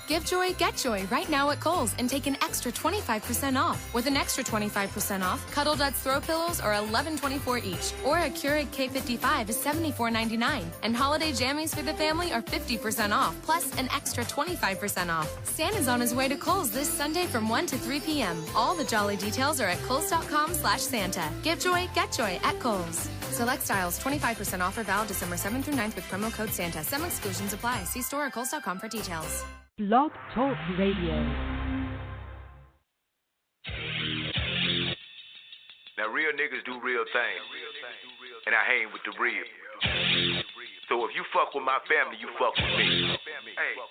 Give joy, get joy right now at Kohl's and take an extra 25% off. With an extra 25% off, Cuddle Duds throw pillows are $11.24 each, or a Keurig K55 is $74.99. And holiday jammies for the family are 50% off, plus an extra 25% off. Santa's on his way to Kohl's this Sunday from 1 to 3 p.m. All the jolly details are at Kohl's.com/Santa. Give joy, get joy at Kohl's. Select styles, 25% offer valid December 7th through 9th with promo code Santa. Some exclusions apply. See store or Kohl's.com for details. Blog Talk Radio. Now, real niggas do real things, and I hang with the real. So if you fuck with my family, you fuck with me.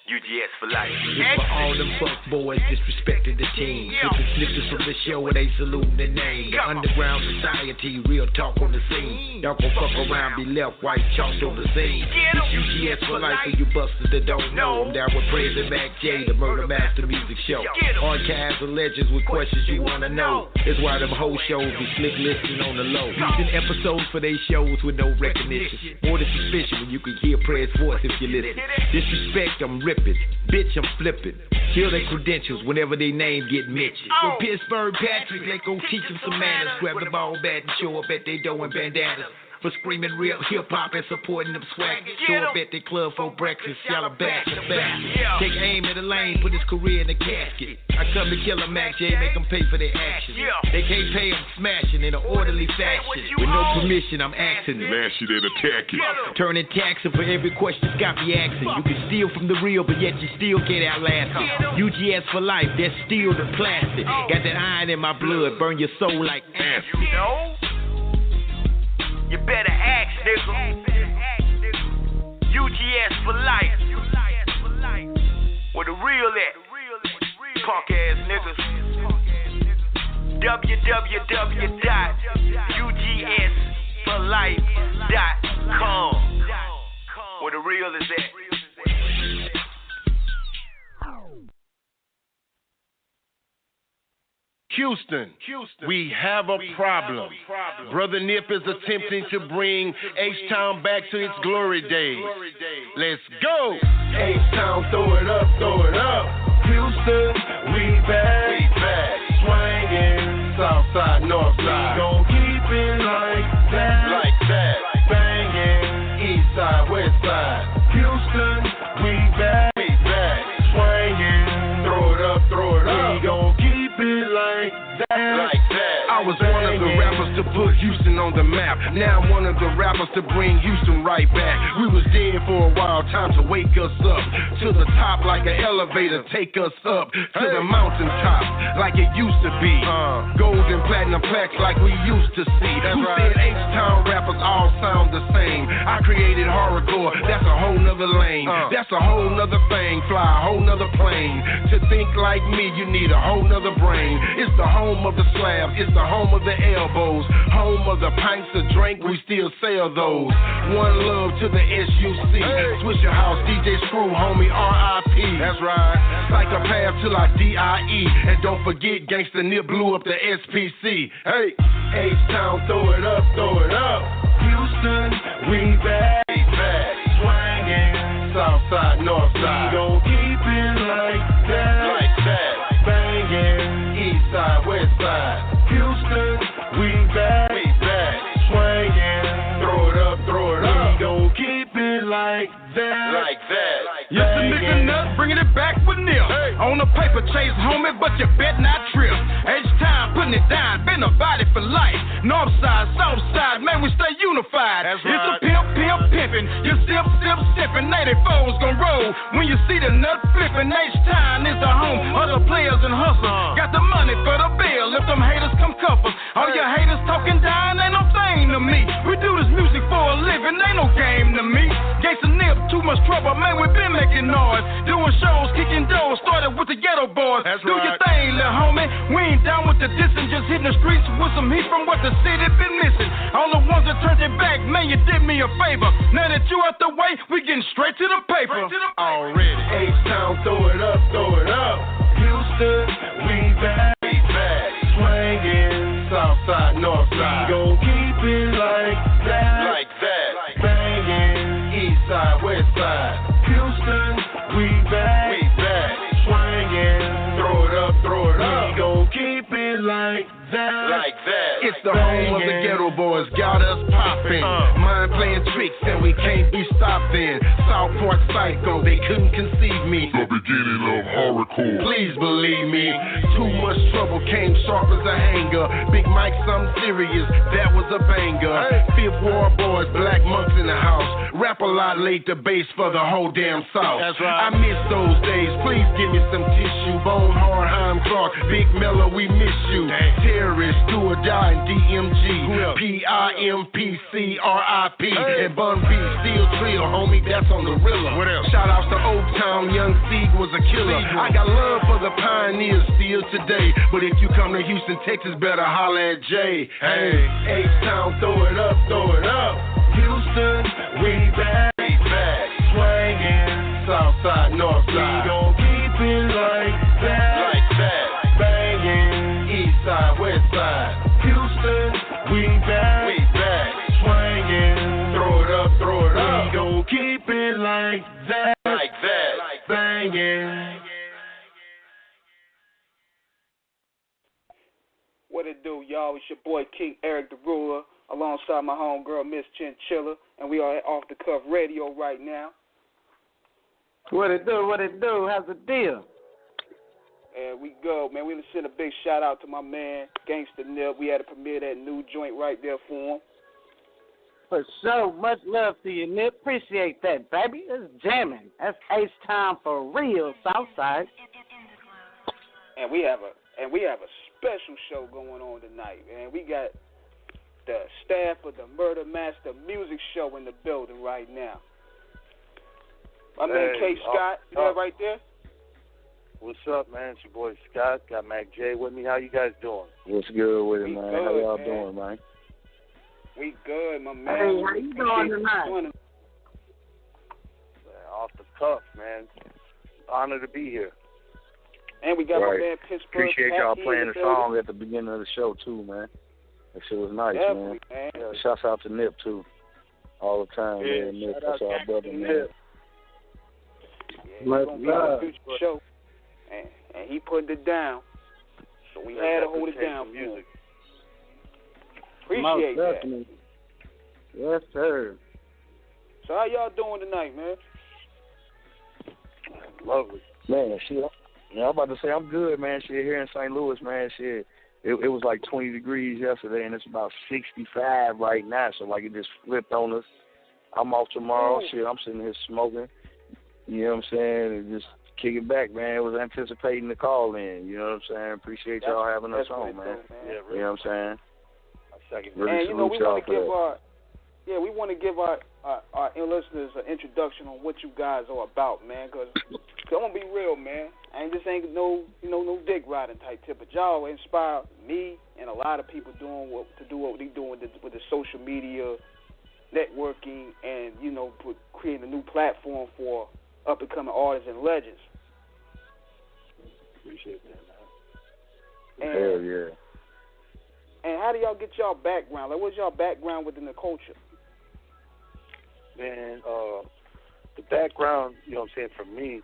UGS for life. It's for all them fuck boys disrespecting the team. Took the snippets from the show where they salute the name. The underground society, real talk on the scene. Y'all gon' fuck around, be left white chalked on the scene. It's UGS for life for you busters that don't know. I'm down with President Mac J, the Murdermastermusic show. Archives of legends with questions you wanna know. It's why them whole shows be slick listening on the low. Using episodes for they shows with no recognition. More than suspicion. You can hear Pred's voice if you listen. Disrespect, I'm ripping. Bitch, I'm flipping. Kill their credentials whenever their name get mentioned. With Pittsburgh Patrick, they go teach them some manners. Grab the ball bat and show up at their door in bandanas. For screaming real hip-hop and supporting them swag. Show up at their club for breakfast, y'all are back to back. Take aim at the lane, put his career in a casket. I come to kill a Mac J, make them pay for their actions. They can't pay, I'm smashing in an orderly fashion. With no permission, I'm axing them. Lash it and attack it. Turning taxing for every question got me asking. You can steal from the real, but yet you still can't outlast them. UGS for life, that's steel to plastic. Got that iron in my blood, burn your soul like acid. You know? You better ask, nigga. UGS for life. Where the real at? Punk ass niggas. www.ugsforlife.com. Where the real is at? Houston, we have a problem. Brother Nip is attempting to bring H-town back to its glory days. Let's go. H-town, throw it up, throw it up. Houston, we back, swinging, south side, north side. We gon' keep it like that, banging, east side, west side. Houston, we back, swinging, throw it up, throw it up. We gon' keep it like that. I was one of the rappers to put Houston on the map. Now I'm one of the rappers to bring Houston right back. We was dead for a while, time to wake us up. To the top like an elevator, take us up to the mountaintop like it used to be. Gold and platinum plaques like we used to see. Who said H-town rappers all sound the same? I created horrorcore, that's a whole nother lane. That's a whole nother thing, fly a whole nother plane. To think like me, you need a whole nother brain. It's the home of the slabs, it's the home of the elbows, home of the pints of drink, we still sell those. One love to the SUC, Swisher House, DJ Screw, homie, R.I.P. That's right. Psychopath till I D.I.E. And don't forget, Gangsta Nip blew up the SPC. Hey, H-town, throw it up, throw it up. Houston, we back, swinging, south side, north side. We gon' keep it like that, banging, east side, west side. Houston, we back, swinging, throw it up, throw it up. We gon' keep it like that, Yes, the nigga nut, bringing it back with Nip. On the paper chase, homie, but you bet not trip. H-time, putting it down, been a body for life. North side, south side, man, we stay unified. It's a pimp, pimpin'. You sip, sippin', 84's gon' roll. When you see the nut flippin', H-time is the home of the players and hustlers. Got the money for the bill, if them haters come cuff us. All your haters talking down, ain't no thing to me. We do this music for a living, ain't no game to me. Gangsta Nip, too much trouble, man, we been making noise. Doing shows, kicking doors, started with the ghetto boys. Do your thing, little homie. We ain't down with the dissing, just hitting the streets with some heat from what the city been missing. All the ones that turned it back, man, you did me a favor. Now that you out the way, we getting straight to the paper. Already. H-town, throw it up, throw it up. Houston, we back, swinging, south side, north side. We gon' keep it like that, banging, east side, west side. Houston, we back, the home of the ghetto boys, got us popping. Mind playing tricks and we can't be stopped in. Southport Psycho, they couldn't conceive me. The beginning of horrorcore. Please believe me, too much trouble came sharp as a hanger. Big Mike, something serious, that was a banger. Fifth War boys, black monks in the house. Rap a lot, laid the bass for the whole damn South. That's right. I miss those days, please give me some tissue. Bone Hard, Heim Clark, Big Miller, we miss you. Terrorists, do or die in DMG. PIMPCRIP. And Bun B, Steel Trio, homie, that's on the Rilla. What else? Shout outs to Oaktown, Young Sieg was a killer. I got love for the pioneers still today. But if you come to Houston, Texas, better holler at Jay. Hey, H-town, throw it up, throw it up. Houston, we back, swinging, Southside, Northside. We gon' keep it like that, banging, Eastside, Westside. Houston, we back, swinging, throw it up, throw it up. We gon' keep it like that, banging. What it do, y'all? It's your boy King Eric the Ruler, alongside my homegirl Miss Chinchilla, and we are at Off the Cuff Radio right now. What it do? What it do? How's the deal? And we go, man. We want to send a big shout out to my man Gangsta Nip. We had to premiere that new joint right there for him. For sure. Much love to you, Nip. Appreciate that, baby. It's jamming. That's H-town for real, Southside. And we have a special show going on tonight, man. We got the staff of the Murdermastermusic show in the building right now. My man K. Scott, you there right there? What's up, man? It's your boy Scott. Got Mac J with me. How you guys doing? What's good with it, man? Good, how y'all man. doing, man? We good, my man. Hey, how you doing tonight? Off the cuff, man. Honor to be here. And we got my man Pittsburgh. Appreciate y'all playing the song at the beginning of the show, too, man. That shit was nice, man. Shouts out to Nip, too. All the time, man. Nip, that's our brother, man. Much love. Show. And he put it down. So we had to hold it down for him. Appreciate that. Yes, sir. So how y'all doing tonight, man? Lovely. Man, shit. Yeah, I'm about to say I'm good, man. Shit, here in St. Louis, man, shit. It was like 20 degrees yesterday, and it's about 65 right now. So, like, it just flipped on us. I'm off tomorrow. Shit, I'm sitting here smoking. You know what I'm saying? And just kicking back, man. It was anticipating the call in. You know what I'm saying? Appreciate y'all having us on, man. Yeah, really. You know what I'm saying? Really and, you know, we want to give our listeners an introduction on what you guys are about, man, because I'm going to be real, man. This ain't no dick riding type tip, but y'all inspire me and a lot of people to do what they doing with the social media, networking, and, you know, creating a new platform for up-and-coming artists and legends. Appreciate that, man. Hell yeah. And how do y'all get y'all background? Like, what's y'all background within the culture? Man, the background, you know what I'm saying, for me,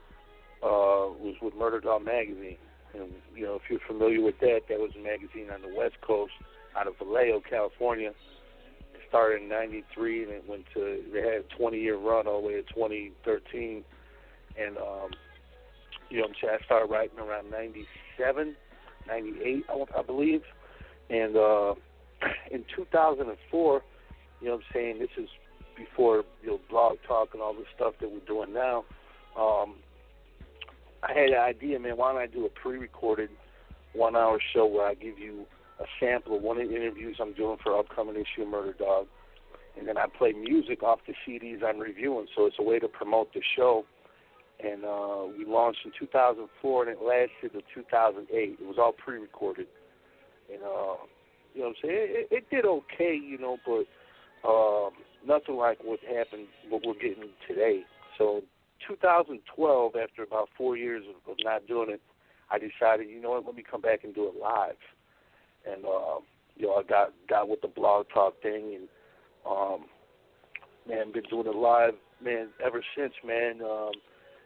was with Murder Dog Magazine. And, you know, if you're familiar with that, that was a magazine on the West Coast out of Vallejo, California. It started in 93, and it they had a 20-year run all the way to 2013. And, you know what I'm saying, I started writing around 97, 98, I believe. And in 2004, you know what I'm saying, this is before, you know, Blog Talk and all the stuff that we're doing now. I had an idea, man, why don't I do a pre-recorded 1-hour show where I give you a sample of one of the interviews I'm doing for upcoming issue of Murder Dog, and then I play music off the CDs I'm reviewing, so it's a way to promote the show. And we launched in 2004, and it lasted to 2008. It was all pre-recorded. And, you know what I'm saying, it did okay, you know, but nothing like what happened, what we're getting today. So 2012, after about 4 years of not doing it, I decided, you know what, let me come back and do it live. And, you know, I got with the Blog Talk thing, and, man, been doing it live, man, ever since, man.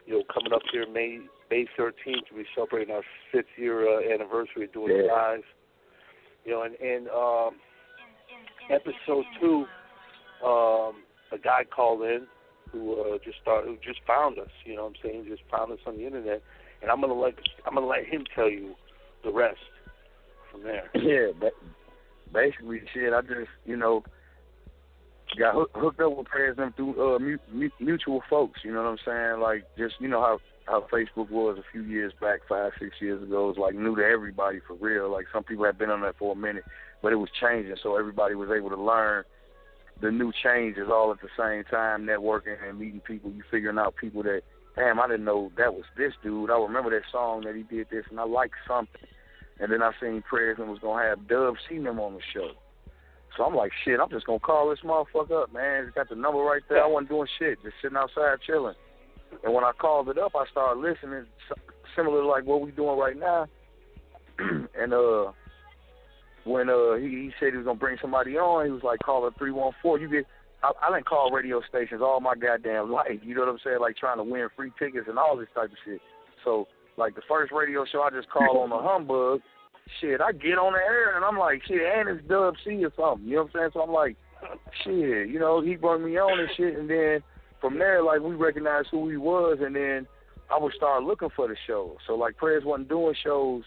You know, coming up here May 13th, we celebrating our 5th year anniversary of doing it live. You know, and episode 2, a guy called in who just found us. You know what I'm saying? Just found us on the internet, and I'm gonna let him tell you the rest from there. Yeah, basically, shit. I just got hooked up with Prez them through mutual folks. You know what I'm saying? Like, just how Facebook was a few years back, 5-6 years ago. It was like new to everybody for real. Like, some people had been on that for a minute, but it was changing, so everybody was able to learn the new changes all at the same time, networking and meeting people. You figuring out people that, damn, I didn't know that was this dude. I remember that song that he did this, and I liked something. And then I seen Prez and was going to have Dub see him on the show. So I'm like, shit, I'm just going to call this motherfucker up, man. He's got the number right there. I wasn't doing shit, just sitting outside chilling. And when I called it up, I started listening, similar to like what we doing right now. And when he said he was going to bring somebody on, he was like, call it 314. I didn't call radio stations all my goddamn life. You know what I'm saying? Like trying to win free tickets and all this type of shit. So, like the first radio show I just called on the humbug, shit, I get on the air and I'm like, shit, and it's Dub C or something. You know what I'm saying? So I'm like, shit, he brought me on and shit. And then from there, like, we recognized who he was, and then I would start looking for the show. So, like, Prez wasn't doing shows.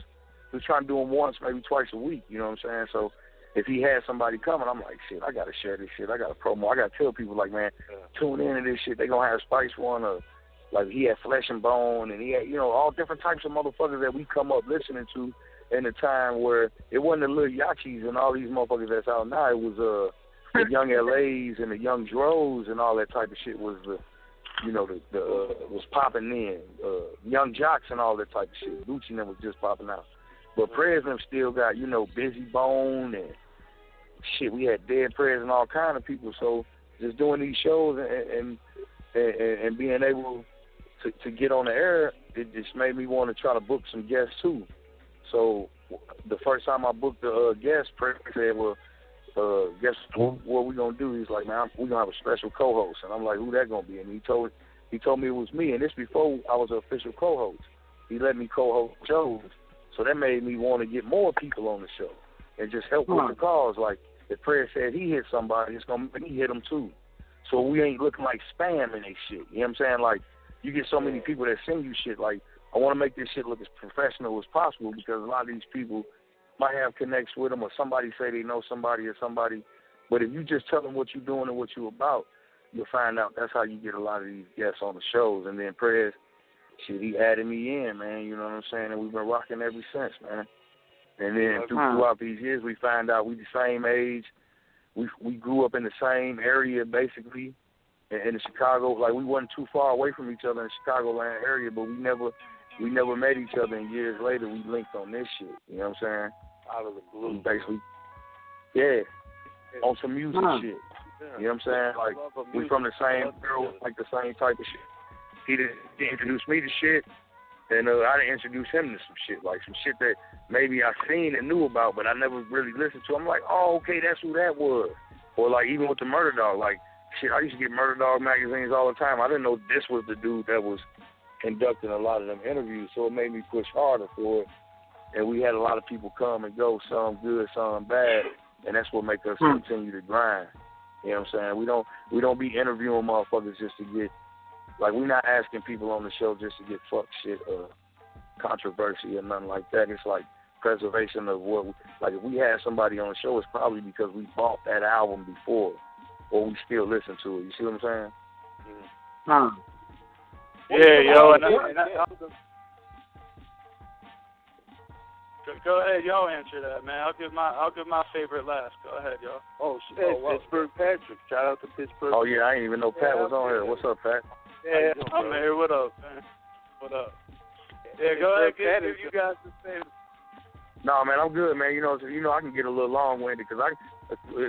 He was trying to do them once, maybe twice a week. You know what I'm saying? So if he had somebody coming, I'm like, shit, I got to share this shit. I got to promo. I got to tell people, like, man, tune in to this shit. They going to have Spice One, or, like, he had Flesh and Bone, and he had, all different types of motherfuckers that we come up listening to in a time where it wasn't the Lil Yachis and all these motherfuckers that's out now. It was the Young LAs and the Young Dros and all that type of shit was was popping in. Young Jocks and all that type of shit. Gucci them was just popping out. But Prez them still got, Busy Bone and shit. We had Dead Prez and all kind of people. So just doing these shows and being able to get on the air, it just made me want to try to book some guests too. So the first time I booked the guest, Prez said, well, guess what we gonna do? He's like, man, we gonna have a special co-host, and I'm like, who that gonna be? And he told me it was me, and this before I was an official co-host. He let me co-host shows, so that made me want to get more people on the show and just help with the cause. Like if Prez said he hit somebody, it's gonna make me hit them too. So we ain't looking like spam in they shit. You know what I'm saying? Like you get so many people that send you shit. Like I want to make this shit look as professional as possible because a lot of these people might have connects with them, or somebody say they know somebody or somebody. But if you just tell them what you're doing and what you're about, you'll find out that's how you get a lot of these guests on the shows. And then Prez, shit, he added me in, man. You know what I'm saying? And we've been rocking ever since, man. And then throughout these years, we find out we the same age. We grew up in the same area, basically, in the Chicago. Like we wasn't too far away from each other in the Chicagoland area, but we never met each other. And years later, we linked on this shit. You know what I'm saying? Out of the blue, basically. Yeah, on some music shit. You know what I'm saying? Like, we from the same girl, like the same type of shit. He introduced me to shit, and I didn't introduce him to some shit, like some shit that maybe I seen and knew about, but I never really listened to. I'm like, oh, okay, that's who that was. Or like even with the Murder Dog, like, shit, I used to get Murder Dog magazines all the time. I didn't know this was the dude that was conducting a lot of them interviews, so it made me push harder for it. And we had a lot of people come and go, some good, some bad, and that's what makes us continue to grind. You know what I'm saying? We don't be interviewing motherfuckers just to get, like, we're not asking people on the show just to get fuck shit or controversy or nothing like that. It's like preservation of what, like, if we had somebody on the show, it's probably because we bought that album before or we still listen to it. You see what I'm saying? Yeah, yo, and go ahead, y'all answer that, man. I'll give my favorite last. Go ahead, y'all. Oh shit, Pittsburgh Patrick. Shout out to Pittsburgh. Oh yeah, I didn't even know Pat was on here. What's up, Pat? Yeah, I'm here. What up, man? What up? Yeah, go ahead, give you guys the same. No, man, I'm good, man. You know, I can get a little long-winded because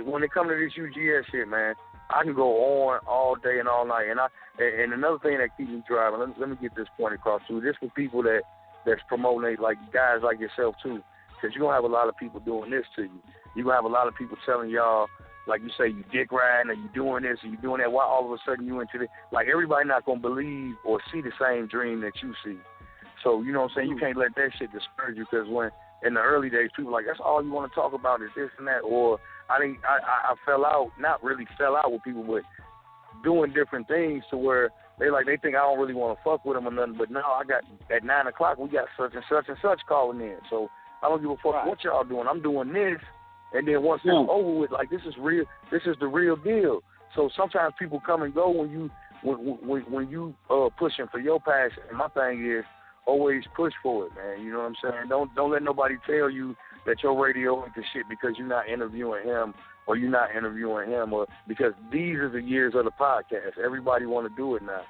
when it comes to this UGS shit, man, I can go on all day and all night. And another thing that keeps me driving, let me get this point across too. This for people that's promoting, like guys like yourself too, because you're going to have a lot of people doing this to you. You're going to have a lot of people telling y'all, like you say, you dick riding or you doing this or you doing that. Why all of a sudden you into this? Like everybody not going to believe or see the same dream that you see. So, you know what I'm saying? You can't let that shit discourage you because when in the early days, people like, that's all you want to talk about is this and that. Or I fell out, not really fell out with people, but doing different things to where they think I don't really want to fuck with them or nothing. But now I got at 9 o'clock we got such and such and such calling in, so I don't give a fuck what y'all doing. I'm doing this, and then once it's over with, like this is real. This is the real deal. So sometimes people come and go when you pushing for your passion. And my thing is always push for it, man. You know what I'm saying? Don't let nobody tell you that your radio ain't the shit because you're not interviewing him or you're not interviewing him, or because these are the years of the podcast. Everybody want to do it now.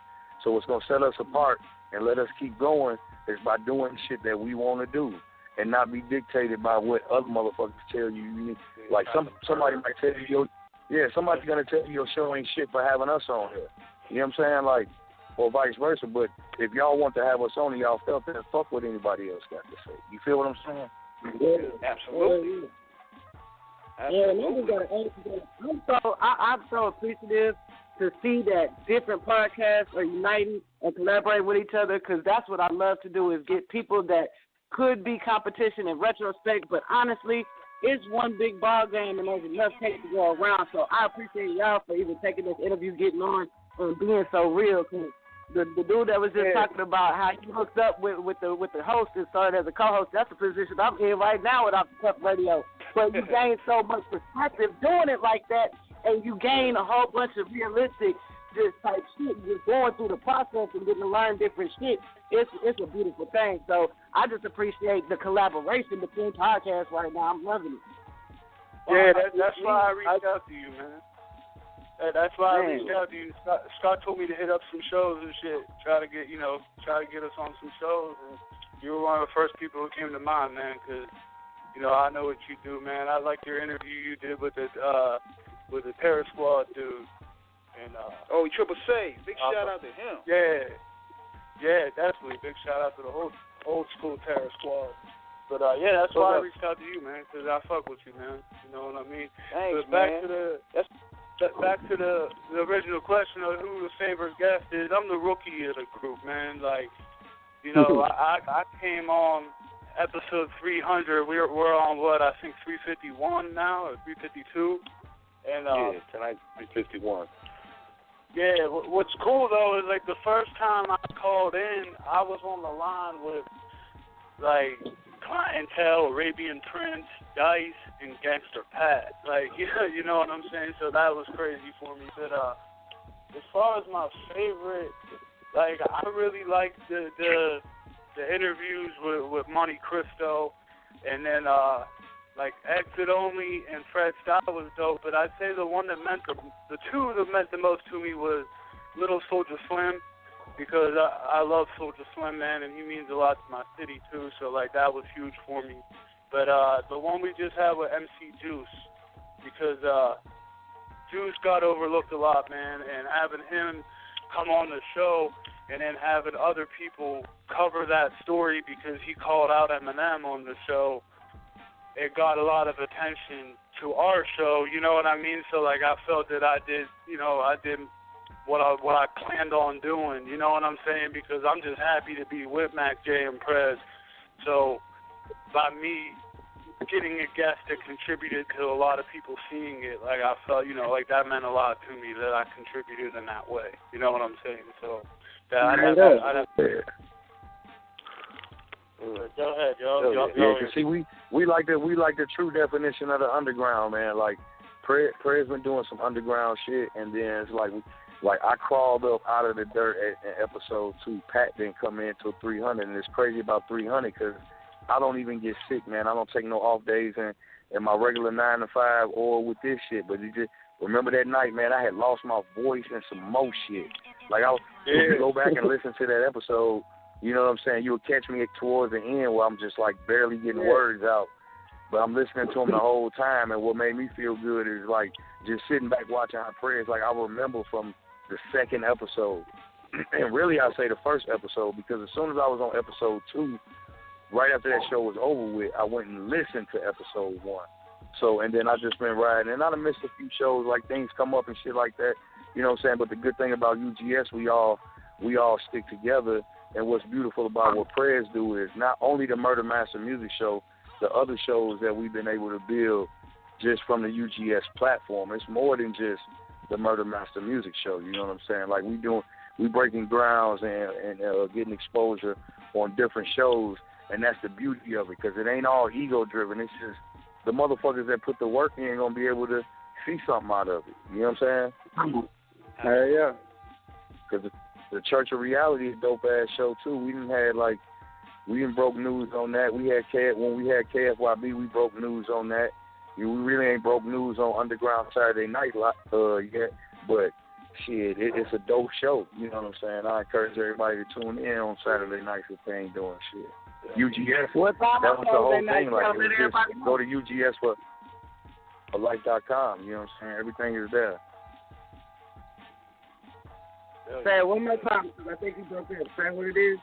So what's gonna set us apart and let us keep going is by doing shit that we want to do and not be dictated by what other motherfuckers tell you. Like somebody might tell you somebody's gonna tell you your show ain't shit for having us on here. You know what I'm saying? Like, or vice versa. But if y'all want to have us on, y'all felt that, fuck what anybody else got to say. You feel what I'm saying? Yeah, absolutely. I'm so appreciative to see that different podcasts are uniting and collaborating with each other, because that's what I love to do, is get people that could be competition in retrospect, but honestly, it's one big ball game and there's enough cake to go around. So I appreciate y'all for even taking this interview, getting on, and being so real. Cause the dude that was just talking about how you hooked up with the host and started as a co-host, that's the position I'm in right now with Off the Cuff Radio. But you gain so much perspective doing it like that, and you gain a whole bunch of realistic just type shit, just going through the process and getting to learn different shit. It's a beautiful thing. So I just appreciate the collaboration between podcasts right now. I'm loving it. Yeah, that's why I reached out to you, man. That's why I reached out to you. Scott told me to hit up some shows and shit, try to get us on some shows, and you were one of the first people who came to mind, man, because, I know what you do, man. I liked your interview you did with the Terror Squad dude. And Triple C. Big shout out to him. Yeah, definitely. Big shout out to the old school Terror Squad. But that's why I reached out to you, man, because I fuck with you, man. You know what I mean? Thanks, back man. to the original question of who the favorite guest is. I'm the rookie of the group, man. Like, I came on episode 300. We're on what, I think 351 now, or 352. And tonight 351. Yeah, what's cool, though, is, like, the first time I called in, I was on the line with, like, Clientele, Arabian Prince, Dice, and Gangster Pat. Like, you know what I'm saying? So that was crazy for me. But as far as my favorite, like, I really like the interviews with Monte Cristo, and then, like, Exit Only and Fred Style was dope, but I'd say the one that the two that meant the most to me was Little Soulja Slim, because I love Soulja Slim, man, and he means a lot to my city, too, so, like, that was huge for me. But the one we just had with MC Juice, because Juice got overlooked a lot, man, and having him come on the show and then having other people cover that story because he called out Eminem on the show, it got a lot of attention to our show, you know what I mean? So, like, I felt that I did what I planned on doing, you know what I'm saying? Because I'm just happy to be with Mac J and Prez. So, by me getting a guest that contributed to a lot of people seeing it, like, I felt, like, that meant a lot to me that I contributed in that way. You know what I'm saying? So, go ahead, y'all. See, we like the true definition of the underground, man. Like, Pray's been doing some underground shit, and then it's like I crawled up out of the dirt in episode 2. Pat didn't come in until 300, and it's crazy about 300 because I don't even get sick, man. I don't take no off days in my regular 9 to 5 or with this shit. But you just remember that night, man, I had lost my voice and some more shit. Like, if you go back and listen to that episode, you know what I'm saying? You'll catch me towards the end where I'm just, like, barely getting words out. But I'm listening to them the whole time, and what made me feel good is, like, just sitting back watching her prayers. Like, I remember from the second episode, and really I say the first episode, because as soon as I was on episode 2, right after that show was over with, I went and listened to episode 1. So, and then I just been riding, and I done missed a few shows, like, things come up and shit like that. You know what I'm saying? But the good thing about UGS, we all stick together. And what's beautiful about what Prayers do is not only the Murdermastermusic show, the other shows that we've been able to build just from the UGS platform. It's more than just the Murder Master Music Show. You know what I'm saying? Like we breaking grounds and getting exposure on different shows, and that's the beauty of it, because it ain't all ego driven. It's just the motherfuckers that put the work in gonna be able to see something out of it. You know what I'm saying? Hell yeah. Because the Church of Reality is a dope ass show too. We didn't broke news on that. When we had KFYB, we broke news on that. We really ain't broke news on Underground Saturday Night yet, but shit, it's a dope show. You know what I'm saying? I encourage everybody to tune in on Saturday nights if they ain't doing shit. UGS, that was the whole thing. Like, it was just go to UGS for life.com. You know what I'm saying? Everything is there. Say it one more time, because I think you broke it. Say what it is.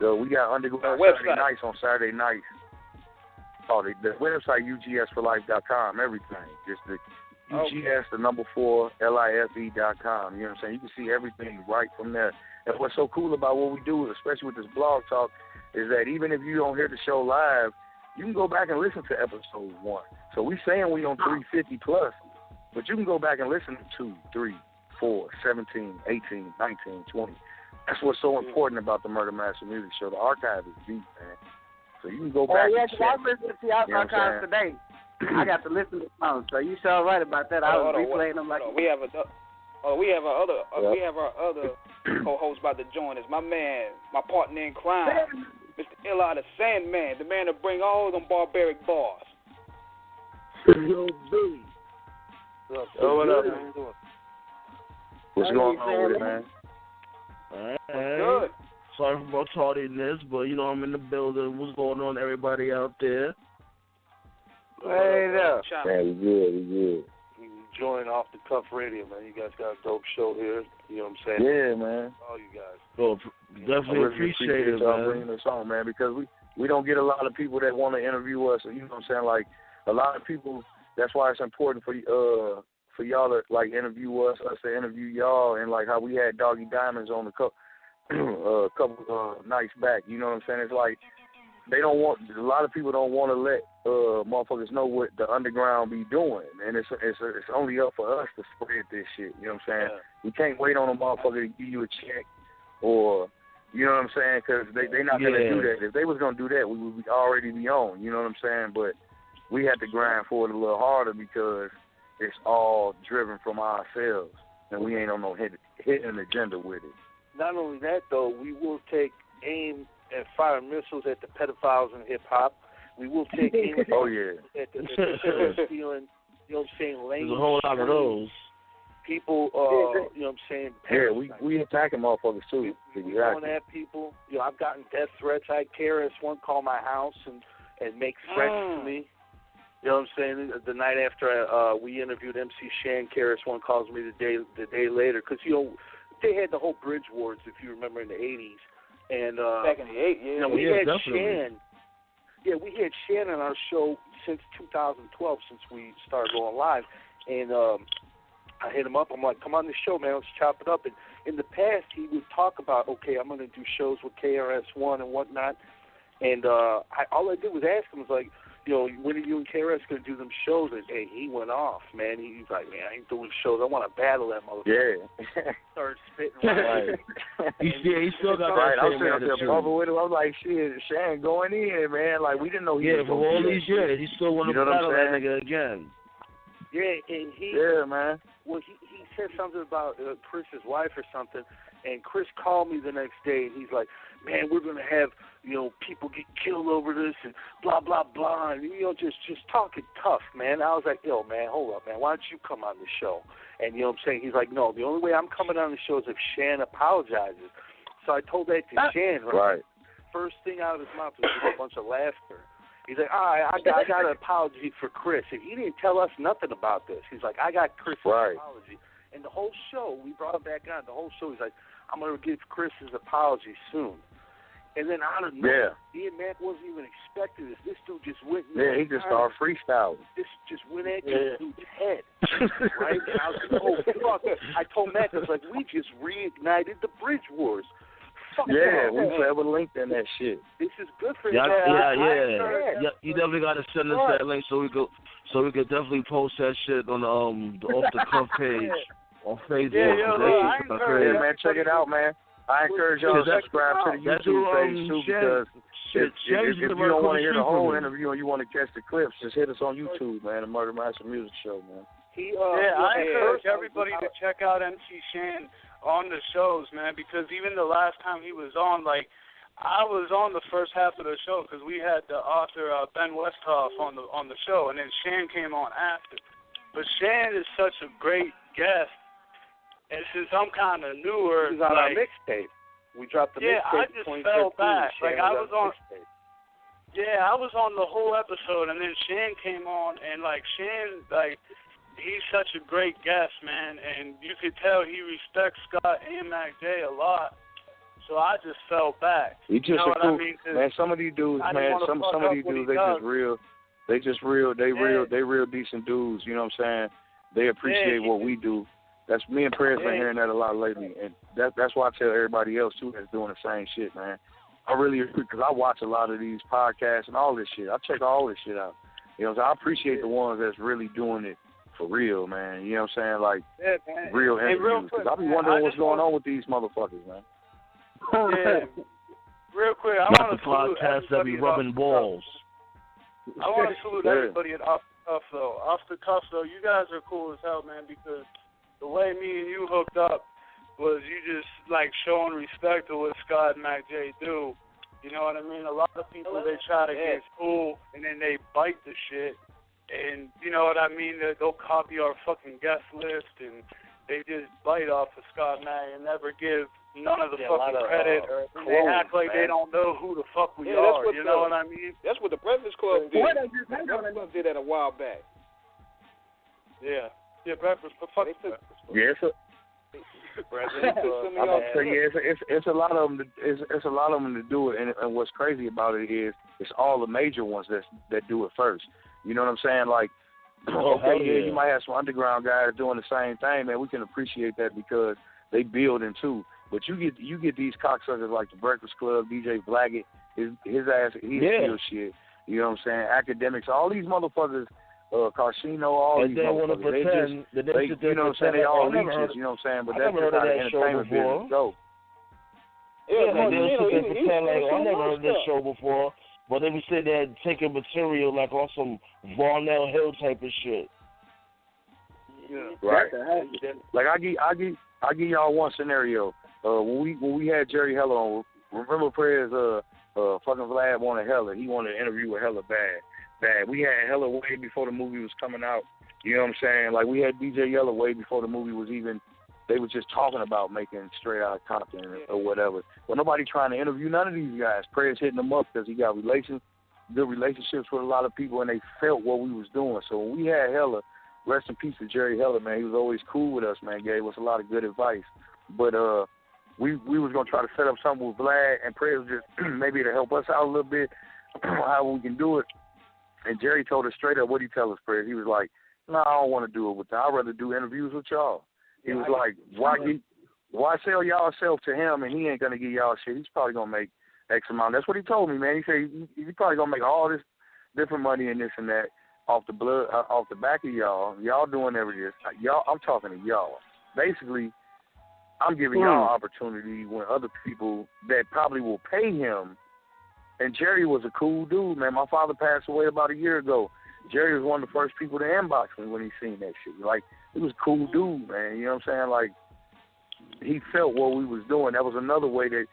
So we got Underground Saturday nights on Saturday nights. Oh, the website UGSforlife.com, everything. Just the UGS, the number 4, LIFE.com. You know what I'm saying? You can see everything right from there. And what's so cool about what we do, especially with this blog talk, is that even if you don't hear the show live, you can go back and listen to episode 1. So we saying we on 350 plus, but you can go back and listen to 2, 3, 4, 17, 18, 19, 20. That's what's so important about the Murder Master Music Show. The archive is deep, man. So you can go back and check. I listened to y'all's archives today. I got to listen to songs, so you sure right about that. I was replaying them like. We have our other co-host about to join us. My man, my partner in crime, Mr. Illa the Sandman, the man that bring all them barbaric bars. Yo, B. What up, man? What's going on with it, man? Good. Sorry for my tardiness, but you know I'm in the building. What's going on, everybody out there? Hey there. Man, we good. Join Off the Cuff Radio, man. You guys got a dope show here. You know what I'm saying? Yeah, man. All you guys. Well, definitely appreciate it, y'all man. bringing this on, man, because we don't get a lot of people that want to interview us. You know what I'm saying? Like, a lot of people, that's why it's important for y'all to, like, interview us to interview y'all, and, like, how we had Doggy Diamonds on the couple nights back. You know what I'm saying? It's like, a lot of people don't want to let motherfuckers know what the underground be doing, and it's only up for us to spread this shit. You know what I'm saying? Yeah. We can't wait on a motherfucker to give you a check, or you know what I'm saying? Because they not gonna do that. If they was gonna do that, we would already be on. You know what I'm saying? But we have to grind for it a little harder because it's all driven from ourselves, and we ain't on no hidden agenda with it. Not only that, though, we will take aim and fire missiles at the pedophiles in hip-hop. We will take aim at the stealing, you know what I'm saying, language. There's a whole lot of those. People, you know what I'm saying, yeah, we attacking motherfuckers, too. We going at people. You know, I've gotten death threats. I had KRS-One call my house and make threats to me. You know what I'm saying? The night after we interviewed MC Shan, KRS-One calls me the day later. Because, you know, they had the whole Bridge Wars, if you remember, in the 80s. And back in the 80s, you know, we had Shan. Yeah, we had Shan on our show since 2012, since we started going live. And I hit him up. I'm like, come on the show, man. Let's chop it up. And in the past, he would talk about, okay, I'm going to do shows with KRS-One and whatnot. And all I did was ask him, was like, you know, when are you and KRS going to do them shows? And hey, he went off, man. He's like, man, I ain't doing shows. I want to battle that motherfucker. Yeah. Started spitting right. He still got right. that I was same sitting up there bumping with him. I was like, shit, Shan going in, man. Like, we didn't know he was for all these years, he still want to battle that nigga again. Yeah, and man. Well, he said something about Chris's wife or something, and Chris called me the next day, and he's like, man, we're going to have, you know, people get killed over this and blah, blah, blah, and, you know, just talking tough, man. I was like, yo, man, hold up, man. Why don't you come on the show? And, you know what I'm saying? He's like, no, the only way I'm coming on the show is if Shan apologizes. So I told that to Shan, right? First thing out of his mouth was a bunch of laughter. He's like, all right, I got an apology for Chris. And he didn't tell us nothing about this. He's like, I got Chris's apology. And the whole show, we brought him back on. The whole show, he's like, I'm going to give Chris his apology soon. And then out of nowhere, Ian Mac wasn't even expecting this. This dude just went. He just started freestyling. This just went at this dude's head, right? And I was like, oh fuck! I told Mac, I was like, we just reignited the Bridge Wars. Yeah, we forever linked in that shit. This is good for Yeah. You definitely got to send us Right. that link so we could definitely post that shit on the off the cuff page on Facebook. Yeah, man, check it out, man. I encourage y'all to subscribe to the YouTube page too, because if you don't want to hear the whole interview and you want to catch the clips, just hit us on YouTube, man. The Murdermastermusic Show, man. I encourage everybody to check out MC Shan on the shows, man, because even the last time he was on, like, I was on the first half of the show because we had the author Ben Westhoff on the show, and then Shan came on after. But Shan is such a great guest, and since I'm kind of newer, he's on our mixtape. We dropped the mixtape. I just fell back. Like I was on. Yeah, I was on the whole episode, and then Shan came on, and like Shan, like. He's such a great guest, man, and you could tell he respects Scott and Mac J a lot. So I just fell back. He just you know what cool, I mean? man. Some of these dudes, man. Some of these dudes, they just real. They real decent dudes. You know what I'm saying? They appreciate what we do. That's me and Prez been hearing that a lot lately, and that's why I tell everybody else too that's doing the same shit, man. I really agree because I watch a lot of these podcasts and all this shit. I check all this shit out. You know, so I appreciate the ones that's really doing it. For real, man. You know what I'm saying? Like, real interviews. Because I be wondering what's going on with these motherfuckers, man. Yeah. Real quick, I want to salute podcast that be rubbing balls. I want to salute everybody at Off the Cuff, though. Off the Cuff, though, you guys are cool as hell, man, because the way me and you hooked up was you just, like, showing respect to what Scott and Mac J do. You know what I mean? A lot of people, they try to get cool, and then they bite the shit. And you know what I mean? They'll copy our fucking guest list, and they just bite off of Scott Mac and never give none of the fucking credit. Or they act like they don't know who the fuck we are. You know what I mean? That's what the Breakfast Club did. The Breakfast Club did that a while back. Yeah, Breakfast Club. Yeah, it's a lot of them. It's a lot of them to do it, and what's crazy about it is it's all the major ones that do it first. You know what I'm saying? Like, you might have some underground guys doing the same thing, man. We can appreciate that because they building too. But you get these cocksuckers like the Breakfast Club, DJ Blackett, his ass, he's still shit. You know what I'm saying? Academics, all these motherfuckers, Carcino, all these motherfuckers. You know what I'm saying? They all leeches, you know what I'm saying? But that's just how the entertainment business go. Yeah, they pretend like I never heard this show before. But they be sitting there taking material like on some Varnell Hill type of shit. Yeah. Right. Like I give y'all one scenario. When we had Jerry Heller on, remember Prez fucking Vlad wanted Heller. He wanted an interview with Heller bad. We had Heller way before the movie was coming out. You know what I'm saying? Like we had DJ Yeller way before the movie was even. They were just talking about making Straight Outta Compton or whatever. But nobody trying to interview none of these guys. Prez hitting them up because he got good relationships with a lot of people, and they felt what we was doing. So when we had Heller, rest in peace to Jerry Heller, man. He was always cool with us, man. Gave us a lot of good advice. But we was going to try to set up something with Vlad and Prez just maybe to help us out a little bit, how we can do it. And Jerry told us straight up, what did he tell us, Prez? He was like, no, I don't want to do it with them. I'd rather do interviews with y'all. He was like, why sell y'all self to him and he ain't going to give y'all shit? He's probably going to make X amount. That's what he told me, man. He said he's probably going to make all this different money and this and that off the back of y'all. Y'all doing everything. Y'all, I'm talking to y'all. Basically, I'm giving y'all opportunity when other people that probably will pay him. And Jerry was a cool dude, man. My father passed away about a year ago. Jerry was one of the first people to inbox me when he seen that shit. Like, he was a cool dude, man. You know what I'm saying? Like, he felt what we was doing. That was another way that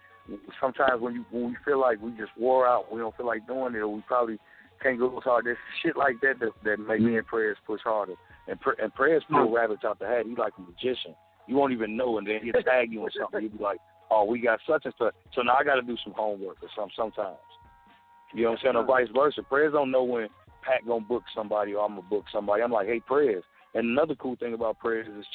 sometimes when we feel like we just wore out, we don't feel like doing it, or we probably can't go as hard. There's shit like that make me and Prez push harder. And Prez pull rabbits out the hat. He's like a magician. You won't even know, and then he'll tag you or something. He'll be like, oh, we got such and such. So now I got to do some homework or something sometimes. You know what I'm saying? Or vice versa. Prez don't know when Pat going to book somebody or I'm going to book somebody. I'm like, hey, Prez. And another cool thing about Prez is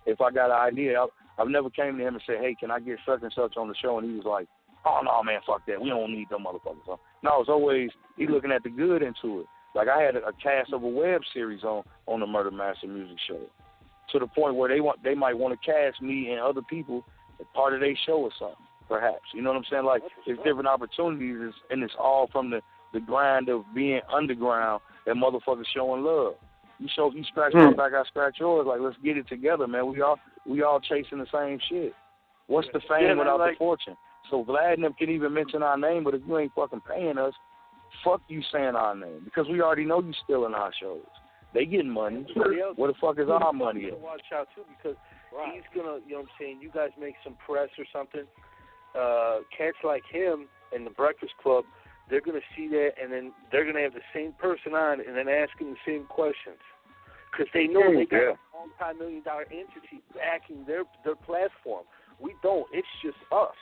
if I got an idea, I've never came to him and said, hey, can I get such and such on the show? And he was like, oh, no, man, fuck that. We don't need them motherfuckers. No, it's always he looking at the good into it. Like I had a cast of a web series on the Murdermastermusic Show, to the point where they might want to cast me and other people as part of their show or something. perhaps. You know what I'm saying? Like, there's different opportunities, and it's all from the grind of being underground and motherfuckers showing love. You scratch my back, I scratch yours. Like, let's get it together, man. We all chasing the same shit. What's the fame without the fortune? So Vlad and them can even mention our name, but if you ain't fucking paying us, fuck you saying our name, because we already know you stealing our shows. They getting money. Where the fuck is our money at? Watch out too, because he's gonna, you know what I'm saying, you guys make some press or something. Cats like him and the Breakfast Club, they're gonna see that, and then they're gonna have the same person on, and then ask him the same questions, because they know they got a multi-million-dollar entity backing their platform. We don't. It's just us.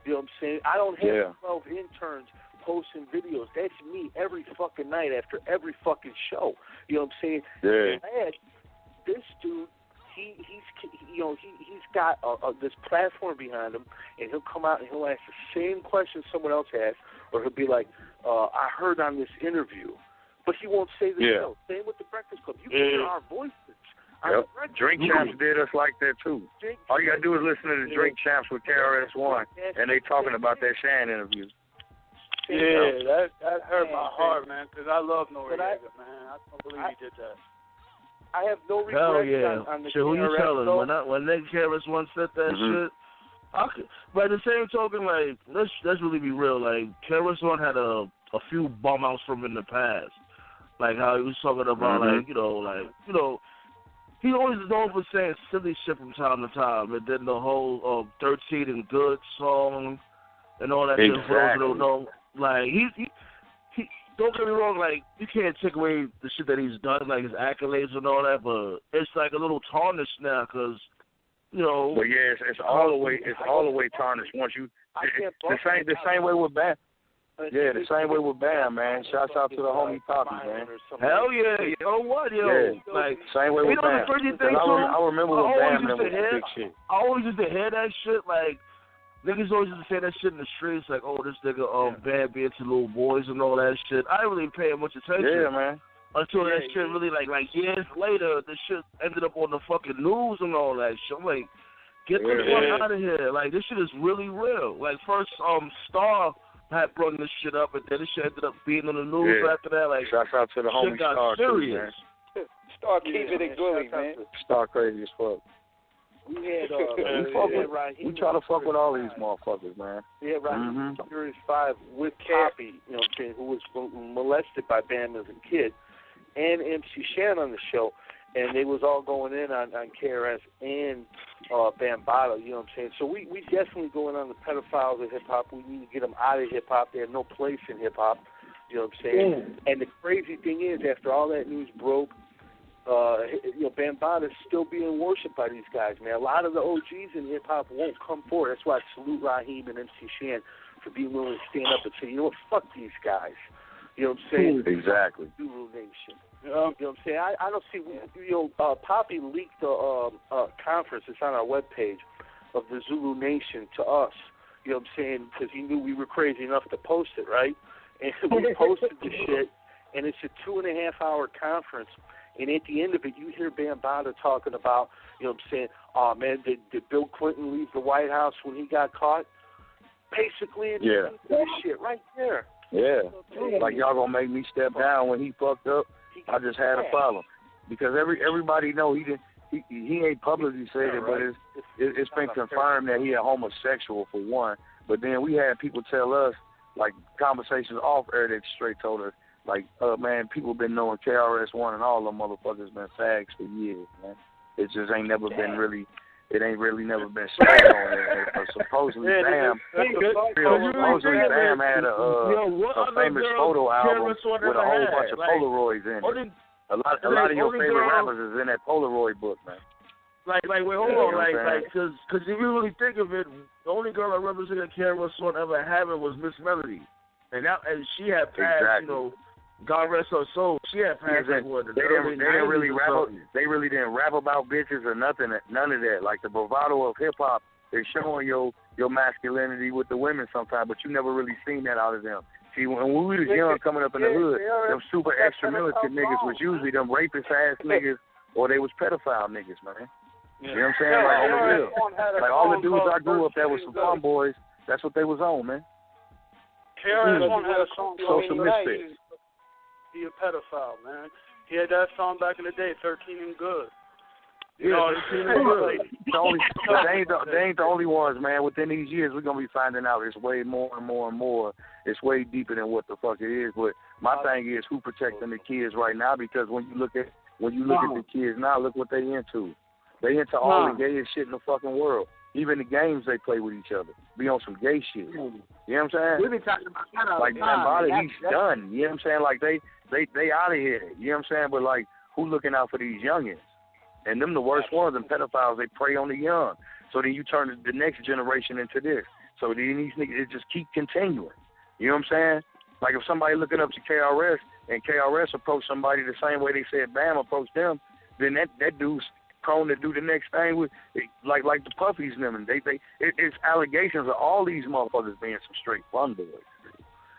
You know what I'm saying? I don't have 12 interns posting videos. That's me every fucking night after every fucking show. You know what I'm saying? Yeah. This dude, he's got this platform behind him, and he'll come out and he'll ask the same question someone else asked, or he'll be like, I heard on this interview, but he won't say the show. Same with the Breakfast Club. You can hear our voices. Drink Champs did us like that too. All you gotta do is listen to the Drink Champs with KRS-One, and they talking about that Shan interview. Yeah, that hurt my heart, man, because I love Noriega, man. I can't believe he did that. I have no regrets Hell yeah. on the shit, who you telling? When that KRS-One said that shit, but at the same token, like, let's really be real. Like, KRS-One had a few bum outs from in the past, like how he was talking about, he always is known for saying silly shit from time to time, and then the whole 13 and Good song and all that shit. Like, he don't get me wrong, like, you can't take away the shit that he's done, like his accolades and all that, but it's like a little tarnished now, because, you know. Well, yeah, it's all the way tarnished once you. The same way with Bam. Yeah, the same way with Bam, man. Shouts out to the homie Poppy, man. Hell yeah, you know what, yo? Yeah. Like, same way with Bam. The crazy thing too, I remember when Bam was big shit. I always used to hear that shit, like, niggas always used to say that shit in the streets, like, oh, this nigga bad being to little boys and all that shit. I didn't really pay much attention. Yeah, man. Until that shit really, like years later, the shit ended up on the fucking news and all that shit. I'm like, get the fuck out of here. Like, this shit is really real. Like, first, Star had brought this shit up, and then this shit ended up being on the news after that. Like, shouts out to the homie Star, serious. Too, man. Star keeping it good, man. Star crazy as fuck. We had, we try to fuck with all these motherfuckers, man. Yeah, right. Series 5 with Poppy, you know what I'm saying, who was molested by Bam as a kid, and MC Shan on the show, and they was all going in on KRS and Bambadda, you know what I'm saying. So we definitely going on the pedophiles of hip-hop. We need to get them out of hip-hop. They have no place in hip-hop, you know what I'm saying. And the crazy thing is, after all that news broke, Bambadda is still being worshipped by these guys, man. A lot of the OGs in hip-hop won't come forward. That's why I salute Raheem and MC Shan for being willing to stand up and say, you know what, fuck these guys. You know what I'm saying? Exactly. Zulu Nation. You know what I'm saying? I don't see, Poppy leaked a conference. It's on our webpage of the Zulu Nation to us. You know what I'm saying? Because he knew we were crazy enough to post it, right? And we posted the shit, and it's a 2.5-hour conference. And at the end of it, you hear Bambadda talking about, you know what I'm saying, oh, man, did Bill Clinton leave the White House when he got caught? Basically, it's this shit right there. Yeah. Like, y'all gonna make me step down when he fucked up? I just had a problem. Because everybody know he ain't publicly said it, but it's been confirmed that he a homosexual, for one. But then we had people tell us, like, conversations off air that straight told us, like, man, people been knowing KRS-One and all them motherfuckers been fags for years, man. It just ain't never been really, it ain't really never been said on it. Supposedly Bam had a famous photo album with a whole bunch of Polaroids in it. A lot of your favorite rappers is in that Polaroid book, man. Wait, hold on, because if you really think of it, the only girl that represented KRS-One ever having was Miss Melody, and she had passed, you know. God rest her soul. She had passed they didn't really rap. They really didn't rap about bitches or nothing. None of that. Like the bravado of hip hop, they're showing your masculinity with the women sometimes, but you never really seen that out of them. See, when we was young, coming up in the hood, them super extra militant niggas was usually them rapist ass niggas, or they was pedophile niggas, man. You know what I'm saying? Like on the real. Like all the dudes I grew up that was some fun boys. That's what they was on, man. KRS-One had a song called Social Misfits. He a pedophile, man. He had that song back in the day, 13 and Good. You Yeah, know, 13 and Good. They ain't the only ones, man. Within these years, we're going to be finding out it's way more and more and more. It's way deeper than what the fuck it is. But my thing is, who protecting the kids right now? Because when you look at the kids now, look what they into. They into all the gayest shit in the fucking world. Even the games they play with each other. Be on some gay shit. You know what I'm saying? We be talking about that all like the time. Bambadda, he's done. You know what I'm saying? Like they out of here. You know what I'm saying? But like, who looking out for these youngins? And them the worst ones, and pedophiles, they prey on the young. So then you turn the next generation into this. So then these niggas, it just keep continuing. You know what I'm saying? Like if somebody looking up to KRS and KRS approach somebody the same way they said Bam approached them, then that dude's prone to do the next thing with like the puppies and them. And it's allegations of all these motherfuckers being some straight fun boys.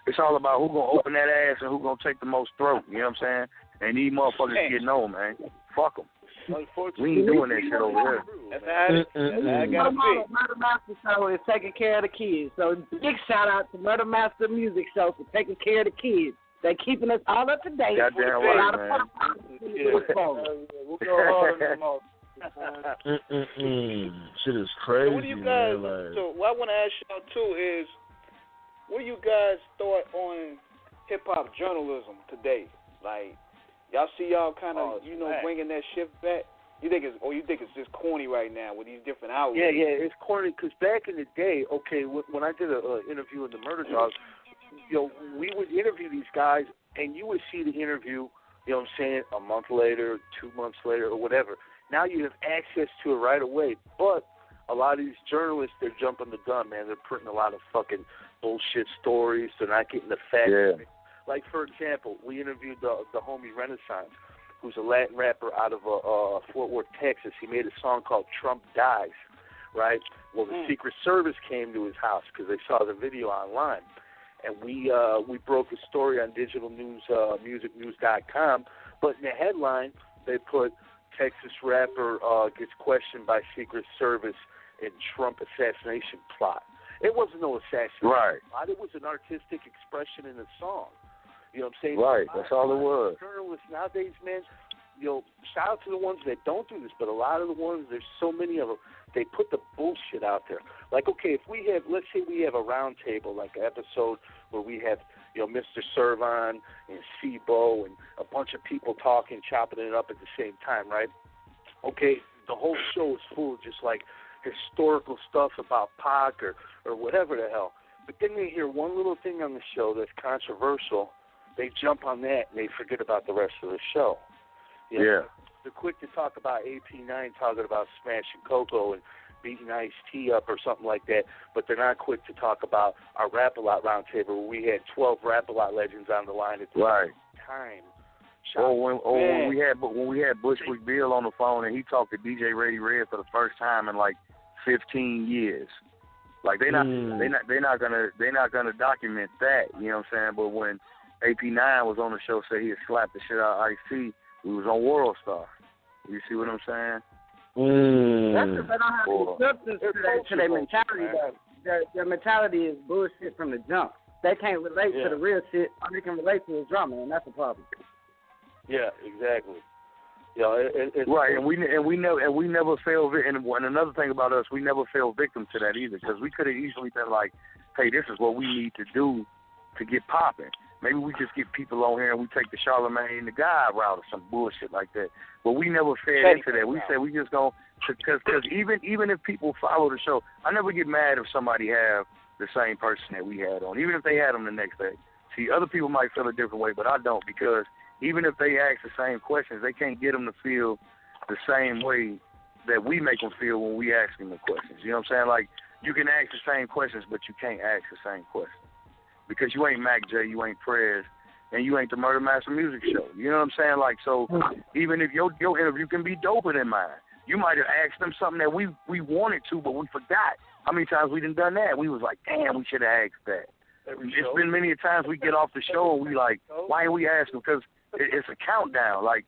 It's all about who gonna open that ass and who gonna take the most throat. You know what I'm saying? And these motherfuckers getting on, man. Fuck them. We ain't doing that shit over here. That's how I gotta be. Murdermaster Show is taking care of the kids. So big shout out to Murdermaster Music Show for taking care of the kids. They keeping us all up to date. Goddamn right, man. We'll go hard on them all. Shit is crazy, So what do you guys? man. Like, So what I want to ask y'all too is, what do you guys thought on hip hop journalism today? Like, y'all see y'all kind of bringing that shit back. You think it's just corny right now with these different outlets? Yeah, it's corny because back in the day, okay, when I did an interview with the Murder Dogs, we would interview these guys, and you would see the interview, you know what I'm saying, a month later, 2 months later, or whatever. Now you have access to it right away. But a lot of these journalists, they're jumping the gun, man. They're putting a lot of fucking bullshit stories. They're not getting the facts. Yeah. Like, for example, we interviewed the homie Renaissance, who's a Latin rapper out of Fort Worth, Texas. He made a song called Trump Dies, right? Well, the Secret Service came to his house because they saw the video online. And we broke the story on digital news, musicnews.com. But in the headline, they put Texas rapper gets questioned by Secret Service in Trump assassination plot. It wasn't no assassination plot. It was an artistic expression in a song. You know what I'm saying? Right, that's all it was. Journalists nowadays, man, shout out to the ones that don't do this, but a lot of the ones, there's so many of them, they put the bullshit out there. Like, okay, if we have, let's say we have a round table, like an episode where we have, Mr. Servan and Sibo and a bunch of people talking, chopping it up at the same time, right? Okay, the whole show is full of just like historical stuff about Pac or whatever the hell. But then they hear one little thing on the show that's controversial, they jump on that and they forget about the rest of the show. Yeah. They're quick to talk about AP9 talking about smashing Coco and beating Ice-T up or something like that, but they're not quick to talk about our Rap-A-Lot roundtable where we had 12 Rap-A-Lot legends on the line at the same time. When we had Bushwick Bill on the phone and he talked to DJ Reddy Red for the first time in like 15 years. Like they're not gonna document that, you know what I'm saying? But when AP9 was on the show, said he had slapped the shit out of Ice-T, we was on World Star. You see what I'm saying? That's because they don't have any substance to their mentality. Their mentality is bullshit from the jump. They can't relate to the real shit. All they can relate to is drama, and that's a problem. Yeah, exactly. It's right, and we never fell victim. And another thing about us, we never fell victim to that either, because we could have easily been like, "Hey, this is what we need to do to get popping. Maybe we just get people on here and we take the Charlemagne the Guy route or some bullshit like that." But we never fed into that. We said we just gonna, because even if people follow the show, I never get mad if somebody have the same person that we had on, even if they had them the next day. See, other people might feel a different way, but I don't, because even if they ask the same questions, they can't get them to feel the same way that we make them feel when we ask them the questions. You know what I'm saying? Like, you can ask the same questions, but you can't ask the same questions. Because you ain't Mac J, you ain't Prez, and you ain't the Murdermastermusic Show. You know what I'm saying? Like, so even if your interview can be doper than mine, you might have asked them something that we wanted to, but we forgot. How many times we done that? We was like, damn, we should have asked that. It's been many times we get off the show and we like, why ain't we asking? Because it's a countdown. Like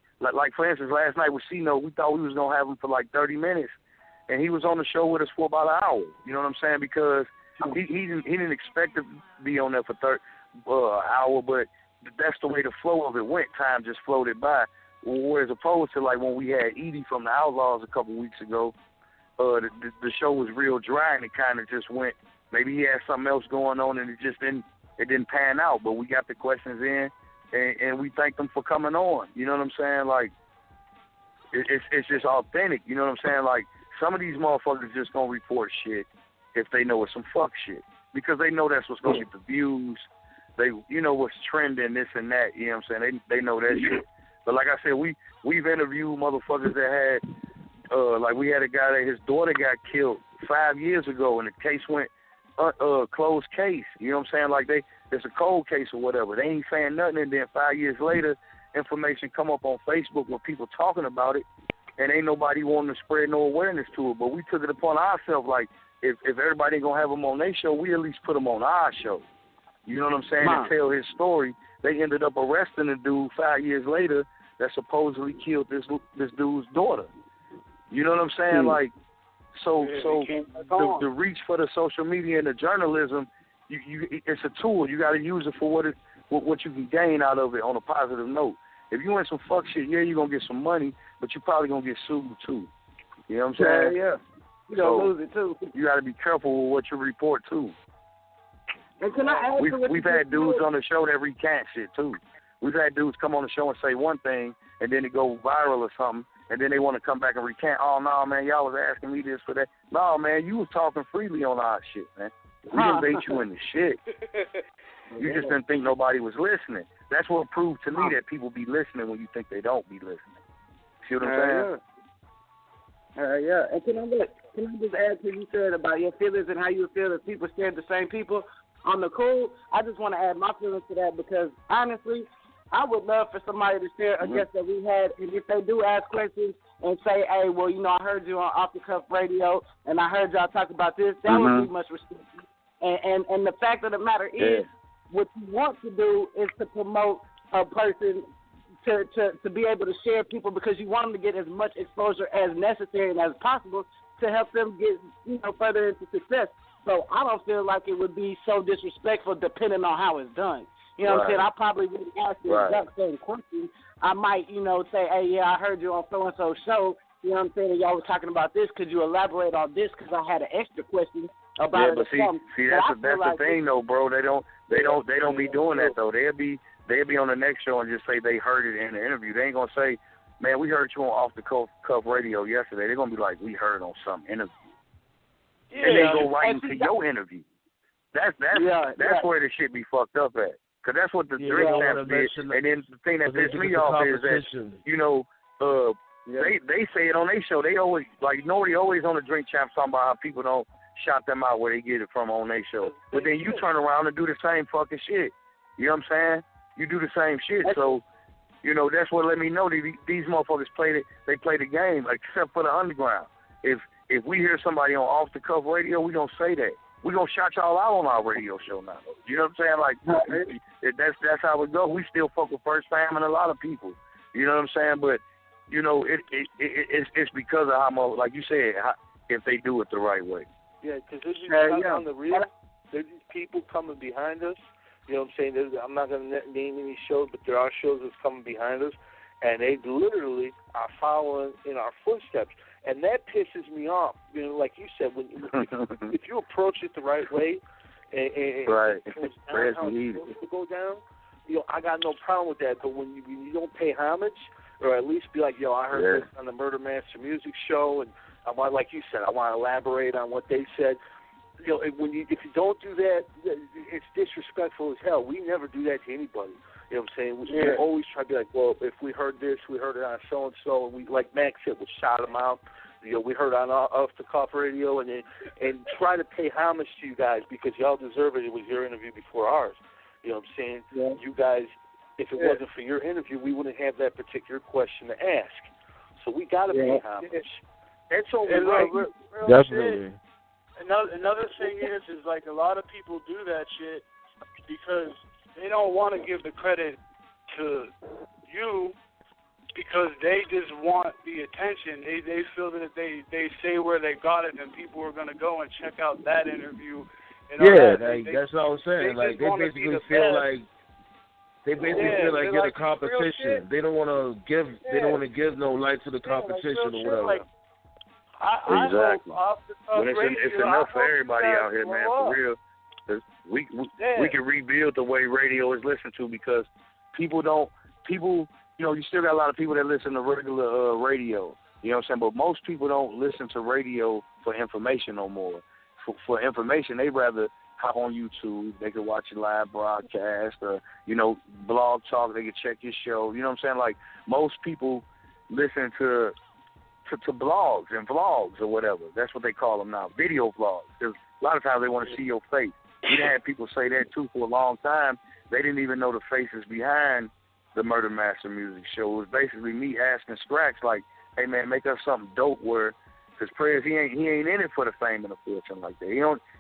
for instance, last night with C-No, we thought we was going to have him for like 30 minutes, and he was on the show with us for about an hour. You know what I'm saying? Because he didn't expect to be on there for hour, but that's the way the flow of it went. Time just floated by. Whereas opposed to like when we had Edie from the Outlaws a couple weeks ago, the show was real dry and it kind of just went. Maybe he had something else going on and it didn't pan out. But we got the questions in and we thank them for coming on. You know what I'm saying? Like it's just authentic. You know what I'm saying? Like some of these motherfuckers just gonna report shit if they know it's some fuck shit because they know that's what's gonna get the views. They what's trending, this and that. You know what I'm saying? They know that shit. But like I said, we've interviewed motherfuckers that had, like we had a guy that his daughter got killed 5 years ago, and the case went closed case. You know what I'm saying? Like it's a cold case or whatever. They ain't saying nothing, and then 5 years later, information come up on Facebook with people talking about it, and ain't nobody wanting to spread no awareness to it. But we took it upon ourselves, like if everybody ain't gonna have them on their show, we at least put them on our show. You know what I'm saying? To tell his story. They ended up arresting the dude 5 years later that supposedly killed this dude's daughter. You know what I'm saying? Like, so the reach for the social media and the journalism, it's a tool. You got to use it for what you can gain out of it on a positive note. If you in some fuck shit, yeah, you're gonna get some money, but you're probably gonna get sued too. You know what I'm saying? Yeah. You gonna lose it too. You got to be careful with what you report too. And can I ask we've had dudes on the show that recant shit too. We've had dudes come on the show and say one thing, and then it go viral or something, and then they want to come back and recant. Oh no, man, y'all was asking me this for that. No, man, you was talking freely on our shit, man. We didn't bait you in the shit. You just didn't think nobody was listening. That's what proved to me that people be listening when you think they don't be listening. See what I'm saying? Yeah. And can I just add to what you said about your feelings and how you feel if people scared the same people? On the cool, I just want to add my feelings to that because, honestly, I would love for somebody to share a guest that we had, and if they do ask questions and say, hey, well, I heard you on Off the Cuff Radio, and I heard y'all talk about this, that would be much respect. And the fact of the matter is, what you want to do is to promote a person to be able to share people because you want them to get as much exposure as necessary and as possible to help them get further into success. So I don't feel like it would be so disrespectful depending on how it's done. You know what I'm saying? I probably wouldn't ask the exact same question. I might, say, hey, yeah, I heard you on so-and-so show. You know what I'm saying? And y'all was talking about this. Could you elaborate on this? Because I had an extra question about it. Yeah, but see, that's the thing, though, bro. They don't be doing that, though. They'll be on the next show and just say they heard it in the interview. They ain't gonna say, man, we heard you on Off the Cuff Radio yesterday. They're gonna be like, we heard on some interview. Yeah. And they go right into your interview. That's where the shit be fucked up at. Because that's what the drink champs did. And then the thing that pissed me off is that, they say it on their show. They always, nobody always on the drink champs talking about how people don't shout them out where they get it from on their show. But then you turn around and do the same fucking shit. You know what I'm saying? You do the same shit. So, that's what let me know these motherfuckers play the game, except for the underground. If we hear somebody on Off the Cuff Radio, we don't say that. We gonna shout y'all out on our radio show now. You know what I'm saying? That's how it go. We still fuck with First Fam and a lot of people. You know what I'm saying? But it's because of how much, like you said, if they do it the right way. Yeah, because on the real, there's these people coming behind us. You know what I'm saying? I'm not gonna name any shows, but there are shows that's coming behind us, and they literally are following in our footsteps. And that pisses me off. Like you said, if you approach it the right way, and it's how it's supposed to go down, I got no problem with that. But when you don't pay homage, or at least be like, I heard this on the Murdermastermusic show, and I want, like you said, I want to elaborate on what they said. If you don't do that, it's disrespectful as hell. We never do that to anybody. You know what I'm saying? We always try to be like, well, if we heard this, we heard it on so-and-so, and we, like Max said, we shout them out. We heard on Off the Cuff Radio, and try to pay homage to you guys because y'all deserve it. It was your interview before ours. You know what I'm saying? Yeah. You guys, if it wasn't for your interview, we wouldn't have that particular question to ask. So we got to pay homage. That's only right. Definitely. Another thing is like a lot of people do that shit because they don't want to give the credit to you because they just want the attention. They feel that if they say where they got it, then people are going to go and check out that interview That's what I was saying. Like they basically feel like they're a competition. They don't want to give. They don't want to give no light to the competition or whatever. Like, exactly. But it's enough for everybody out here, man. For real. We can rebuild the way radio is listened to because people, you know, you still got a lot of people that listen to regular radio. You know what I'm saying? But most people don't listen to radio for information no more. For information, they rather hop on YouTube. They can watch a live broadcast or, you know, blog talk. They can check your show. You know what I'm saying? Like, most people listen to blogs and vlogs or whatever. That's what they call them now, video vlogs. Because a lot of times they want to see your face. We done had people say that, too, for a long time. They didn't even know the faces behind the Murdermastermusic show. It was basically me asking Scrax, like, hey, man, make us something dope where, because Prez, he ain't in it for the fame and the fortune like that.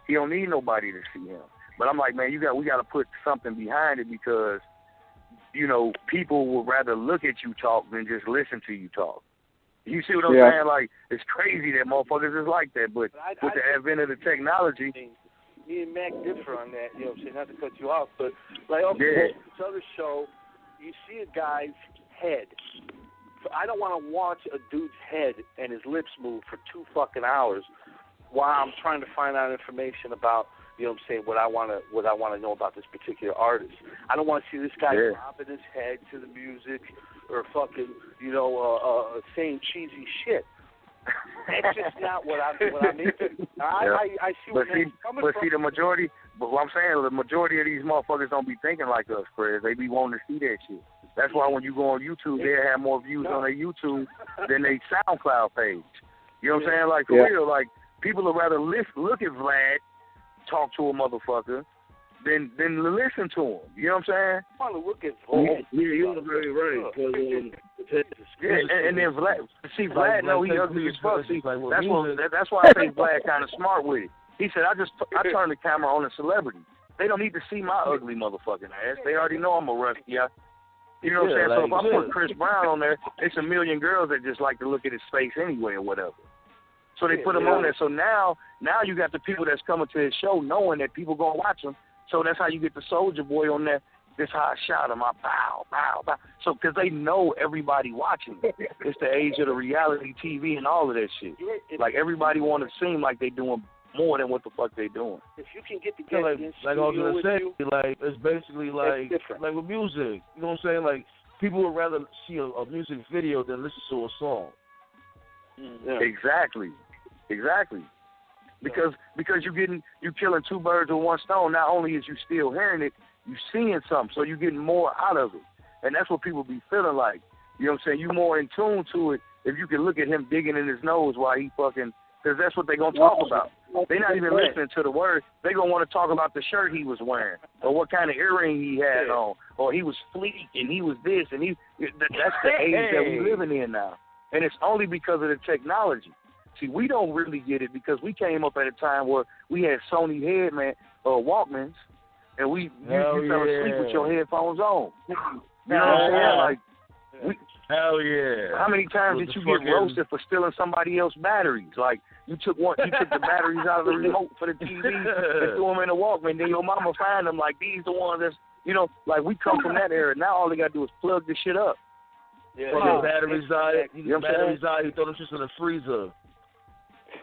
He don't need nobody to see him. But I'm like, man, we got to put something behind it because, you know, people would rather look at you talk than just listen to you talk. You see what I'm saying? Like, it's crazy that motherfuckers is like that. But with the advent of the technology, me and Mac differ on that, you know what I'm saying, not to cut you off, but like, okay, this other show, you see a guy's head. I don't want to watch a dude's head and his lips move for 2 fucking hours while I'm trying to find out information about, you know what I'm saying, what I want to know about this particular artist. I don't want to see this guy bobbing his head to the music or fucking, you know, saying cheesy shit. That's just not what I'm into. I see where you're coming from. But see, the majority, but what I'm saying, the majority of these motherfuckers don't be thinking like us, Fred. They be wanting to see that shit. That's why when you go on YouTube, they'll have more views on their YouTube than their SoundCloud page. You know what I'm saying? Like, for real, like, people would rather look at Vlad talk to a motherfucker than listen to him. You know what I'm saying? I want to look at Vlad. Yeah, you're very right. And then Vlad, see, Vlad know he ugly as fuck. See, that's why I think Vlad kind of smart with it. He said, I turn the camera on a celebrity. They don't need to see my ugly motherfucking ass. They already know I'm a rusty. You know what I'm saying? So if I put Chris Brown on there, it's a million girls that just like to look at his face anyway or whatever. So they put him on there. So now you got the people that's coming to his show knowing that people gonna watch him. So that's how you get the Soulja Boy on there. This how I shot him. I bow, bow, bow. So because they know everybody watching. It's the age of the reality TV and all of that shit. Like everybody want to seem like they doing more than what the fuck they doing. If you can get together like I was gonna say, like it's basically like with music. You know what I'm saying? Like people would rather see a music video than listen to a song. Exactly. Because you're killing 2 birds with 1 stone. Not only is you still hearing it, you seeing something, so you're getting more out of it. And that's what people be feeling like. You know what I'm saying? You more in tune to it if you can look at him digging in his nose while he fucking, because that's what they going to talk about. They're not even listening to the words. They going to want to talk about the shirt he was wearing or what kind of earring he had on or he was fleek and he was this and that's the age that we living in now. And it's only because of the technology. See, we don't really get it because we came up at a time where we had Sony Walkmans, and you fell asleep with your headphones on. You know what I'm saying? Like, hell yeah. How many times did you get roasted for stealing somebody else's batteries? Like, you took the batteries out of the remote for the TV and threw them in the Walkman. Then your mama find them like these the ones that's, you know, like we come from that era. Now all they got to do is plug this shit up. Yeah, the batteries died. You throw them shit in the freezer.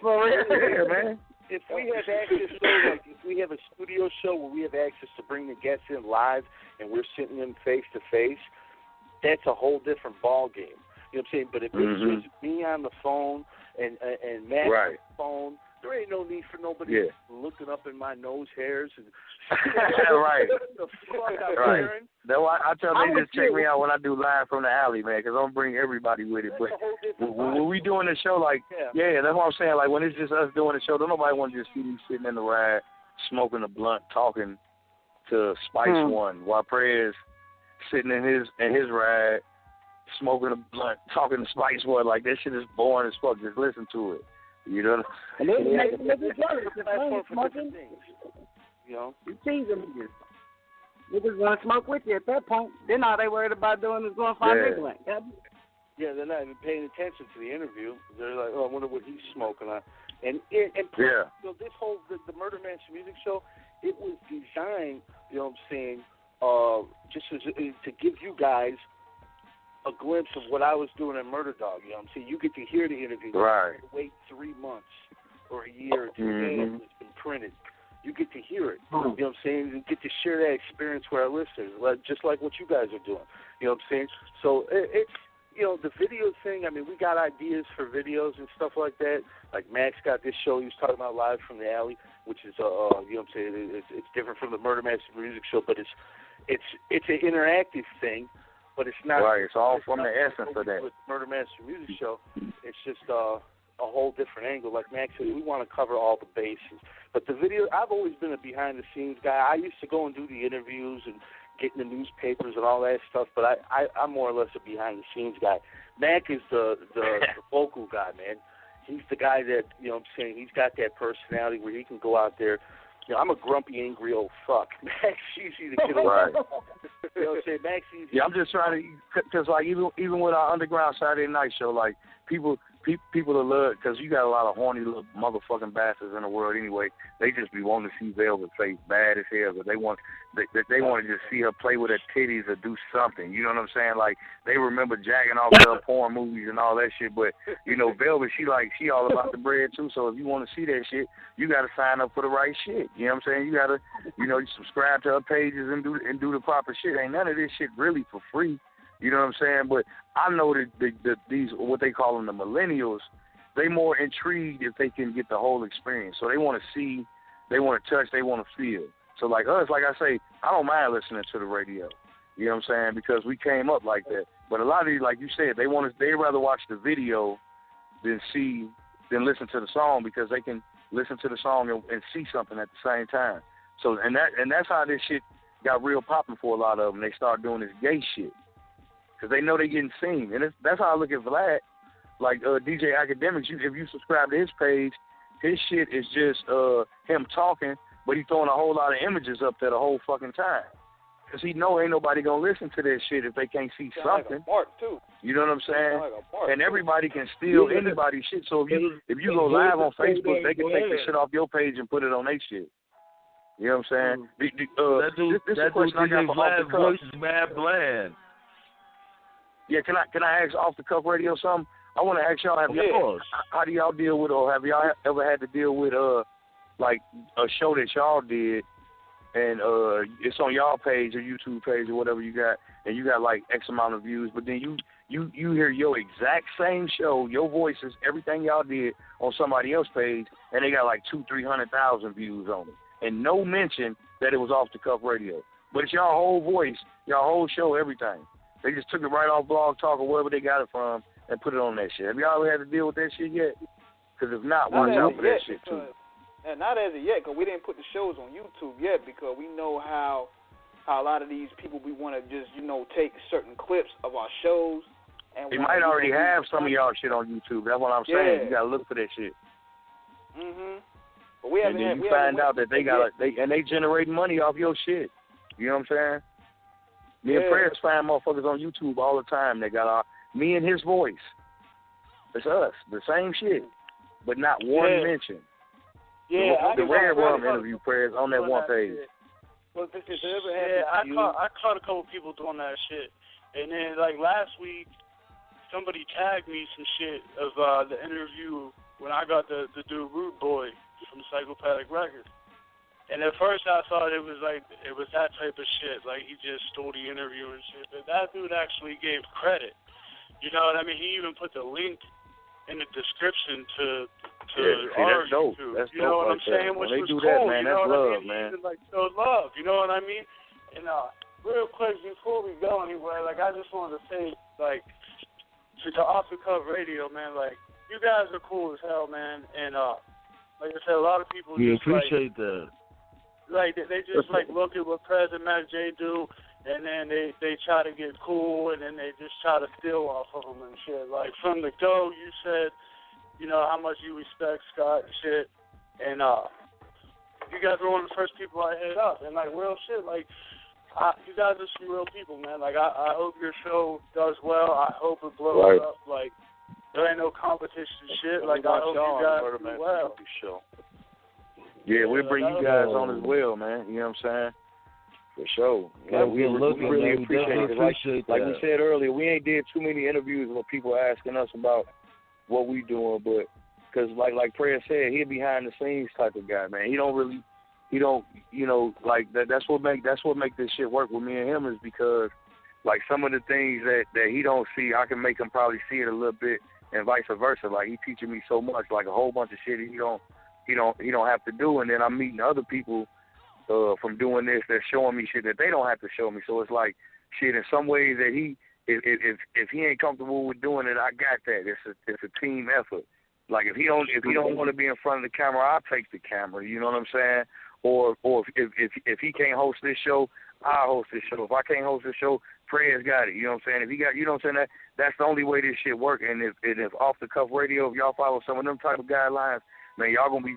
Yeah, man. If we have access to, like, if we have a studio show where we have access to bring the guests in live and we're sitting in face to face, that's a whole different ball game. You know what I'm saying? But if it's just me on the phone and Matt on the phone, there ain't no need for nobody looking up in my nose hairs and right. What the fuck I'm wearing. No, I tell them they just check me out when I do live from the alley, man, because I'm bring everybody with it. But when we doing the show, like, that's what I'm saying. Like, when it's just us doing the show, don't nobody want to just see me sitting in the ride, smoking a blunt, talking to Spice One, while Prez sitting in his ride, smoking a blunt, talking to Spice One. Like, that shit is boring as fuck. Just listen to it. You know? And they make it look good. Smoking. You know? You teasing niggas. Niggas want to smoke with you at that point. Then all they worried about doing is going to find niggas like that. Yeah, they're not even paying attention to the interview. They're like, oh, I wonder what he's smoking on. And yeah. So this whole, the Murdermastermusic show it was designed, you know what I'm saying, just as, to give you guys a glimpse of what I was doing at Murder Dog. You know what I'm saying? You get to hear the interview. Right. You wait 3 months or a year to mm-hmm. It's been printed. You get to hear it. You know what I'm saying? You get to share that experience with our listeners, just like what you guys are doing. You know what I'm saying? So it's, you know, the video thing, I mean, we got ideas for videos and stuff like that. Like Max got this show he was talking about, Live from the Alley, which is, you know what I'm saying, it's different from the Murdermastermusic show, but it's an interactive thing, but it's not. Right, it's all from the essence of that. With Murdermastermusic show, it's just a whole different angle. Like Max said, we want to cover all the bases. But the video, I've always been a behind-the-scenes guy. I used to go and do the interviews and get in the newspapers and all that stuff, but I'm more or less a behind-the-scenes guy. Mac is the vocal guy, man. He's the guy that, you know what I'm saying, he's got that personality where he can go out there. You know, I'm a grumpy, angry old fuck. Max easy to get away. Right. You know what I'm saying? Max easy. Yeah, I'm just trying to, because like even with our underground Saturday night show, like people will love, because you got a lot of horny little motherfucking bastards in the world anyway. They just be wanting to see Velvet face bad as hell, but they want to just see her play with her titties or do something. You know what I'm saying? Like, they remember jacking off her porn movies and all that shit, but, you know, Velvet, she all about the bread too, so if you want to see that shit, you got to sign up for the right shit. You know what I'm saying? You got to, you know, you subscribe to her pages and do the proper shit. Ain't none of this shit really for free. You know what I'm saying? But I know that these, what they call them, the millennials, they more intrigued if they can get the whole experience. So they want to see, they want to touch, they want to feel. So like us, like I say, I don't mind listening to the radio. You know what I'm saying? Because we came up like that. But a lot of these, like you said, they rather watch the video than listen to the song, because they can listen to the song and see something at the same time. So and that's how this shit got real popping for a lot of them. They start doing this gay shit, because they know they're getting seen. And that's how I look at Vlad. Like DJ Academics, if you subscribe to his page, his shit is just him talking, but he's throwing a whole lot of images up there the whole fucking time. Because he know ain't nobody going to listen to that shit if they can't see something. Like too. You know what I'm saying? Like and everybody can steal anybody's shit. So if you go live on Facebook, they can take the shit off your page and put it on their shit. You know what I'm saying? That dude DJ voice is mad bland. Yeah, can I ask off the cuff radio something? I want to ask y'all, how do y'all deal with, or have y'all ever had to deal with like a show that y'all did, and it's on y'all page or YouTube page or whatever you got, and you got like X amount of views, but then you hear your exact same show, your voices, everything y'all did on somebody else's page, and they got like 200,000-300,000 views on it, and no mention that it was off the cuff radio, but it's y'all whole voice, y'all whole show, everything. They just took it right off Blog Talk or wherever they got it from and put it on that shit. Have y'all ever had to deal with that shit yet? Because if not, watch out for that shit too. And not as of yet, because we didn't put the shows on YouTube yet, because we know how a lot of these people, we want to just, you know, take certain clips of our shows. And they might already have some of y'all shit on YouTube. That's what I'm saying. You got to look for that shit. But we haven't. And then you find out that they generate money off your shit. You know what I'm saying? Me and Prayers find motherfuckers on YouTube all the time. They got me and his voice. It's us, the same shit, but not one mention. Yeah, the Red Rum interview, Prayers, on that one page. Well, I caught a couple people doing that shit, and then like last week, somebody tagged me some shit of the interview when I got the dude Rude Boy from Psychopathic Records. And at first I thought it was that type of shit, like he just stole the interview and shit. But that dude actually gave credit. You know what I mean? He even put the link in the description to our that's dope. YouTube. That's you know dope what I'm saying? When Which they was do cool. that, man, you know that's what love, I mean? man. Even, like show love. You know what I mean? And real quick before we go anywhere, like I just wanted to say, like, to Off the Cuff Radio, man, like you guys are cool as hell, man. And like I said, a lot of people just appreciate that. Like they just like look at what President Mac J do, and then they try to get cool, and then they just try to steal off of them and shit. Like from the go, you said, you know how much you respect Scott and shit, and you guys were one of the first people I hit up, and like real shit, like you guys are some real people, man. Like I hope your show does well. I hope it blows up. Like there ain't no competition shit. Like I hope you guys do well. Yeah, we'll bring you guys on as well, man. You know what I'm saying? For sure. Yeah, we really appreciate it. Like we said earlier, we ain't did too many interviews where people asking us about what we doing, but because like Prayer said, he a behind the scenes type of guy, man. He don't, you know, like that's what make this shit work with me and him, is because like some of the things that he don't see, I can make him probably see it a little bit, and vice versa. Like he teaching me so much, like a whole bunch of shit he don't have to do, and then I'm meeting other people from doing this, they're showing me shit that they don't have to show me. So it's like shit in some ways that if he ain't comfortable with doing it, I got that. It's a team effort. Like if he don't want to be in front of the camera, I'll take the camera. You know what I'm saying? Or if he can't host this show, I'll host this show. If I can't host this show, Prayer's got it. You know what I'm saying? If he got, you know what I'm saying, that's the only way this shit work. And if off the cuff radio, if y'all follow some of them type of guidelines, man, y'all gonna be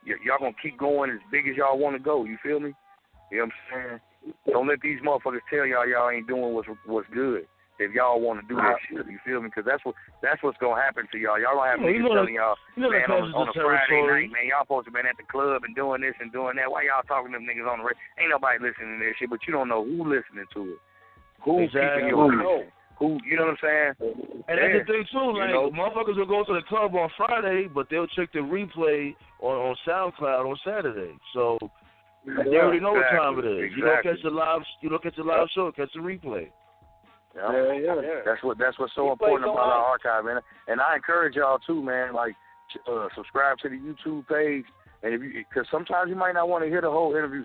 y'all gonna keep going as big as y'all want to go. You feel me? You know what I'm saying? Don't let these motherfuckers tell y'all ain't doing what's good. If y'all want to do that shit, you feel me? Because that's what's gonna happen to y'all. Y'all gonna have niggas telling y'all, man, on a Friday night, man, y'all supposed to be at the club and doing this and doing that. Why y'all talking to them niggas on the radio? Ain't nobody listening to that shit, but you don't know who listening to it. Who's keeping your attention? Who, you know what I'm saying? And that's the thing too, like motherfuckers will go to the club on Friday, but they'll check the replay on SoundCloud on Saturday. So they already know what time it is. Exactly. You don't catch the live show, catch the replay. Yeah. That's what's so important about our archive, man. And I encourage y'all too, man. Like, subscribe to the YouTube page, and because sometimes you might not want to hear the whole interview.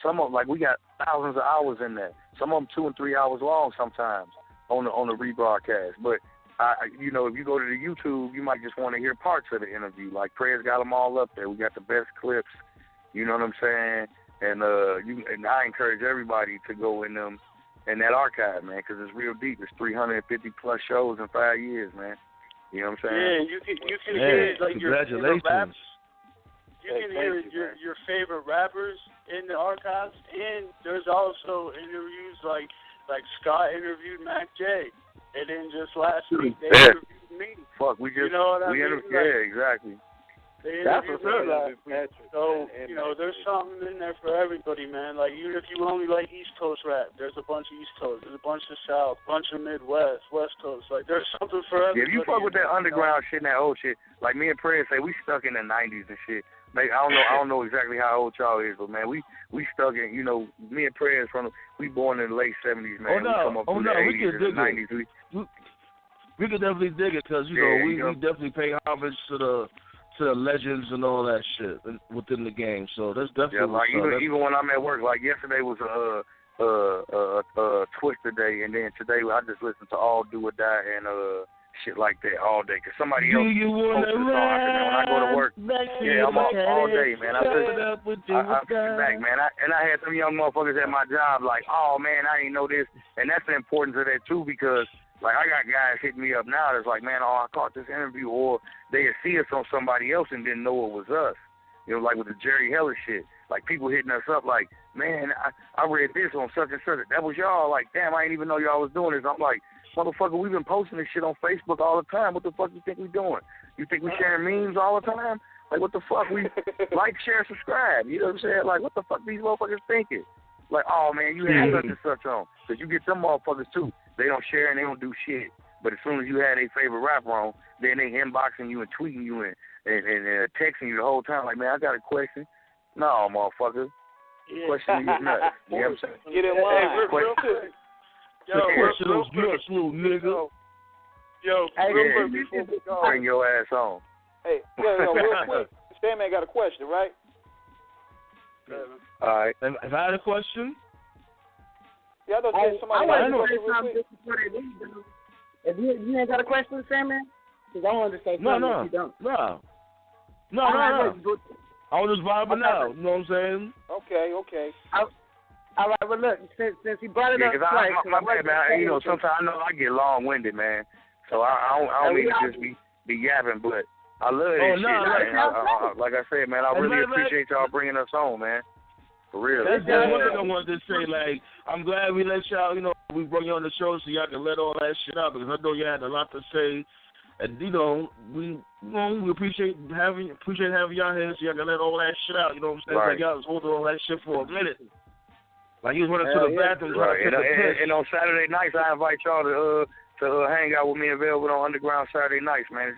Some of like we got thousands of hours in there. Some of them 2 and 3 hours long sometimes on the rebroadcast. But if you go to the YouTube, you might just want to hear parts of the interview. Like Prayer's got them all up there. We got the best clips. You know what I'm saying? And and I encourage everybody to go in that archive, man, because it's real deep. It's 350 plus shows in 5 years, man. You know what I'm saying? Yeah, you can hear like congratulations. You can hear your favorite rappers in the archives, and there's also interviews like Scott interviewed Mac J, and then just last week they interviewed me. Fuck, we just exactly. That's what's up. So there's something in there for everybody, man. Like even if you only like East Coast rap, there's a bunch of East Coast, there's a bunch of South, bunch of Midwest, West Coast. Like there's something for everybody. Yeah, if you fuck with that underground shit and that old shit, like me and Prayer say, we stuck in the '90s and shit. Like, I don't know exactly how old y'all is, but man, we stuck in. Me and Prayer we born in the late '70s, man. We come up through the '80s and the '90s. We could definitely dig it because we definitely pay homage to the legends and all that shit within the game. So that's definitely even when I'm at work. Like yesterday was a Twister day, and then today I just listened to All Do or Die and shit like that all day. Cause somebody else posted the song. When I go to work, I'm up all day, man. I sit back, man. I had some young motherfuckers at my job like, oh man, I didn't know this, and that's the importance of that too, because. Like, I got guys hitting me up now that's like, man, I caught this interview, or they see us on somebody else and didn't know it was us. Like with the Jerry Heller shit. Like, people hitting us up like, man, I read this on such and such. That was y'all. Like, damn, I didn't even know y'all was doing this. I'm like, motherfucker, we've been posting this shit on Facebook all the time. What the fuck you think we doing? You think we sharing memes all the time? Like, what the fuck? We like, share, subscribe. You know what I'm saying? Like, what the fuck these motherfuckers thinking? Like, oh, man, you had such and such on. Because you get some motherfuckers, too. They don't share and they don't do shit. But as soon as you had their favorite rapper on, then they inboxing you and tweeting you and texting you the whole time. Like, man, I got a question. No, motherfucker. Question me is nuts. You know what I'm saying? Get in line. Real quick. Yo, nigga. Yo, real quick before we go. Bring your ass on. Hey, real quick. Stanman got a question, right? All right. If I had a question? Yeah, I thought somebody had a question. If you ain't got a question, Stanman? Because I wanted to say something if you don't. No. I was just vibing out. You know what I'm saying? Okay. All right, well, look, since he brought it up twice. Sometimes I know I get long-winded, man. So I don't mean to just be yapping, but I love this shit, man. Like I said, man, I really appreciate y'all bringing us on, man. For real. That's one thing I wanted to say. Like, I'm glad we let y'all, we brought you on the show so y'all can let all that shit out, because I know you had a lot to say And we appreciate having y'all here. So y'all can let all that shit out. You know what I'm saying? Right. Like y'all was holding all that shit for a minute. Like you was running to the bathroom. Right. And on Saturday nights, I invite y'all to hang out with me and Velvet on Underground Saturday nights, man.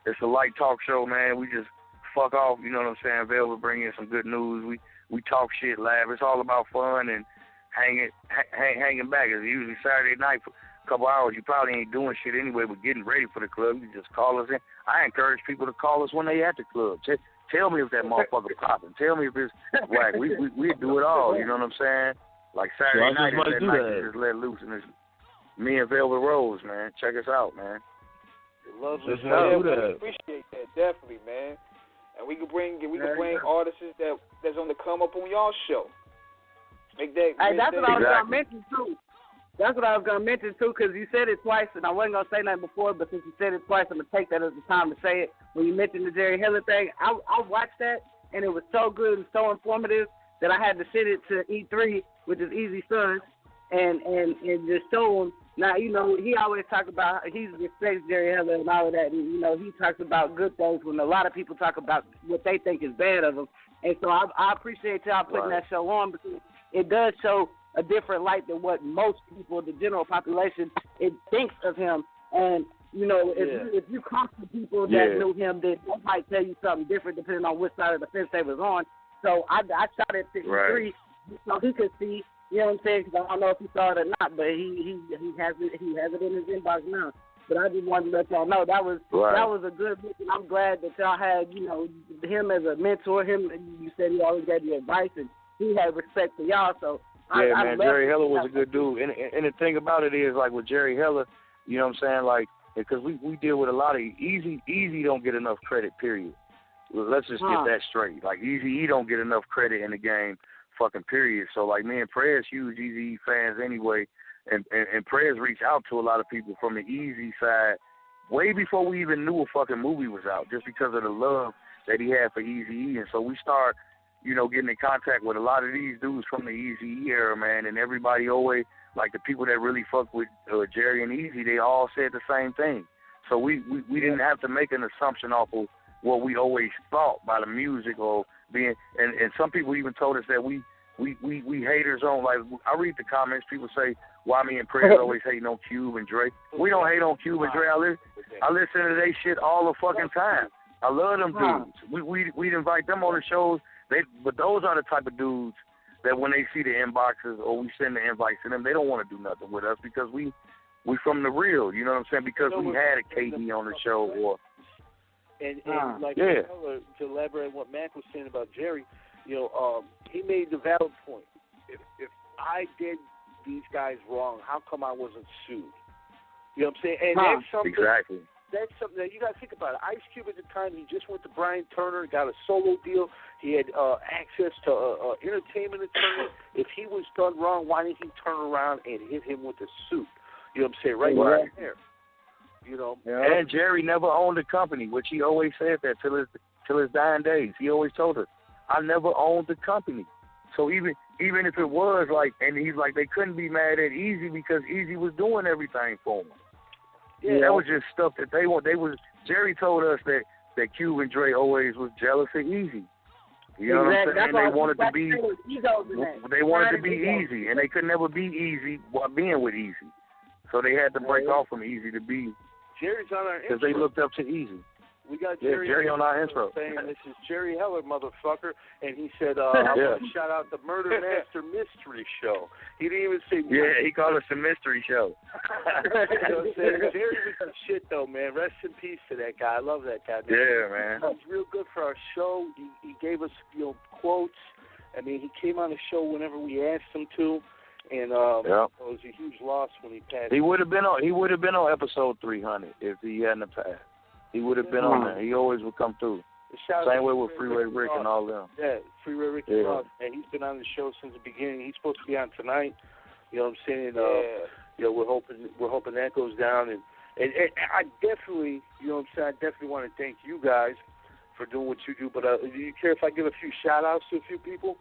It's a light talk show, man. We just fuck off. You know what I'm saying? Velvet bring in some good news. We talk shit, laugh. It's all about fun and hanging back. It's usually Saturday night for a couple hours. You probably ain't doing shit anyway, but getting ready for the club. You just call us in. I encourage people to call us when they at the club. Tell me if that motherfucker popping. Tell me if it's whack. We do it all. You know what I'm saying? Like Saturday night is that night you just let loose, and it's me and Velvet Rose, man. Check us out, man. Lovely stuff. We appreciate that, definitely, man. And we can bring artists that's on the come up on y'all show. Make that. Hey, that's what I was gonna mention too. That's what I was gonna mention too, because you said it twice, and I wasn't gonna say nothing before, but since you said it twice, I'm gonna take that as the time to say it. When you mentioned the Jerry Heller thing, I watched that, and it was so good and so informative that I had to send it to E3, which is Easy Sons, and just show him. Now, you know, he always talks about, he respects Jerry Heller and all of that, and, you know, he talks about good things when a lot of people talk about what they think is bad of him. And so I appreciate y'all putting that show on, because it does show a different light than what most people, the general population, it thinks of him. And, you know, if you talk to people that knew him, then they might tell you something different depending on which side of the fence they was on. So I shot it to E3 so he could see. You know what I'm saying? Because I don't know if he saw it or not, but he has it in his inbox now. But I just wanted to let y'all know that was a good book, and I'm glad that y'all had, you know, him as a mentor. Him, you said he always gave you advice, and he had respect for y'all. So man, Jerry Heller was a good dude. And the thing about it is, like with Jerry Heller, you know what I'm saying? Like, because we deal with a lot of Easy don't get enough credit. Period. Let's just get that straight. Like Easy don't get enough credit in the game. Fucking period. So like me and Prez huge Easy fans anyway, and Prez reached out to a lot of people from the Easy side way before we even knew a fucking movie was out, just because of the love that he had for Eazy-E. And so we start, you know, getting in contact with a lot of these dudes from the Eazy-E era, man, and everybody always, like the people that really fuck with Jerry and Easy, they all said the same thing. So we didn't have to make an assumption off of what we always thought by the music or being, and some people even told us that we haters on, like, I read the comments, people say, why me and Prez always hating on Cube and Dre. We don't hate on Cube and Dre. I listen to their shit all the fucking time. I love them dudes. We'd invite them on the shows, but those are the type of dudes that when they see the inboxes or we send the invites to them, they don't want to do nothing with us because we from the real, you know what I'm saying? Because we had a KD on the show or... And to elaborate on what Mac was saying about Jerry, you know, he made the valid point. If I did these guys wrong, how come I wasn't sued? You know what I'm saying? And that's something. Exactly. That's something that you got to think about. Ice Cube at the time, he just went to Brian Turner, got a solo deal. He had access to entertainment attorney. If he was done wrong, why didn't he turn around and hit him with a suit? You know what I'm saying? Right there. You know, and Jerry never owned a company, which he always said that till his dying days. He always told us, I never owned the company. So even if it was like, and he's like, they couldn't be mad at Easy because Easy was doing everything for them. Yeah, that was just stuff that they was. Jerry told us that Cube and Dre always was jealous of Easy. You know what I'm saying? They wanted to be, Easy, and they could never be Easy while being with Easy. So they had to break off from Easy to be. Jerry's on our intro. Because they looked up to Easy. We got Jerry on our intro. Saying this is Jerry Heller, motherfucker, and he said, I want to shout out the Murdermaster Mystery Show. He didn't even say. Yeah, he called us the Mystery Show. You know what I'm saying? Jerry was the shit, though, man. Rest in peace to that guy. I love that guy. Man. Yeah, man. He was real good for our show. He gave us, you know, quotes. I mean, he came on the show whenever we asked him to. And it was a huge loss when he passed. He would have been on episode 300 if he hadn't passed. He would have been on there. He always would come through. Same way with Freeway Rick and all them. Yeah, Freeway Rick and Ross. And he's been on the show since the beginning. He's supposed to be on tonight. You know what I'm saying? You know, we're hoping that goes down. And I definitely, you know what I'm saying? I definitely want to thank you guys for doing what you do. But do you care if I give a few shout outs to a few people?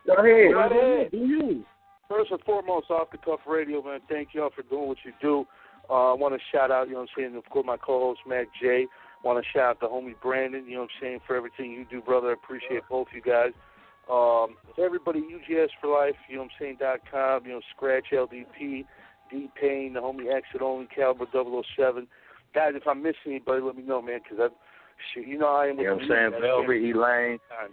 Go ahead. First and foremost, Off the Cuff Radio, man, thank y'all for doing what you do. I want to shout out, you know what I'm saying, of course, my co-host, Mac J. Want to shout out the homie Brandon, you know what I'm saying, for everything you do, brother. I appreciate both you guys. Everybody, UGS for Life, you know what I'm saying, .com, you know, Scratch, LDP, D-Pain, the homie Exit Only, Caliber 007. Guys, if I miss anybody, let me know, man, because shit, you know I am with you know what I'm saying,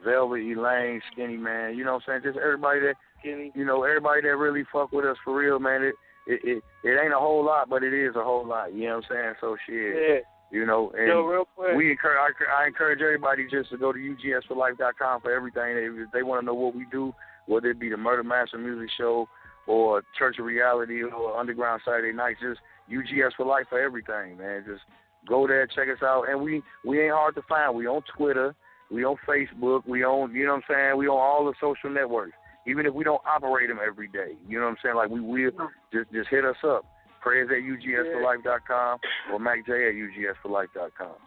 Velvet Elaine, Skinny Man, you know what I'm saying, just everybody that, Skinny. You know, everybody that really fuck with us for real, man. It ain't a whole lot, but it is a whole lot, you know what I'm saying, so shit. Yeah. You know, and real quick. I encourage everybody just to go to ugsforlife.com for everything. If they want to know what we do, whether it be the Murdermastermusic show or Church of Reality or Underground Saturday Nights, just UGS for Life for everything, man. Just go there, check us out. And we ain't hard to find. We on Twitter, we on Facebook, we on, you know what I'm saying, we on all the social networks. Even if we don't operate them every day, you know what I'm saying, like we will, just hit us up. Prayers at ugsforlife.com or MacJ at ugsforlife.com.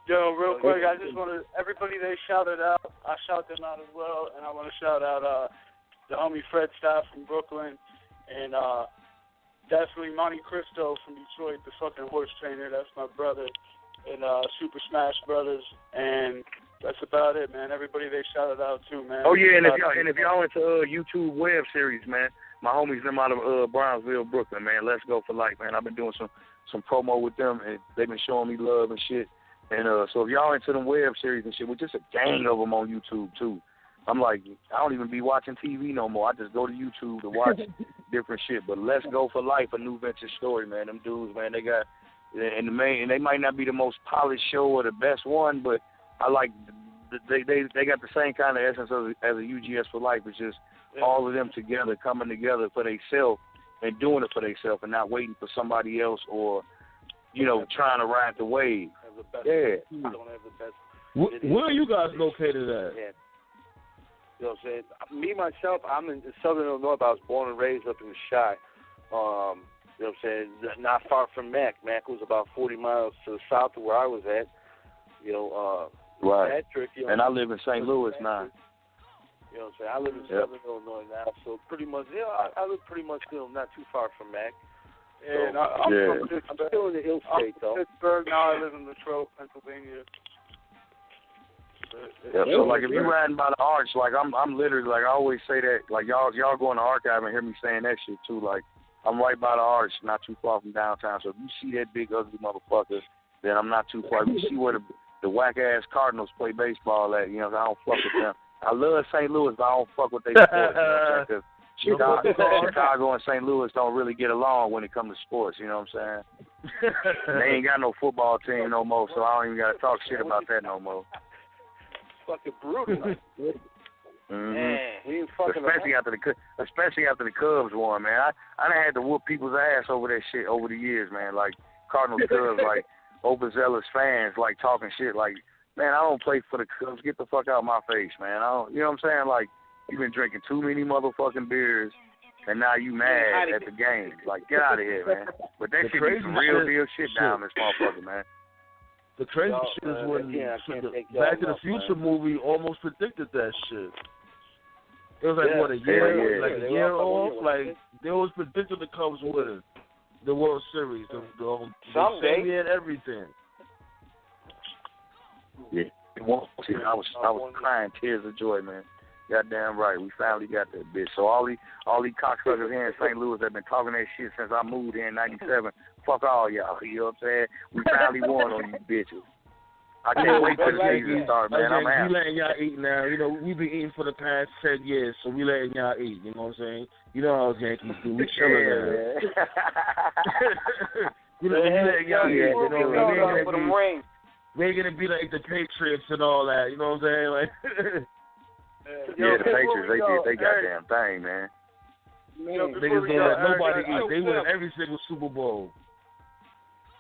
Yo, real quick, I just want to, everybody they shouted out, I shout them out as well, and I want to shout out the homie Fred Staff from Brooklyn, and definitely Monte Cristo from Detroit, the fucking horse trainer, that's my brother, and Super Smash Brothers, and that's about it, man. Everybody they shouted out too, man. Oh yeah, and if y'all into YouTube web series, man, my homies them out of Brownsville, Brooklyn, man. Let's Go for Life, man. I've been doing some promo with them, and they've been showing me love and shit. And so if y'all into them web series and shit, with just a gang of them on YouTube too. I'm like, I don't even be watching TV no more. I just go to YouTube to watch different shit. But Let's Go for Life, a new venture story, man. Them dudes, man, they got and they might not be the most polished show or the best one, but I like they got the same kind of essence as a UGS for Life. It's just all of them together, coming together for themselves and doing it for themselves and not waiting for somebody else or, you know, trying to ride the wave. Yeah. Where are you guys located at? Yeah. You know what I'm saying? Me, myself, I'm in Southern Illinois, but I was born and raised up in the Chi. You know what I'm saying? Not far from Mac. Mac was about 40 miles to the south of where I was at. You know, right. Patrick, you know, and I live in St. Louis now. You know what I'm saying? I live in Southern Illinois now, so pretty much, I live pretty much, you know, not too far from Mac. And so, I'm from Pittsburgh. I'm still in the Hill State, though. Pittsburgh, now I live in Latrobe, Pennsylvania. Yeah, so like if you're riding by the arch, like I'm literally, like I always say that, like y'all go in the archive and hear me saying that shit too. Like I'm right by the arch, not too far from downtown. So if you see that big ugly motherfucker, then I'm not too far. If you see where the whack ass Cardinals play baseball at, you know, I don't fuck with them. I love St. Louis, but I don't fuck with they sports. You know what I'm saying? Because Chicago and St. Louis don't really get along when it comes to sports. You know what I'm saying? They ain't got no football team no more, so I don't even got to talk shit about that no more. Fucking brutal. Mm-hmm. We ain't fucking especially after the Cubs won, man. I done had to whoop people's ass over that shit over the years, man. Like Cardinals, Cubs, like overzealous fans, like talking shit, like, man, I don't play for the Cubs. Get the fuck out of my face, man. I don't, you know what I'm saying? Like, you've been drinking too many motherfucking beers, and now you mad at the game. Like, get out of here, man. But that shit is some real deal shit down this motherfucker, man. The crazy shit is when the Back to the Future movie almost predicted that shit. It was like, what, a year? Like a year off? Like, they always predicted the Cubs winning the World Series. Someday. And everything. Yeah. I was crying tears of joy, man. Goddamn right. We finally got that bitch. So all these cocksuckers here in St. Louis have been talking that shit since I moved here in '97. Fuck all y'all. You know what I'm saying? We finally won on you bitches. I can't wait till the season to start, man. I'm happy. We letting y'all eat now. You know, we've been eating for the past 10 years, so we letting y'all eat. You know what I'm saying? You know how us Yankees do. We chilling now. You know, we letting y'all eat. You know, we ain't gonna be like the Patriots and all that. You know what I'm saying? Like. Yeah, the Patriots, they goddamn thing, man. Niggas don't let nobody eat. They win every single Super Bowl.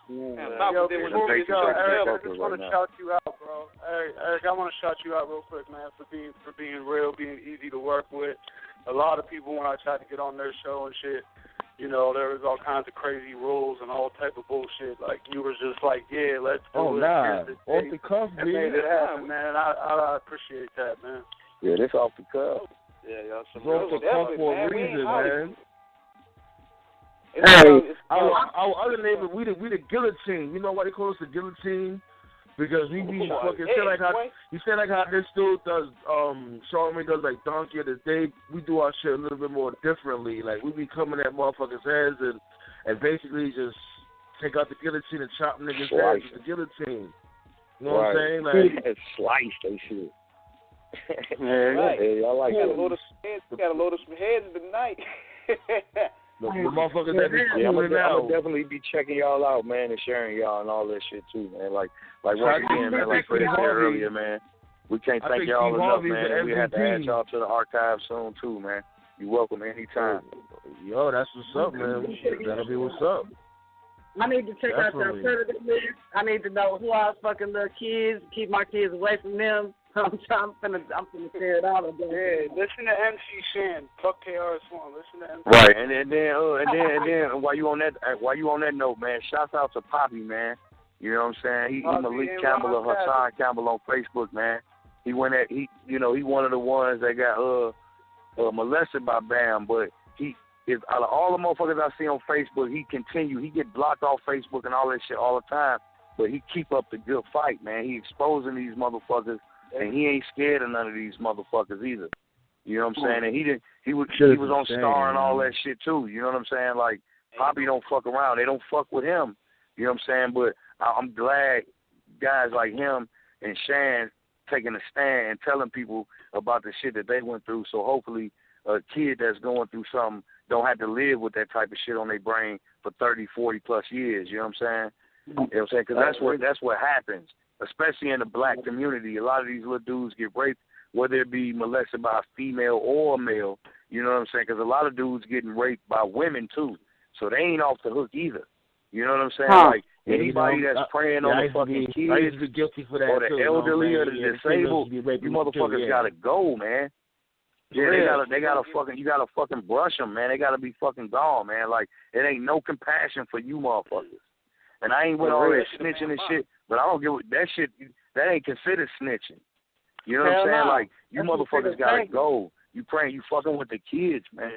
Before we go, Eric, I just want to shout you out, bro. Eric, I want to shout you out real quick, man, for being real, being easy to work with. A lot of people, when I tried to get on their show and shit, you know, there was all kinds of crazy rules and all type of bullshit. Like, you were just like, yeah, let's do it. Oh, nah. Off the cuff, man. Made it happen, man. I appreciate that, man. Yeah, this off the cuff. Yeah, y'all some off the cuff for a reason, man. Our other name, we the Guilloteam. You know why they call us the Guilloteam? Because we be fucking you say like how this dude does Charlamagne does like Donkey of the Day. We do our shit a little bit more differently. Like we be coming at motherfuckers' heads and basically just take out the guillotine and chop niggas' heads with the guillotine. You know what I'm saying? Like slice they shit. Right. I like that. We got to load up some heads tonight. The motherfuckers that be I'm cooling gonna out. definitely be checking y'all out, man, and sharing y'all and all that shit too, man. Like once again, man, like Freddie said earlier, man, we can't thank y'all enough, man. And we have to add y'all to the archive soon too, man. You're welcome anytime. Yo, that's what's up, man. That'll be what's up. I need to check out their predator list. I need to know who I was fucking little kids, keep my kids away from them. I'm finna tear it out. Yeah, listen to MC Shan. Fuck KRS-One. Listen to MC. Right, and then while you on that note, man, shouts out to Poppy, man. You know what I'm saying? He Malik Campbell or Hassan Campbell on Facebook, man. He one of the ones that got molested by Bam, but he is out of all the motherfuckers I see on Facebook, he get blocked off Facebook and all that shit all the time, but he keep up the good fight, man. He exposing these motherfuckers. And he ain't scared of none of these motherfuckers either. You know what I'm saying? And he was on Star and all that shit too. You know what I'm saying? Like Poppy don't fuck around. They don't fuck with him. You know what I'm saying? But I'm glad guys like him and Shan taking a stand and telling people about the shit that they went through. So hopefully a kid that's going through something don't have to live with that type of shit on their brain for 30, 40 plus years. You know what I'm saying? You know what I'm saying? Because that's what happens. Especially in the black community, a lot of these little dudes get raped, whether it be molested by a female or a male. You know what I'm saying? Because a lot of dudes getting raped by women too, so they ain't off the hook either. You know what I'm saying? Like anybody that's preying on the fucking kids, I used to be guilty for that or the elderly or the disabled, you motherfuckers gotta go, man. Yeah, they gotta fucking, you gotta fucking brush them, man. They gotta be fucking gone, man. Like it ain't no compassion for you motherfuckers. And I ain't with all that snitching and shit. But I don't give that shit. That ain't considered snitching. You know what I'm saying? Like you motherfuckers gotta go. You fucking with the kids, man.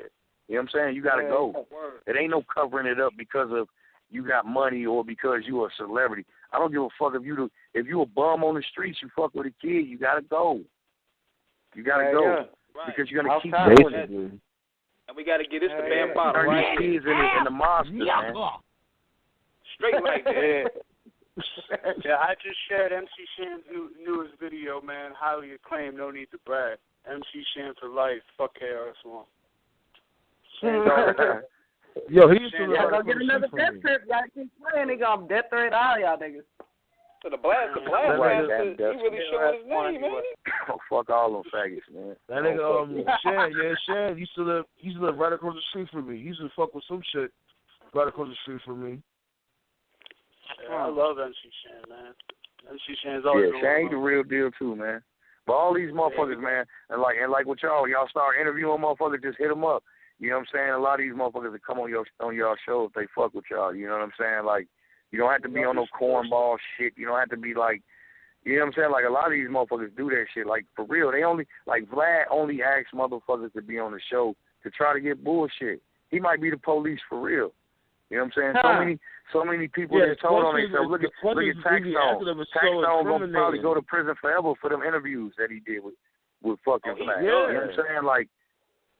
You know what I'm saying? You gotta go. It ain't no covering it up because of you got money or because you a celebrity. I don't give a fuck if you a bum on the streets. You fuck with a kid. You gotta go. You gotta go because you're gonna keep doing it. And we gotta get this to Bambadda, turn right? these kids in the monsters, man. Straight like that. Yeah, I just shared MC Shan's newest video, man. Highly acclaimed, no need to brag. MC Shan for life. Fuck KRS-One. Yo, he used to go get another death threat. Y'all keep playing, they gonna death threat all y'all niggas. So the blast he really showing his name, man. Fuck all them faggots, man. That nigga, Shan used to live right across the street from me. He used to fuck with some shit right across the street from me. Yeah, I love MC Shan, man. MC Shan's always Shan the real deal too, man. But all these motherfuckers, man, and like with y'all start interviewing motherfuckers, just hit them up. You know what I'm saying? A lot of these motherfuckers that come on y'all show if they fuck with y'all. You know what I'm saying? Like, you don't have to be on no cornball shit. You don't have to be like, you know what I'm saying? Like, a lot of these motherfuckers do that shit. Like, for real, Vlad only asks motherfuckers to be on the show to try to get bullshit. He might be the police for real. You know what I'm saying? So many people just told on themselves. Look at Tax Stone. Tax Stone gonna probably go to prison forever for them interviews that he did with fucking Vlad. You know what I'm saying? Like,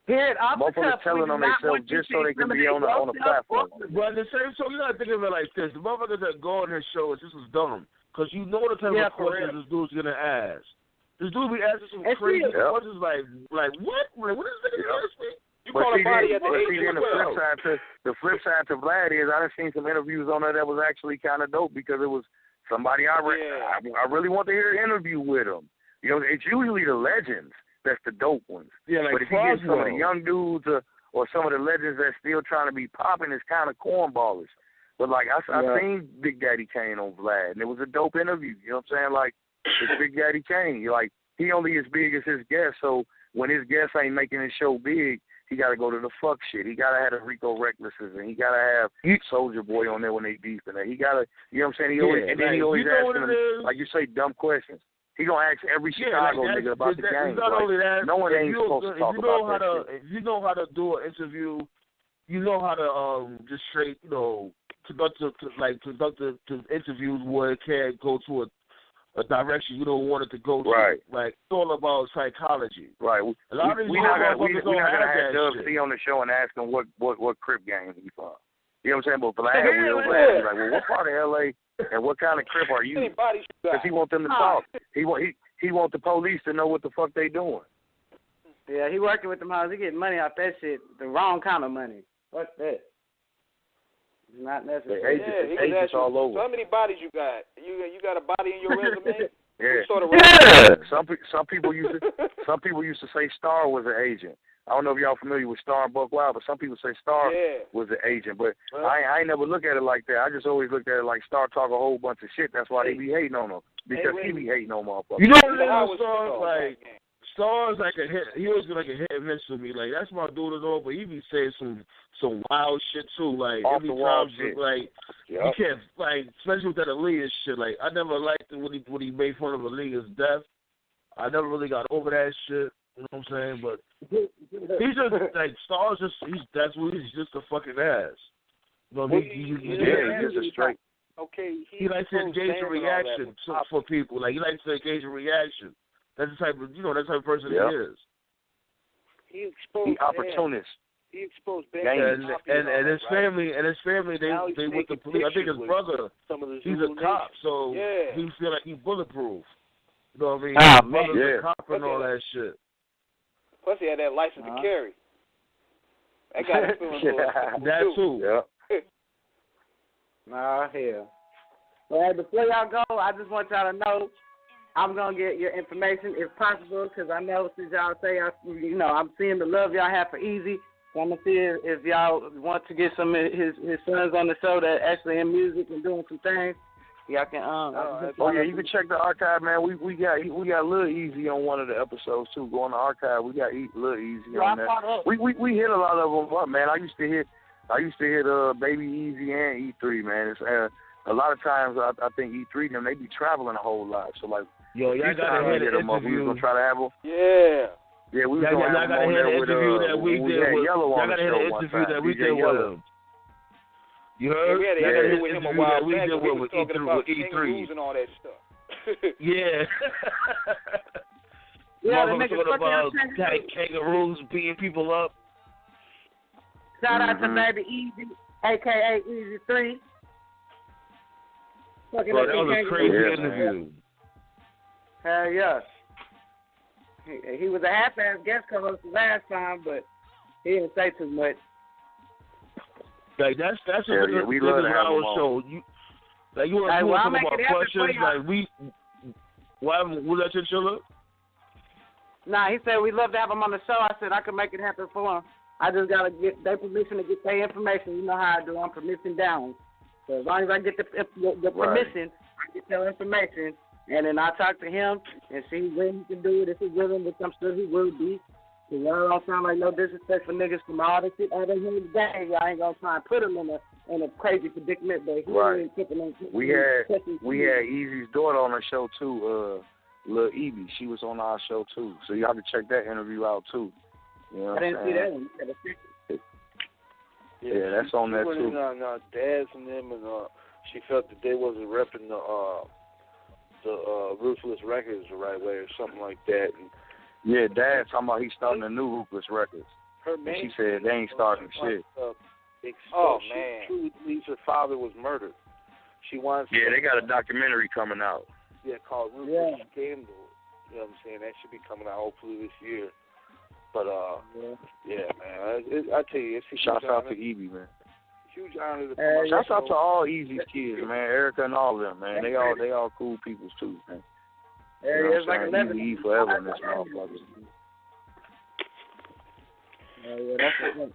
motherfuckers telling on themselves just so they can be on the platform. But the same, so you gotta think of it like this: the motherfuckers that go on their shows, this is dumb, because you know the type of questions this dude's gonna ask. This dude be asking some crazy questions like what? Like, what is this nigga asking? You call a body at the age of 12. The flip side to Vlad is I done seen some interviews on there that was actually kind of dope because it was somebody I really want to hear an interview with him. You know, it's usually the legends that's the dope ones. Yeah, like but if you get some of the young dudes or some of the legends that's still trying to be popping, it's kind of cornballers. But like I seen Big Daddy Kane on Vlad, and it was a dope interview. You know what I'm saying? Like it's Big Daddy Kane. Like he only as big as his guest. So when his guest ain't making his show big, he got to go to the fuck shit. He got to have the Rico Recklesses, and he got to have Soulja Boy on there when they beefing. He got to, you know what I'm saying? He always asking them, like you say, dumb questions. He gonna ask every Chicago nigga about the game. Not only that, no one ain't supposed to talk about that shit. If you know how to do an interview you know how to just straight, conduct the interviews where it can't go to a direction you don't want it to go to. Right. Like, it's all about psychology. Right. A lot of these we're not going to have Dub shit. C on the show and ask him what Crip gang he's from. You know what I'm saying? But Vlad will. Vlad be like, well, what part of L.A. and what kind of Crip are you? Because he want them to talk. He want the police to know what the fuck they doing. Yeah, he working with them hoes. He getting money off that shit. The wrong kind of money. What's that? It's not necessary. Agents all over. So how many bodies you got? You got a body in your resume? Yeah. Sort of Some people used to say Star was an agent. I don't know if y'all familiar with Star and Buck Wild, but some people say Star was an agent. But I ain't never look at it like that. I just always looked at it like Star talk a whole bunch of shit. That's why they be hating on him. Because he be hating on motherfuckers. You know what it is with Star? Like, Star's like a hit. He always been like a hit and miss for me. Like, that's my dude and all, but he be saying some wild shit too. Like, off every the wall time, shit. Like, you can't, like, especially with that Aaliyah shit. Like, I never liked it when he made fun of Aaliyah's death. I never really got over that shit. You know what I'm saying? But he's just like Star's just he's just a fucking ass. You know, he's just a straight. Okay, he likes to engage a reaction for people. Like, he likes to engage a reaction. That's the type of person he is. He exposed. He opportunist. He exposed and his family they with the police. I think his brother, he's a cop, so he feel like he's bulletproof. You know what I mean? His brother's a cop and all that shit. Plus, he had that license to carry. That got him feeling that too. Yeah. Nah, hell. Well, before y'all go, I just want y'all to know I'm gonna get your information if possible, because I know since y'all say I'm seeing the love y'all have for Easy. So I'm gonna see if y'all want to get some of his sons on the show that actually in music and doing some things. Y'all can you can check the archive, man. We got Lil Easy on one of the episodes too. Go on the archive. We got Lil Easy on there. We hit a lot of them up, man. I used to hit Baby Easy and E3, man. It's, a lot of times I think E3 them they be traveling a whole lot. So like, y'all gotta hit an interview. We was gonna try to have them. Yeah, we was gonna have them on there with Yellow on the show one time. That we did with him. You heard? We had an interview with him a while back. We was talking about E3 and all that stuff. Yeah. They talking about kangaroos beating people up. Shout out to Baby Easy, a.k.a. Easy 3. That was a crazy interview. Hell yeah. He was a half-ass guest co-host last time, but he didn't say too much. Like that's what we love our show. You want to talk about questions? Like will that chinchilla? Nah, he said we'd love to have him on the show. I said I could make it happen for him. I just gotta get their permission to get their information. You know how I do. I'm permission down. So as long as I get the permission, I get their information, and then I talk to him and see when he can do it. If he's willing, which I'm sure he will be. So y'all don't sound like no disrespectful niggas from all the shit out of him today. Y'all ain't gonna try and put him in a crazy predicament, but he ain't tipping on. We had Easy's daughter on the show too, Lil Evie. She was on our show too. So y'all can check that interview out too. You know I didn't see that one. Yeah, that's on there too. Dads and them, and she felt that they wasn't repping the Ruthless Records the right way or something like that. And yeah, Dad talking about he's starting a new Ruthless Records. And she said they ain't starting shit. She truly believes her father was murdered. She wants. Yeah, they got a documentary coming out. Yeah, called Ruthless Scandal. You know what I'm saying? That should be coming out hopefully this year. But man, I tell you, it's a shouts out to Evie, man. Huge honor to come shouts out to all Easy's kids, man. Erica and all of them, man. They all cool people too, man. It's like 11. Easy forever in this motherfucker. That's it.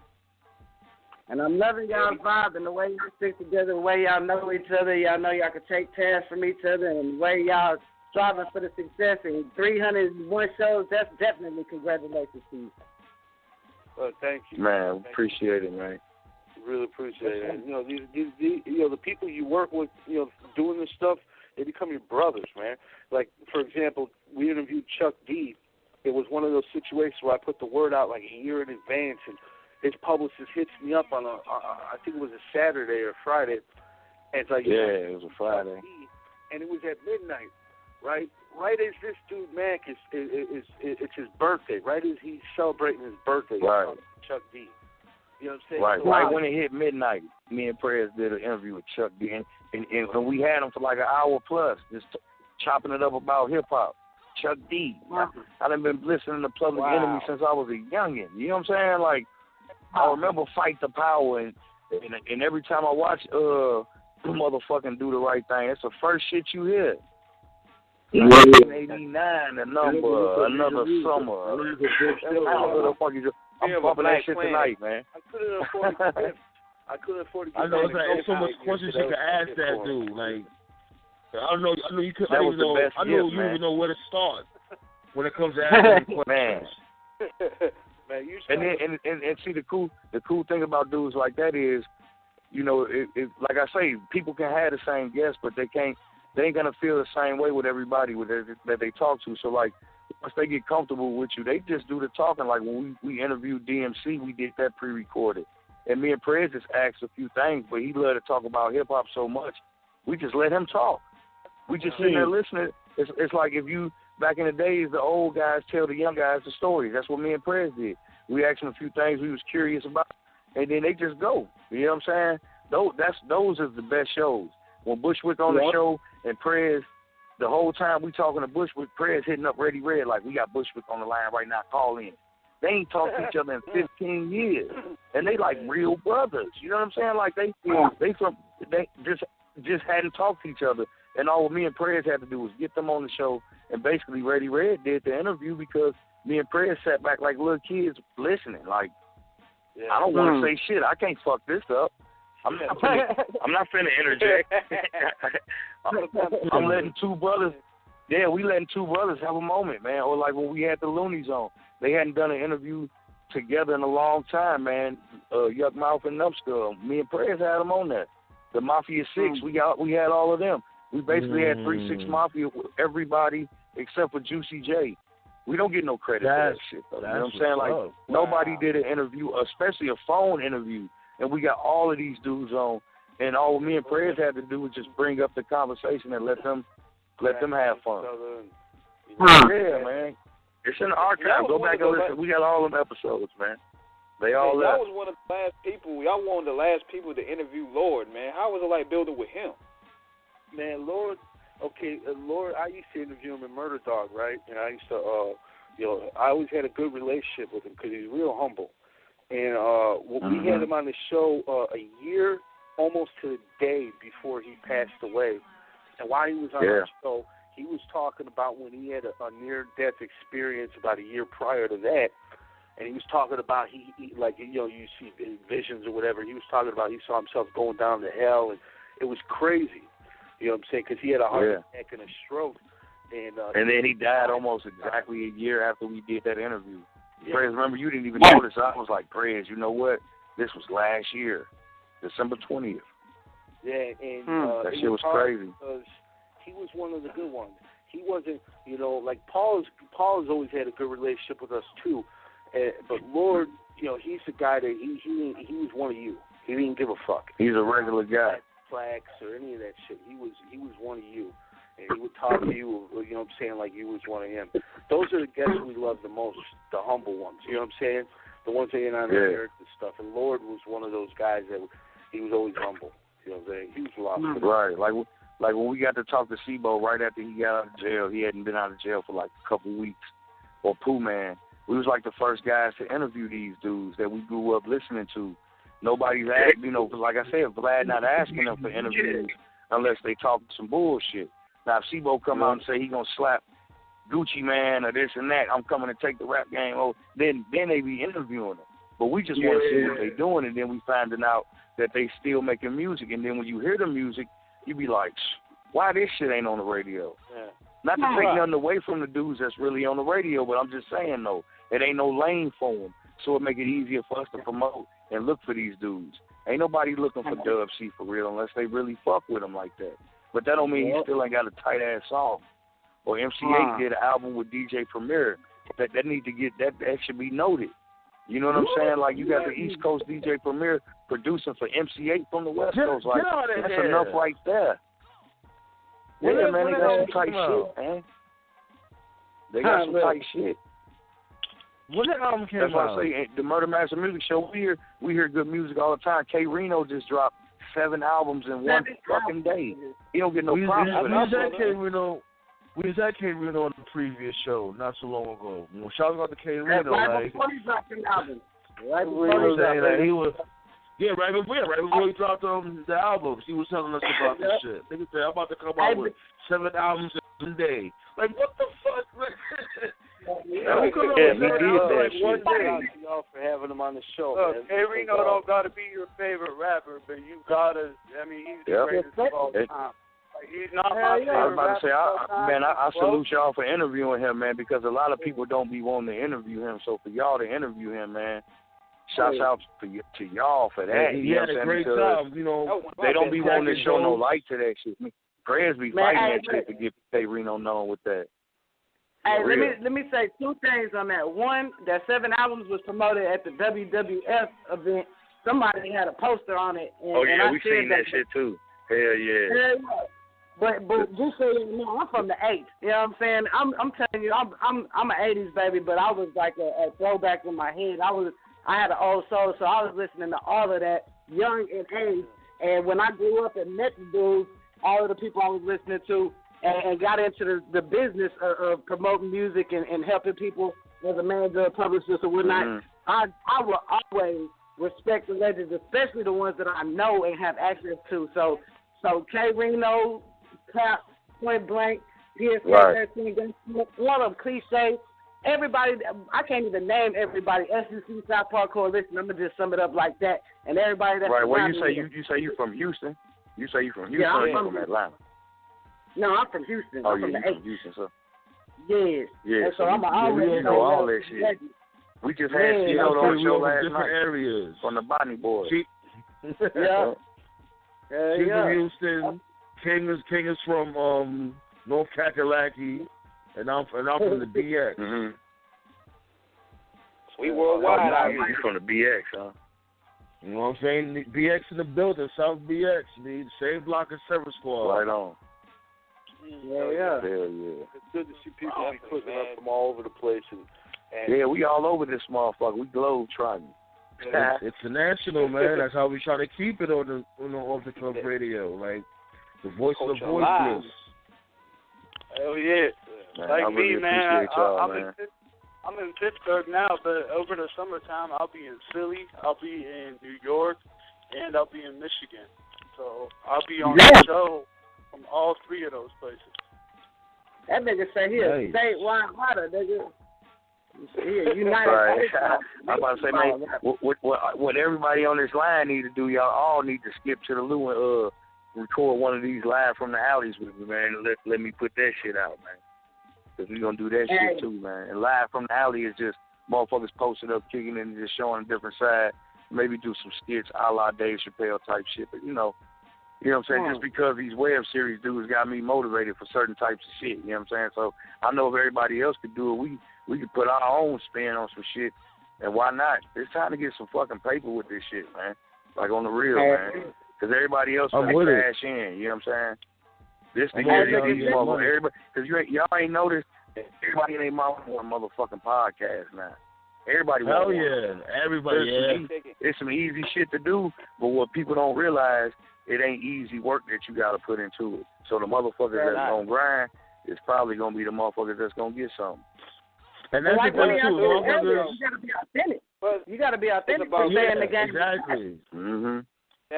And I'm loving y'all's vibe and the way y'all stick together, the way y'all know each other. Y'all know y'all can take tasks from each other, and the way y'all striving for the success in 301 shows. That's definitely congratulations to you. Well, thank you, man. Appreciate it, man. Really appreciate it. You know, these the people you work with, doing this stuff, they become your brothers, man. Like, for example, we interviewed Chuck D. It was one of those situations where I put the word out like a year in advance, and his publicist hits me up on I think it was a Saturday or Friday, and it's like, it was a Friday, and it was at midnight, right? Right as this dude Mac it's his birthday, right as he's celebrating his birthday, right? Chuck D. You know what I'm saying? Right, So, right when it hit midnight, me and Prez did an interview with Chuck D, and we had him for like an hour plus, just chopping it up about hip hop. Chuck D. I done been listening to Public Enemy since I was a youngin'. You know what I'm saying? Like, I remember Fight the Power, and every time I watch motherfucking Do the Right Thing, it's the first shit you hear. 1989, a number, another summer. I'm bumping that shit tonight, man. I couldn't afford to get I know there's so much questions you can ask that dude. Like, I know you could. I know you even know where to start when it comes to asking questions. Man, you and see the cool thing about dudes like that is, you know, it like I say, people can have the same guests, but they ain't gonna feel the same way with everybody that they talk to. So like, once they get comfortable with you, they just do the talking. Like when we interviewed DMC, we did that pre-recorded, and me and Prez just asked a few things, but he loved to talk about hip hop so much, we just let him talk. We just sitting there listening. It's like if you, back in the days, the old guys tell the young guys the stories. That's what me and Prez did. We asked them a few things we was curious about, and then they just go. You know what I'm saying? Those are the best shows. When Bushwick on the show and Prez, the whole time we talking to Bushwick, Prez hitting up Ready Red like, we got Bushwick on the line right now, call in. They ain't talked to each other in 15 years, and they like real brothers. You know what I'm saying? Like they just hadn't talked to each other. And all me and Prez had to do was get them on the show, and basically Ready Red did the interview because me and Prez sat back like little kids listening. Like, I don't want to say shit. I can't fuck this up. I'm not finna interject. I'm letting two brothers. Yeah, we letting two brothers have a moment, man. Or like when we had the Loonies on, they hadn't done an interview together in a long time, man. Yuck Mouth and Numbskull. Me and Prez had them on there. The Mafia 6, we had all of them. We basically had 3-6 Mafia with everybody except for Juicy J. We don't get no credit for that shit, though. You know what I'm saying? Like, nobody did an interview, especially a phone interview, and we got all of these dudes on, and all me and Prez had to do was just bring up the conversation and let them have fun. Yeah, man. It's in the archive. Go back and listen. We got all them episodes, man. They all left. Y'all was one of the last people. Y'all one of the last people to interview Lord, man. How was it like building with him? Man, Lord, Lord, I used to interview him in Murder Dog, right? And I used to, I always had a good relationship with him because he's real humble. And we had him on the show a year, almost to the day before he passed away. And while he was on the show, he was talking about when he had a near-death experience about a year prior to that. And he was talking about he like, you see visions or whatever. He was talking about he saw himself going down to hell, and it was crazy. You know what I'm saying? Because he had a heart attack and a stroke. And then he died almost exactly a year after we did that interview. Prez, remember, you didn't even notice. I was like, Prez, you know what? This was last year, December 20th. Yeah, and that shit was crazy. Because he was one of the good ones. He wasn't, like Paul has always had a good relationship with us too. But Lord, he's the guy that he was one of you. He didn't give a fuck. He's a regular guy. Plaques or any of that shit. He was one of you, and he would talk to you. You know what I'm saying? Like you was one of him. Those are the guests we love the most, the humble ones. You know what I'm saying? The ones that ain't on the earth and stuff. And Lord was one of those guys that he was always humble. You know what I'm saying? He was a lot. Right, like when we got to talk to Sibo right after he got out of jail. He hadn't been out of jail for like a couple weeks. Or Pooh Man. We was like the first guys to interview these dudes that we grew up listening to. Nobody's asking, like I said, Vlad not asking them for interviews unless they talk some bullshit. Now, if Sibo come out and say he gonna slap Gucci Man or this and that, I'm coming to take the rap game. Oh, then they be interviewing them. But we just want to see what they doing, and then we finding out that they still making music. And then when you hear the music, you be like, why this shit ain't on the radio? Yeah. Not to take nothing away from the dudes that's really on the radio, but I'm just saying though, it ain't no lane for them, so it make it easier for us to promote and look for these dudes. Ain't nobody looking for Dub C for real unless they really fuck with him like that. But that don't mean he still ain't got a tight ass song. Or MC8 did an album with DJ Premier. That need to get that should be noted. You know what I'm saying? Like, you got the East Coast DJ Premier producing for MC8 from the West Coast. Like, that's enough right there. Yeah, man, they got some tight shit, man. They got some tight shit. When that album came out? That's why I say the Murdermastermusic show, we hear good music all the time. K Reno just dropped 7 albums in one fucking day. He don't get no props for that. We was at K Reno on the previous show not so long ago. Shout out to K Reno. Right before he dropped the album. Right before he was. Yeah, right before he dropped the albums, he was telling us about this shit. Nigga said, I'm about to come out with 7 albums in a day. Like, what the fuck, man? He did that shit. One day. Y'all for having him on the show. Look, K Reno don't gotta be your favorite rapper, but you gotta. I mean, he's the greatest of all time. He's not my favorite. I was about to say, I salute Well, y'all for interviewing him, man, because a lot of people don't be wanting to interview him. So for y'all to interview him, man, shouts out to y'all for that. He had a great time, you know. They don't be wanting to show no light to that shit. Prayers be fighting that shit to get K Reno known with that. Hey, let me say 2 things on that. One, that 7 albums was promoted at the WWF event. Somebody had a poster on it. And we seen that shit too. Hell yeah. Hell yeah. But just so you know, I'm from the 80s. You know what I'm saying? I'm telling you, I'm an 80s baby, but I was like a throwback in my head. I had an old soul, so I was listening to all of that young and age. And when I grew up and met the dudes, all of the people I was listening to, and got into the business of promoting music and helping people as a manager, publicist, or whatnot, I will always respect the legends, especially the ones that I know and have access to. So K Reno, Cap, Point Blank, PSK 13, one of them cliche. Everybody, I can't even name everybody. SEC South Park Coalition. I'm gonna just sum it up like that. And everybody that's right. Well, you say you from Houston. You say you from Houston. Or you from Atlanta? No, I'm from Houston. Oh, I'm from the from Houston, so. Yes. Yeah. And so I'm always know all that shit. We just had Seattle on the show last different night. Areas. From the Bonnie Boys. Yeah. She's from Houston. King is from North Kakalaki, and I'm from the BX. Mm-hmm. We worldwide out here. You from the BX, huh? You know what I'm saying? The BX in the building, South BX, the same block as Service Squad. Right on. Yeah. Hell yeah. It's good to see people be putting up from all over the place. And yeah, we all over this motherfucker. We globe trotting. It's international, man. That's how we try to keep it on the Off the Club radio, like the voice of the voiceless. Hell yeah. Man, like I really me, man. man. I'm in Pittsburgh now, but over the summertime, I'll be in Philly, I'll be in New York, and I'll be in Michigan. So I'll be on the show from all 3 of those places. That nigga say he a statewide hotter, nigga. Yeah, United. Right. I'm about to say, man, what everybody on this line need to do, y'all all need to skip to the loo and record one of these live from the alleys with me, man. And let me put that shit out, man. Because we going to do that shit too, man. And live from the alley is just motherfuckers posted up, kicking in and just showing a different side. Maybe do some skits a la Dave Chappelle type shit. But, you know what I'm saying? Just because these web series dudes got me motivated for certain types of shit. You know what I'm saying? So I know if everybody else could do it, we could put our own spin on some shit. And why not? It's time to get some fucking paper with this shit, man. Like on the real, man. Because everybody else will cash in. You know what I'm saying? This the year these motherfuckers. Everybody, because y'all ain't noticed, everybody in their mouth want a motherfucking podcast now. Everybody Hell wants yeah. Everybody, It's some easy shit to do, but what people don't realize, it ain't easy work that you got to put into it. So the motherfuckers that's going to grind is probably going to be the motherfuckers that's going to get something. And that's the thing, too. You got to be authentic. You got to be authentic to stay in the game. Exactly. Mm-hmm.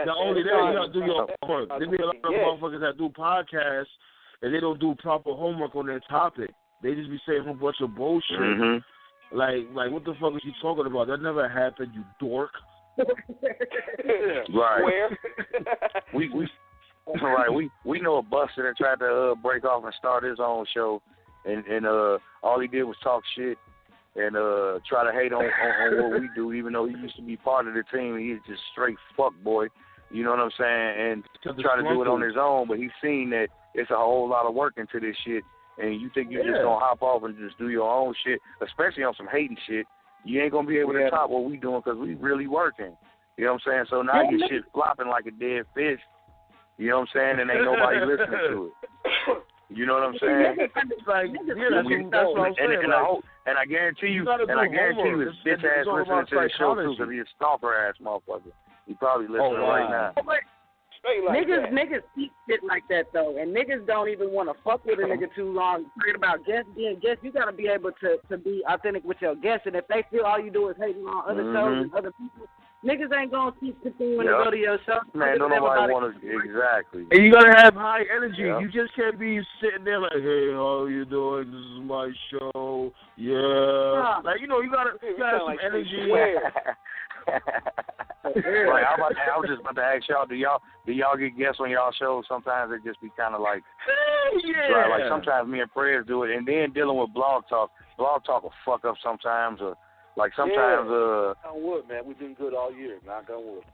Not only that, you got to do your homework. There be a lot of motherfuckers that do podcasts and they don't do proper homework on their topic. They just be saying a whole bunch of bullshit. Mm-hmm. Like what the fuck is you talking about? That never happened, you dork. Right. we know a buster that tried to break off and start his own show, and all he did was talk shit and try to hate on what we do, even though he used to be part of the team. He's just straight fuck boy, you know what I'm saying? And try to do it on his own, but he's seen that it's a whole lot of work into this shit, and you think you're just gonna hop off and just do your own shit, especially on some hating shit. you ain't gonna be able to top what we doing because we really working. You know what I'm saying? So now your shit flopping like a dead fish. You know what I'm saying? And ain't nobody listening to it. You know what I'm saying? That's what I'm saying. And I guarantee you, his bitch ass listening to the show too, because he's a stalker ass motherfucker. He probably listening right now. Niggas eat shit like that though, and niggas don't even want to fuck with a nigga too long. Talking about being guest, you gotta be able to be authentic with your guests, and if they feel all you do is hating on other shows and other people, niggas ain't gonna keep continuing to go to your show. Man, don't nobody want to exactly. And you gotta have high energy. You just can't be sitting there like, hey, how you doing? This is my show. Yeah, like you gotta have some energy. Right, I was just about to ask y'all, do y'all get guests on y'all shows? Sometimes it just be kind of like, like sometimes me and Prez do it, and then dealing with blog talk will fuck up sometimes, or like sometimes. Knock on wood, man, we've been good all year. Knock on wood.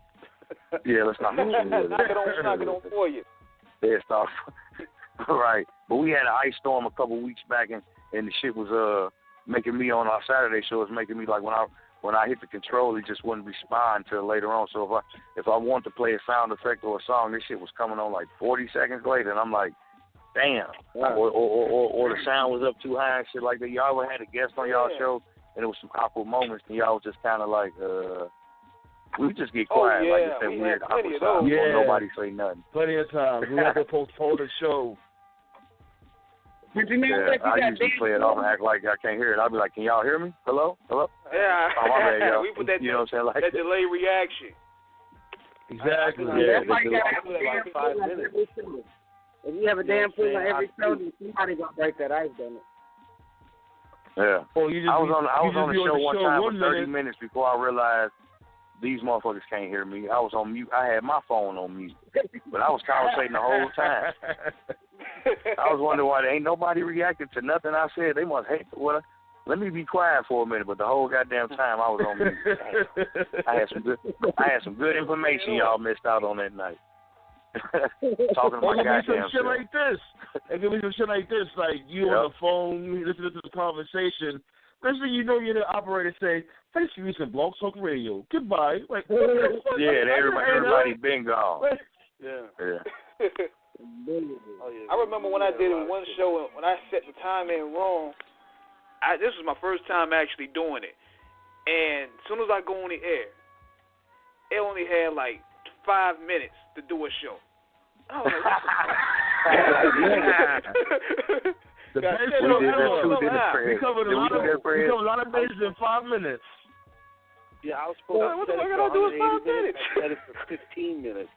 Yeah, let's knock on wood. Knock it on for you. Yeah, stop. Right, but we had an ice storm a couple weeks back, and the shit was making me on our Saturday show. It's making me like when I hit the control, it just wouldn't respond until later on. So if I want to play a sound effect or a song, this shit was coming on like 40 seconds later, and I'm like, damn. Or the sound was up too high and shit like that. Y'all ever had a guest on y'all show, and it was some awkward moments, and y'all was just kind of like, we just get quiet, like it's that weird awkward sound. Nobody say nothing. Plenty of times. We have to postpone the show. But you know I usually play it off and act like I can't hear it. I'll be like, can y'all hear me? Hello? Yeah. Oh, my bad, y'all. We put that, you know what I'm saying? Like that delay reaction. Exactly. That's why you got to have 5 minutes. If you have a damn fool on every show, then somebody gonna break that ice, don't it? Yeah. I was on the show one time for 30 minutes minutes before I realized these motherfuckers can't hear me. I was on mute. I had my phone on mute, but I was conversating the whole time. I was wondering why there ain't nobody reacted to nothing I said. They must hate what. Let me be quiet for a minute, but the whole goddamn time I was on mute. I had some good information y'all missed out on that night. Talking to my goddamn shit like this. It could be some shit like this, like you on the phone, listening to the conversation. Next thing you know, you're the operator say, "Thanks for using Blog Talk Radio. Goodbye." Like, yeah, everybody been gone. Yeah. I remember when I did it one show, when I set the time in wrong. This was my first time actually doing it, and as soon as I go on the air, it only had like 5 minutes to do a show. I was like, the best show ever. We covered a lot of bases in 5 minutes. Yeah, I was supposed to set it for 180 minutes. I set it for 15 minutes.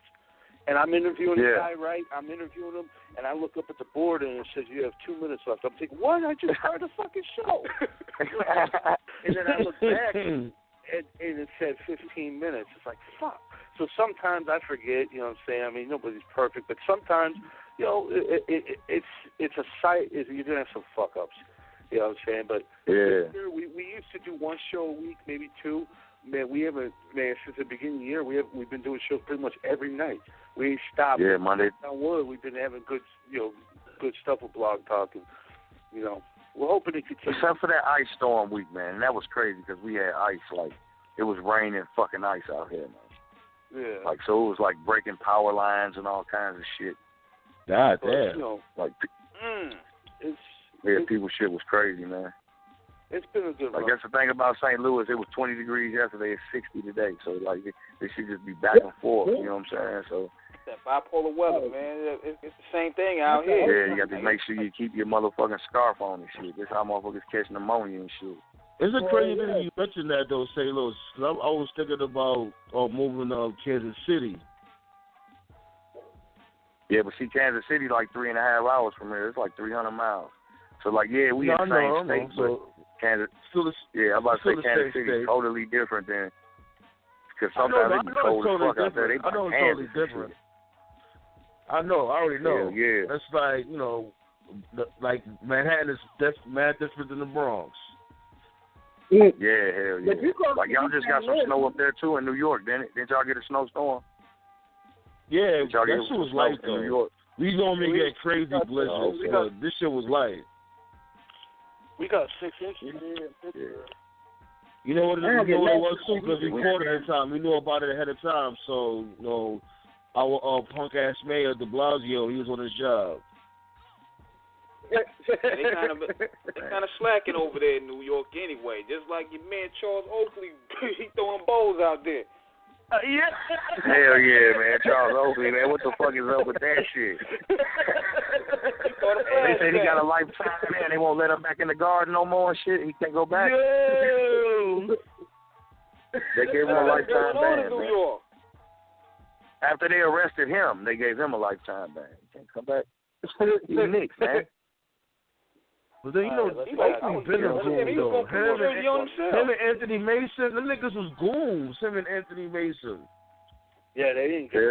And I'm interviewing the guy, right? I'm interviewing him, and I look up at the board, and it says, you have 2 minutes left. I'm thinking, what? I just started the fucking show. And then I look back, and it said 15 minutes. It's like, fuck. So sometimes I forget, you know what I'm saying? I mean, nobody's perfect, but sometimes, you know, it's a site. You're going to have some fuck-ups, you know what I'm saying? But we used to do one show a week, maybe 2. Man, we haven't, since the beginning of the year, we've been doing shows pretty much every night. We ain't stopped. Yeah, Monday. We've been having good stuff with Blog Talk, and you know, we're hoping to continue. Except for that ice storm week, man, and that was crazy because we had ice, like it was raining fucking ice out here, man. Yeah. Like so, it was like breaking power lines and all kinds of shit. God damn. You know, like, it's people's shit was crazy, man. It's been a good run. I guess the thing about St. Louis, it was 20 degrees yesterday. It's 60 today. So, like, they should just be back and forth. You know what I'm saying? So that bipolar weather, man. It's the same thing out here. Yeah, you got to make sure you keep your motherfucking scarf on and shit. That's how motherfuckers catch pneumonia and shit. It's a crazy thing you mentioned that, though, St. Louis. I was thinking about moving to Kansas City. Yeah, but see, Kansas City like 3.5 hours from here. It's like 300 miles. So, like, yeah, we in the same state, but Kansas, I'm about to say Kansas City is totally different than, because sometimes it be cold as fuck out there. They I know it's totally different. I know, I already know. Yeah. That's like, you know, like Manhattan is mad different than the Bronx. Yeah, hell yeah. Like y'all just got some snow up there too in New York, didn't y'all get a snowstorm? Yeah, that shit was light though. New York. We normally get crazy blizzards, but this shit was light. We got 6 inches here in Pittsburgh. You know what it was too, because we caught it at the time. We knew about it ahead of time. So, our punk ass mayor, De Blasio, he was on his job. They kind of slacking over there in New York anyway. Just like your man Charles Oakley, he throwing bowls out there. Yeah. Hell yeah, man. Charles Oakley, man. What the fuck is up with that shit? They said he got a lifetime there. They won't let him back in the garden no more and shit. He can't go back. Yeah. They gave him a lifetime ban, New man. York. After they arrested him, they gave him a lifetime ban. He can't come back. He's Nick, man. But then, Oakley been a goon, though. Him and Anthony Mason, them niggas was goons, him and Anthony Mason. Yeah, they didn't get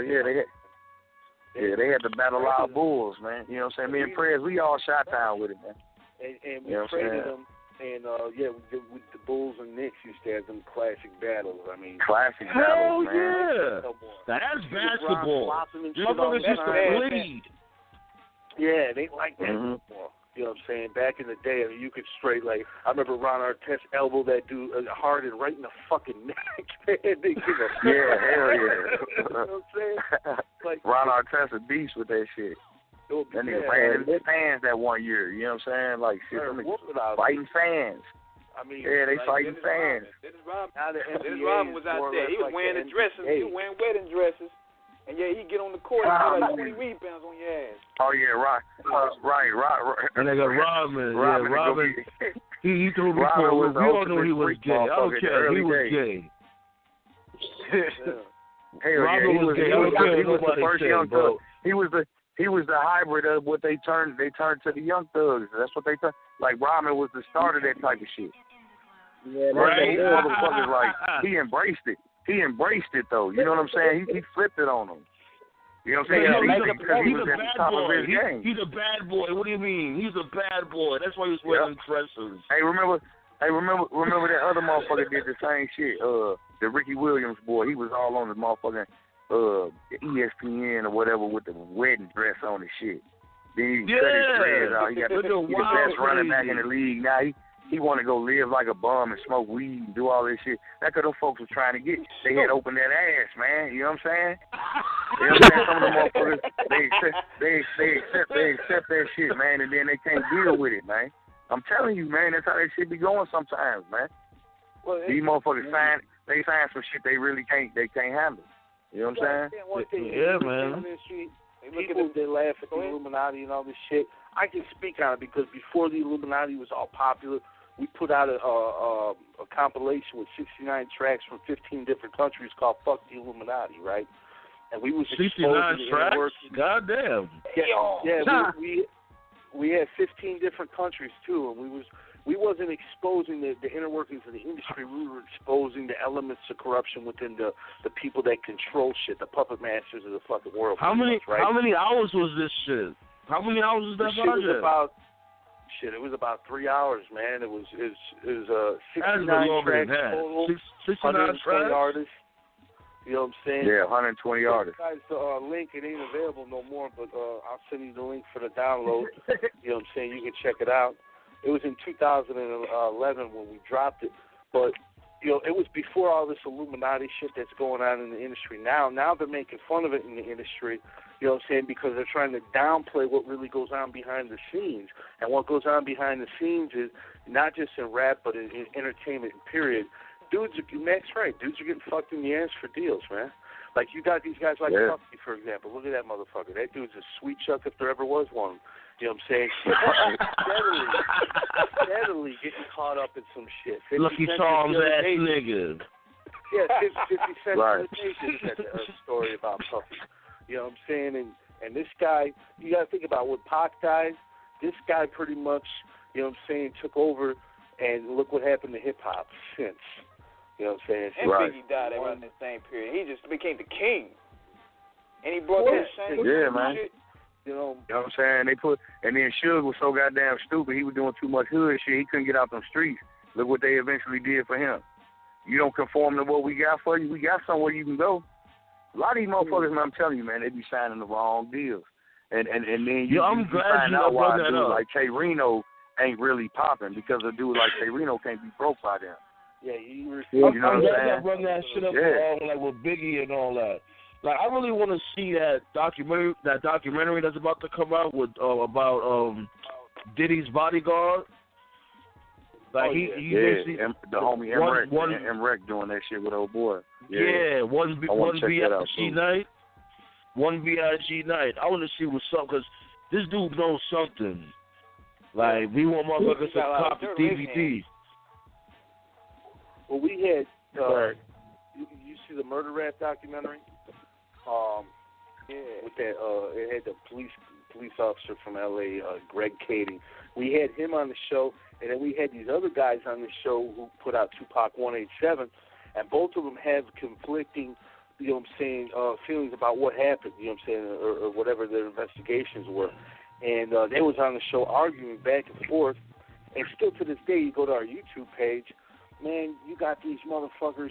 they had to battle our bulls, man. You know what I'm saying? Me and Prez, we all shot down with it, man. And we traded them. And, with the Bulls and Knicks used to have them classic battles. I mean, classic battles, man. Yeah. That's basketball. Motherfuckers used to bleed. Yeah, they like that football. You know what I'm saying? Back in the day, I mean, you could straight, like, I remember Ron Artest elbowed that dude hard and right in the fucking neck. They give a hell yeah. You know what I'm saying? Like, Ron Artest a beast with that shit. That nigga ran his fans that one year. You know what I'm saying? Like, shit, fighting fans. I mean, they fighting fans. Dennis Rodman was out there. He was wearing the dresses. He was wearing wedding dresses. And yeah, he get on the court and get like 20 rebounds on your ass. Oh yeah, right. And they got Rodman. Yeah, Rodman. He threw the ball. We all knew he was gay. I don't care. He was gay. Rodman was gay. He was the first young thug. He was the hybrid of what they turned to the young thugs. That's what they turned. Like Rodman was the start of that type of shit. Yeah, right. Motherfuckers, like, he embraced it. He embraced it, though. You know what I'm saying? He flipped it on them. You know what I'm saying? Because he was at the top of his game. He's a bad boy. What do you mean? He's a bad boy. That's why he was wearing dresses. Hey, remember that other motherfucker did the same shit? The Ricky Williams boy. He was all on the motherfucking ESPN or whatever with the wedding dress on and shit. Then he cut his dreads out. He got the best running back in the league. Now he want to go live like a bum and smoke weed and do all this shit. That's what those folks were trying to get. They had opened that ass, man. You know what I'm saying? You know what I'm saying? Some of the motherfuckers, they accept that shit, man, and then they can't deal with it, man. I'm telling you, man, that's how that shit be going sometimes, man. Well, these motherfuckers sign some shit they can't handle. You know what I'm saying? Yeah, man. People, they laugh at the Illuminati and all this shit. I can speak on it because before the Illuminati was all popular, we put out a compilation with 69 tracks from 15 different countries called "Fuck the Illuminati," right? And we was 69 tracks. Goddamn. Yeah. We had 15 different countries too, and we wasn't exposing the inner workings of the industry. We were exposing the elements of corruption within the people that control shit, the puppet masters of the fucking world. How many hours was this shit? How many hours was that project? It was about 3 hours, man. It was 69 tracks total, 120 artists. You know what I'm saying? Yeah, 120 artists. Guys, the link, it ain't available no more, but I'll send you the link for the download. You know what I'm saying? You can check it out. It was in 2011 when we dropped it, but you know, it was before all this Illuminati shit that's going on in the industry now. Now they're making fun of it in the industry, you know what I'm saying, because they're trying to downplay what really goes on behind the scenes. And what goes on behind the scenes is not just in rap, but in entertainment, period. Matt's right. Dudes are getting fucked in the ass for deals, man. Like, you got these guys like Puffy, for example. Look at that motherfucker. That dude's a sweet chuck if there ever was one. You know what I'm saying? steadily getting caught up in some shit. Lucky Charms ass nigga. Yeah, 50 Cent said a story about Puffy. You know what I'm saying? And this guy, you got to think about when Pac died, this guy pretty much, you know what I'm saying, took over, and look what happened to hip-hop since. You know what I'm saying? And Biggie died around the same period. He just became the king. And he brought that same shit. You know what I'm saying? And then Suge was so goddamn stupid. He was doing too much hood shit. He couldn't get out them streets. Look what they eventually did for him. You don't conform to what we got for you. We got somewhere you can go. A lot of these motherfuckers, man, I'm telling you, man, they be signing the wrong deals. And then you find out why a dude like Tay Reno ain't really popping, because a dude like Tay Reno can't be broke by them. Yeah, he refused. You know I'm glad y'all brought that shit up like with Biggie and all that. Like, I really want to see that documentary that's about to come out with about Diddy's bodyguard. Like he basically the homie Emrek doing that shit with old boy. Yeah, one VIG night. One VIG night. I want to see what's up because this dude knows something. Like, we want motherfuckers to copy DVD. Well, we had you see the murder rap documentary? With that, it had the police officer from LA, Greg Cady. We had him on the show, and then we had these other guys on the show who put out Tupac 187, and both of them have conflicting, you know what I'm saying, feelings about what happened, you know what I'm saying, or whatever their investigations were. And they was on the show arguing back and forth, and still to this day, you go to our YouTube page, man, you got these motherfuckers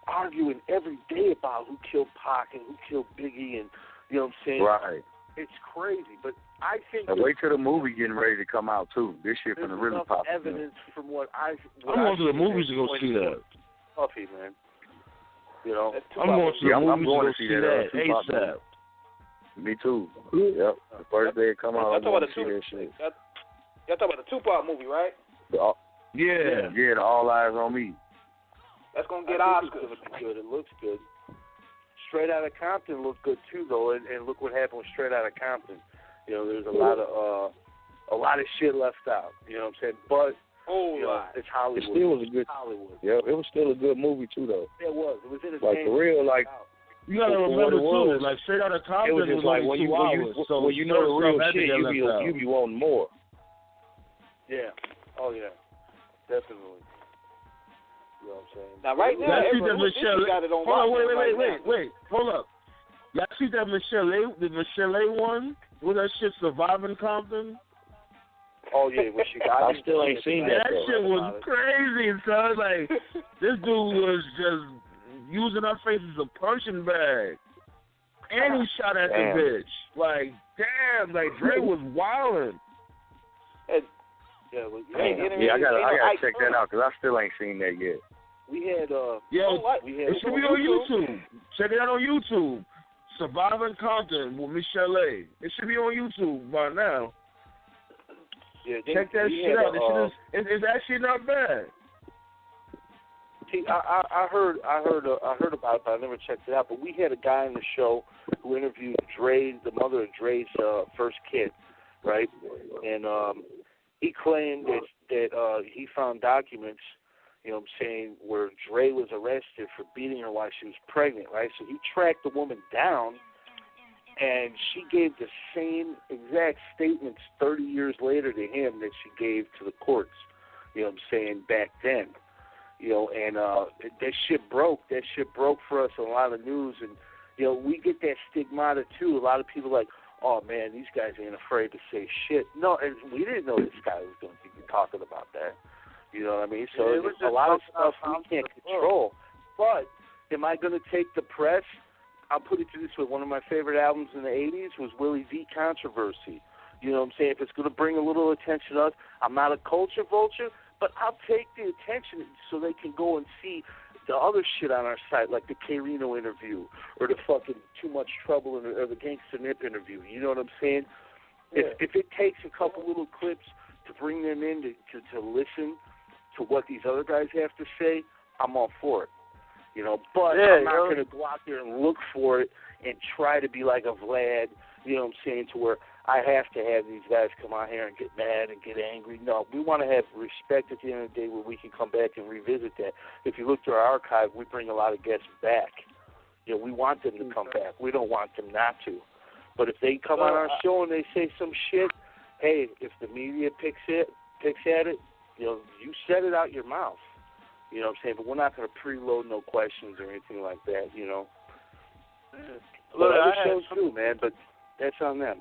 arguing every day about who killed Pac and who killed Biggie, and you know what I'm saying? Right. It's crazy, but I think. And wait till the movie getting ready to come out too. This shit gonna really pop. Evidence from what I'm going to the movies to go see that. Puffy, man. You know, I'm going to the movies to go see that ASAP. Me too. Yep. The first day it come out, I'm going to see that shit. Y'all talking about the Tupac movie, right? Yeah, the All Eyes on Me. That's gonna get Oscars. It looks good. Straight Outta Compton looked good too, though, and look what happened with Straight Outta Compton. You know, there's a lot of shit left out. You know what I'm saying? But it's Hollywood. It still was a good Hollywood. Yeah, it was still a good movie too, though. It was. It was in like for real, like. You gotta remember too, like Straight Outta Compton was just like when you know the real shit, you be wanting more. Yeah. Oh yeah. Definitely. You know what I'm saying? Now, right now, Michelle got it on wait. Hold up. Y'all see that the Michelle one? Was that shit Surviving Compton? Oh, yeah. When she got I still ain't seen that. That shit was crazy, son. Like, this dude was just using her face as a punching bag. And he shot at the bitch. Like, damn, like, Dre was wildin'. I gotta check that out because I still ain't seen that yet. We had it should be on YouTube. Check it out on YouTube. Surviving Compton with Michelle. It should be on YouTube by now. Yeah, check that shit out. It's actually not bad. See, I heard about it, but I never checked it out. But we had a guy on the show who interviewed the mother of Dre's first kid, right? And he claimed that he found documents, you know what I'm saying, where Dre was arrested for beating her while she was pregnant, right? So he tracked the woman down, and she gave the same exact statements 30 years later to him that she gave to the courts, you know what I'm saying, back then. You know, and that shit broke. That shit broke for us in a lot of news, and, you know, we get that stigmata, too. A lot of people like, oh, man, these guys ain't afraid to say shit. No, and we didn't know this guy was going to be talking about that. You know what I mean? So there's a lot of stuff we can't control. But am I going to take the press? I'll put it to this way. One of my favorite albums in the 80s was Willie V. Controversy. You know what I'm saying? If it's going to bring a little attention to us, I'm not a culture vulture, but I'll take the attention so they can go and see the other shit on our site, like the K Reno interview or the fucking Too Much Trouble or the Gangsta Nip interview. You know what I'm saying? Yeah. If it takes a couple little clips to bring them in to listen to what these other guys have to say, I'm all for it. You know, but I'm not going to go out there and look for it and try to be like a Vlad, you know what I'm saying, to where I have to have these guys come out here and get mad and get angry. No, we want to have respect at the end of the day where we can come back and revisit that. If you look through our archive, we bring a lot of guests back. You know, we want them to come back. We don't want them not to. But if they come on our show and they say some shit, hey, if the media picks at it, you know, you said it out your mouth. You know what I'm saying? But we're not going to preload no questions or anything like that, you know. But other shows too, man, but that's on them.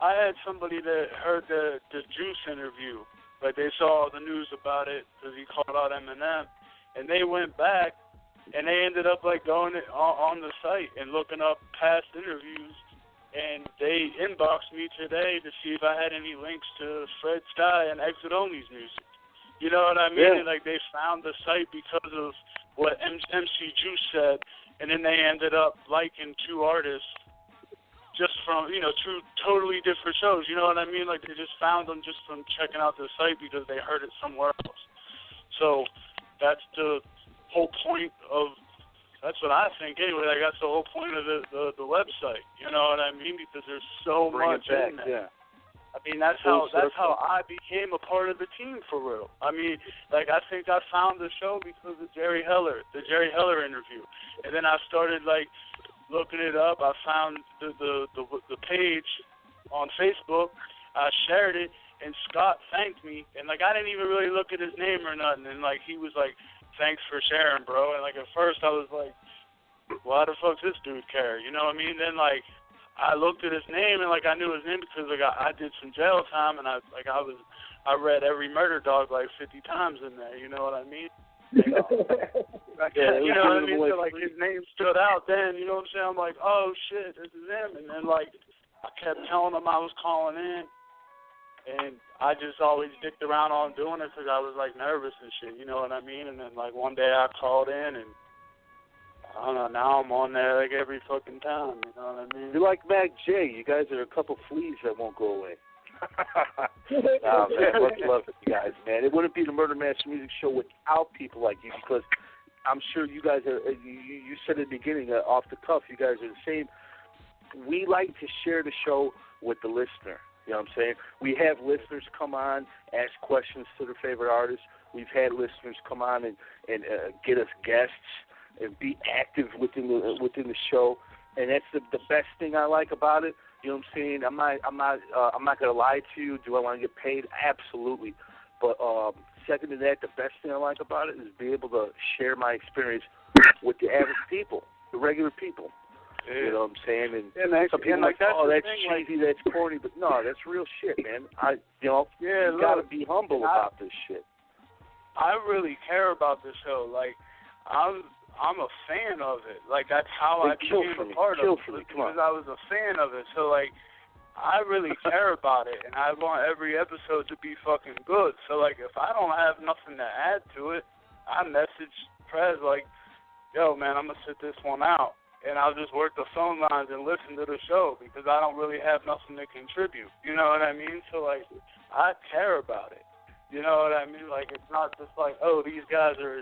I had somebody that heard the Juice interview, but they saw the news about it because he called out Eminem, and they went back, and they ended up like going on the site and looking up past interviews, and they inboxed me today to see if I had any links to Fred Sky and Exit Only's music. You know what I mean? Yeah. And, like, they found the site because of what MC Juice said, and then they ended up liking two artists just from, two totally different shows. You know what I mean? Like, they just found them just from checking out the site because they heard it somewhere else. So that's the whole point of, that's what I think anyway. Like, that's the whole point of the website. You know what I mean? Because there's so much in there. Yeah. I mean, that's how I became a part of the team for real. I mean, like, I think I found the show because of Jerry Heller, the Jerry Heller interview, and then I started like looking it up. I found the page on Facebook. I shared it, and Scott thanked me, and like I didn't even really look at his name or nothing, and like he was like, "Thanks for sharing, bro." And like at first I was like, "Why the fuck this dude care?" You know what I mean? Then like I looked at his name, and like I knew his name because like I did some jail time, and I read every Murder Dog like 50 times in there. You know what I mean? You know what I mean? So like his name stood out. Then you know what I'm saying? I'm like, oh shit, this is him. And then like I kept telling him I was calling in, and I just always dicked around on doing it because I was like nervous and shit. You know what I mean? And then like one day I called in and. I don't know, now I'm on there like every fucking time, you know what I mean? You're like Mac J. You guys are a couple fleas that won't go away. Nah, man, much love to you guys, man. It wouldn't be the Murder Master Music Show without people like you because I'm sure you guys are, you said at the beginning, off the cuff, you guys are the same. We like to share the show with the listener, you know what I'm saying? We have listeners come on, ask questions to their favorite artists. We've had listeners come on and get us guests and be active within the show, and that's the best thing I like about it. You know what I'm saying? I'm not gonna lie to you. Do I want to get paid? Absolutely. But second to that, the best thing I like about it is be able to share my experience with the average people, the regular people. Yeah. You know what I'm saying? And some people like, oh, that's cheesy, that's corny, but no, that's real shit, man. You gotta be humble about this shit. I really care about this show. Like, I'm a fan of it. Like, that's how I became a part of it. Because I was a fan of it. So, like, I really care about it, and I want every episode to be fucking good. So, like, if I don't have nothing to add to it, I message Prez, like, yo, man, I'm going to sit this one out. And I'll just work the phone lines and listen to the show because I don't really have nothing to contribute. You know what I mean? So, like, I care about it. You know what I mean? Like, it's not just like, oh, these guys are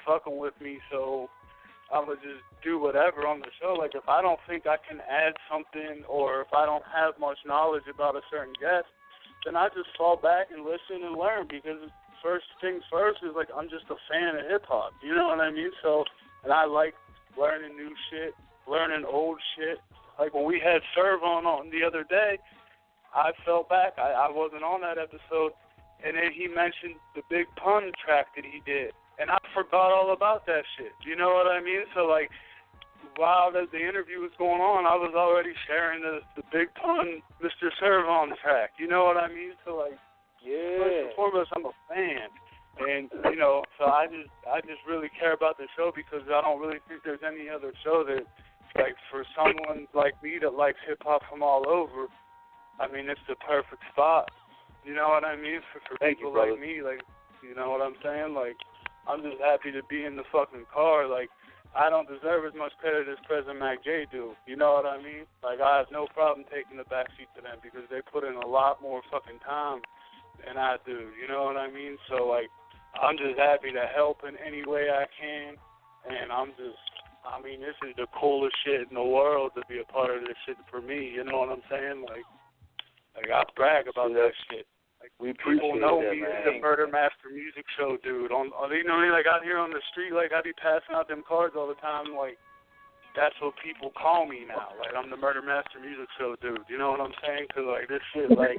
fucking with me, so I'm going to just do whatever on the show. Like, if I don't think I can add something or if I don't have much knowledge about a certain guest, then I just fall back and listen and learn because first things first is, like, I'm just a fan of hip-hop. You know what I mean? So, and I like learning new shit, learning old shit. Like, when we had Serve on the other day, I fell back. I wasn't on that episode, and then he mentioned the Big Pun track that he did. And I forgot all about that shit. You know what I mean? So, like, while the interview was going on, I was already sharing the Big Pun Mr. Servon track. You know what I mean? So, like, first and foremost, I'm a fan. And, you know, so I just really care about the show because I don't really think there's any other show that, like, for someone like me that likes hip-hop from all over, I mean, it's the perfect spot. You know what I mean? For people like me, like, you know what I'm saying? Like, I'm just happy to be in the fucking car. Like, I don't deserve as much credit as President Mac J do. You know what I mean? Like, I have no problem taking the backseat to them because they put in a lot more fucking time than I do. You know what I mean? So, like, I'm just happy to help in any way I can. And I mean, this is the coolest shit in the world to be a part of this shit for me. You know what I'm saying? Like I brag about that shit. We appreciate people know that, me man. as the Murdermastermusic Show dude. You know, like out here on the street, like I be passing out them cards all the time. Like that's what people call me now. Like I'm the Murdermastermusic Show dude. You know what I'm saying? Because like this shit, like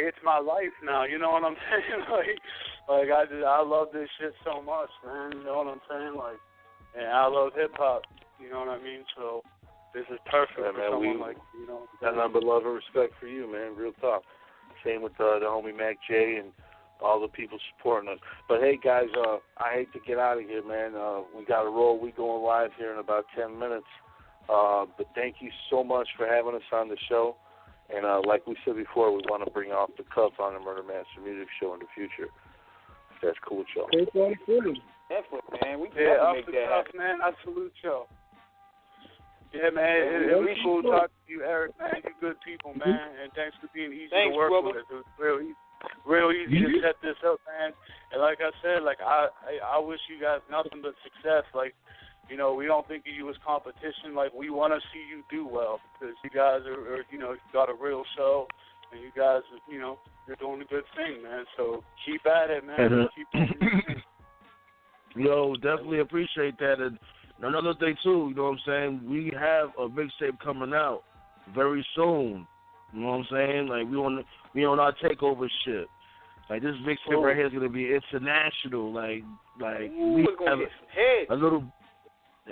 it's my life now. You know what I'm saying? Like I love this shit so much, man. You know what I'm saying? Like, and I love hip hop. You know what I mean? So. This is perfect for someone like, you know. Got nothing but love and respect for you, man. Real talk. Same with the homie Mac J and all the people supporting us. But, hey, guys, I hate to get out of here, man. We got to roll. We going live here in about 10 minutes. But thank you so much for having us on the show. And like we said before, we want to bring off the cuff on the Murder Master Music Show in the future. If that's cool with y'all. Definitely, man. We yeah, off make the that cuff, happen. man. I salute y'all. Yeah, man. It was cool talking to you, Eric. Man, you good people, man. And thanks for being easy to work with. It was real easy to set this up, man. And like I said, like I wish you guys nothing but success. Like, you know, we don't think of you as competition. Like, we want to see you do well because you guys are, you know, you got a real show, and you guys, you know, you're doing a good thing, man. So keep at it, man. Keep doing your thing. Yo, definitely appreciate that. And another thing too, you know what I'm saying? We have a mixtape coming out very soon. You know what I'm saying? Like we on our takeover shit. Like this mixtape right here is gonna be international. Like we have a little.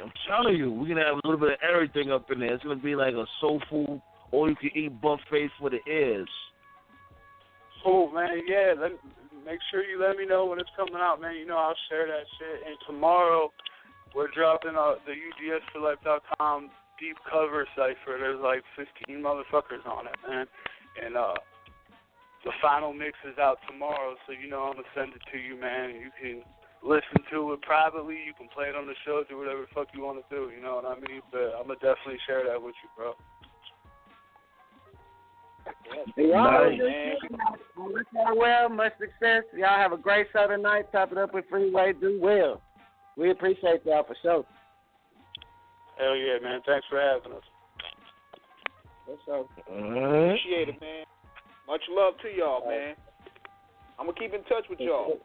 I'm telling you, we're gonna have a little bit of everything up in there. It's gonna be like a soulful, all you can eat buffet for the ears. Cool, man. Yeah, make sure you let me know when it's coming out, man. You know I'll share that shit. And tomorrow we're dropping the UDSforlife.com deep cover cipher. There's like 15 motherfuckers on it, man. And the final mix is out tomorrow, so you know I'm gonna send it to you, man. You can listen to it privately. You can play it on the show, do whatever the fuck you want to do. You know what I mean? But I'm gonna definitely share that with you, bro. Y'all well, much success. Y'all have a great Southern night. Top it up with Freeway. Do well. We appreciate y'all for sure. Hell yeah, man. Thanks for having us. For sure. Appreciate it, man. Much love to y'all, man. I'm gonna keep in touch with y'all.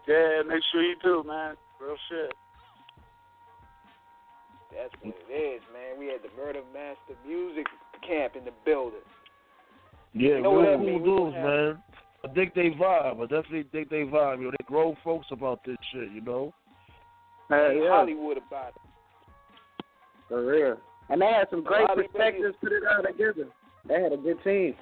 Yeah, make sure you do, man. Real shit. That's what it is, man. We had the Murdermastermusic camp in the building. Yeah, you know real cool dudes, man. I think they vibe. I definitely think they vibe. You know, they grow folks about this shit, you know? Yeah. Hollywood about it. For real. And they had some great perspectives put it all together. They had a good team.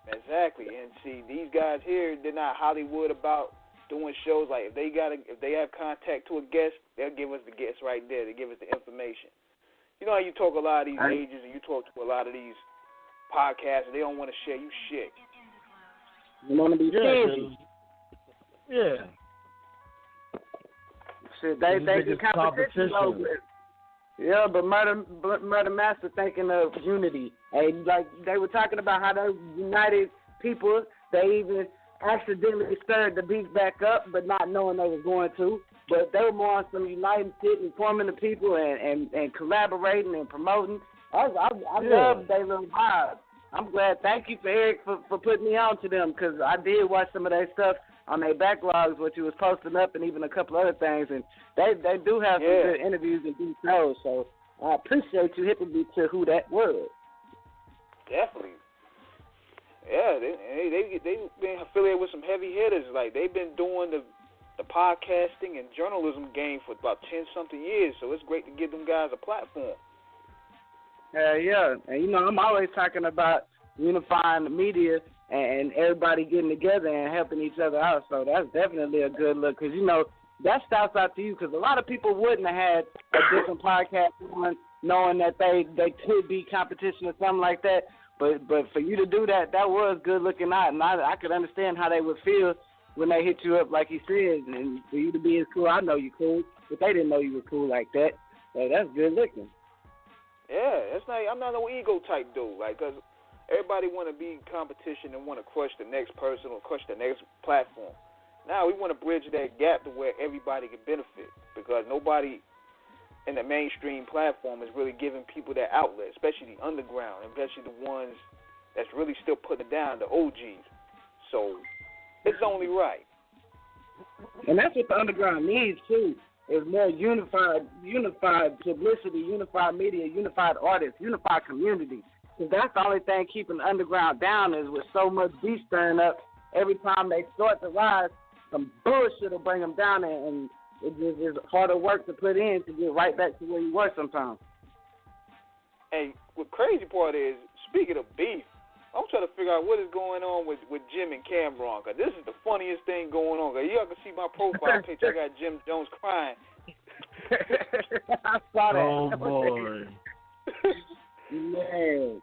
Exactly. And see, these guys here, they're not Hollywood about doing shows. Like if they have contact to a guest, they'll give us the guest right there. They give us the information. You know how you talk to a lot of these agents and you talk to a lot of these podcasts, and they don't want to share you shit. You want to be stingy. Yeah. Shit, they do competition over it. Yeah, but Murder Master thinking of unity. And like they were talking about how they united people. They even accidentally stirred the beef back up, but not knowing they were going to. But they were more on some uniting shit, informing the people and collaborating and promoting. I love their little vibe. I'm glad. Thank you for Eric for putting me on to them, because I did watch some of their stuff on their backlogs, what you was posting up, and even a couple other things. And they do have some good interviews and good shows. So I appreciate you hipping me to who that was. Definitely. Yeah, they've been affiliated with some heavy hitters. Like they've been doing the podcasting and journalism game for about 10-something years. So it's great to give them guys a platform. Yeah, and you know I'm always talking about unifying the media and everybody getting together and helping each other out. So that's definitely a good look, because you know that shouts out to you, because a lot of people wouldn't have had a different podcast on, knowing that they could be competition or something like that. But for you to do that, that was good looking out, and I could understand how they would feel when they hit you up like you said, and for you to be as cool. I know you cool, but they didn't know you were cool like that. So that's good looking. Yeah, I'm not no ego type dude. Like, cause everybody want to be in competition and want to crush the next person or crush the next platform. Now we want to bridge that gap to where everybody can benefit, because nobody in the mainstream platform is really giving people that outlet, especially the underground, especially the ones that's really still putting it down, the OGs. So it's only right. And that's what the underground needs too. Is more unified publicity, unified media, unified artists, unified community. Because that's the only thing keeping the underground down, is with so much beef stirring up. Every time they start to rise, some bullshit will bring them down, and it just is harder work to put in to get right back to where you were sometimes. Hey, the crazy part is, speaking of beef, I'm trying to figure out what is going on with Jim and Cameron, because this is the funniest thing going on. Cause y'all can see my profile picture. I got Jim Jones crying. I saw that. Oh, boy. Man.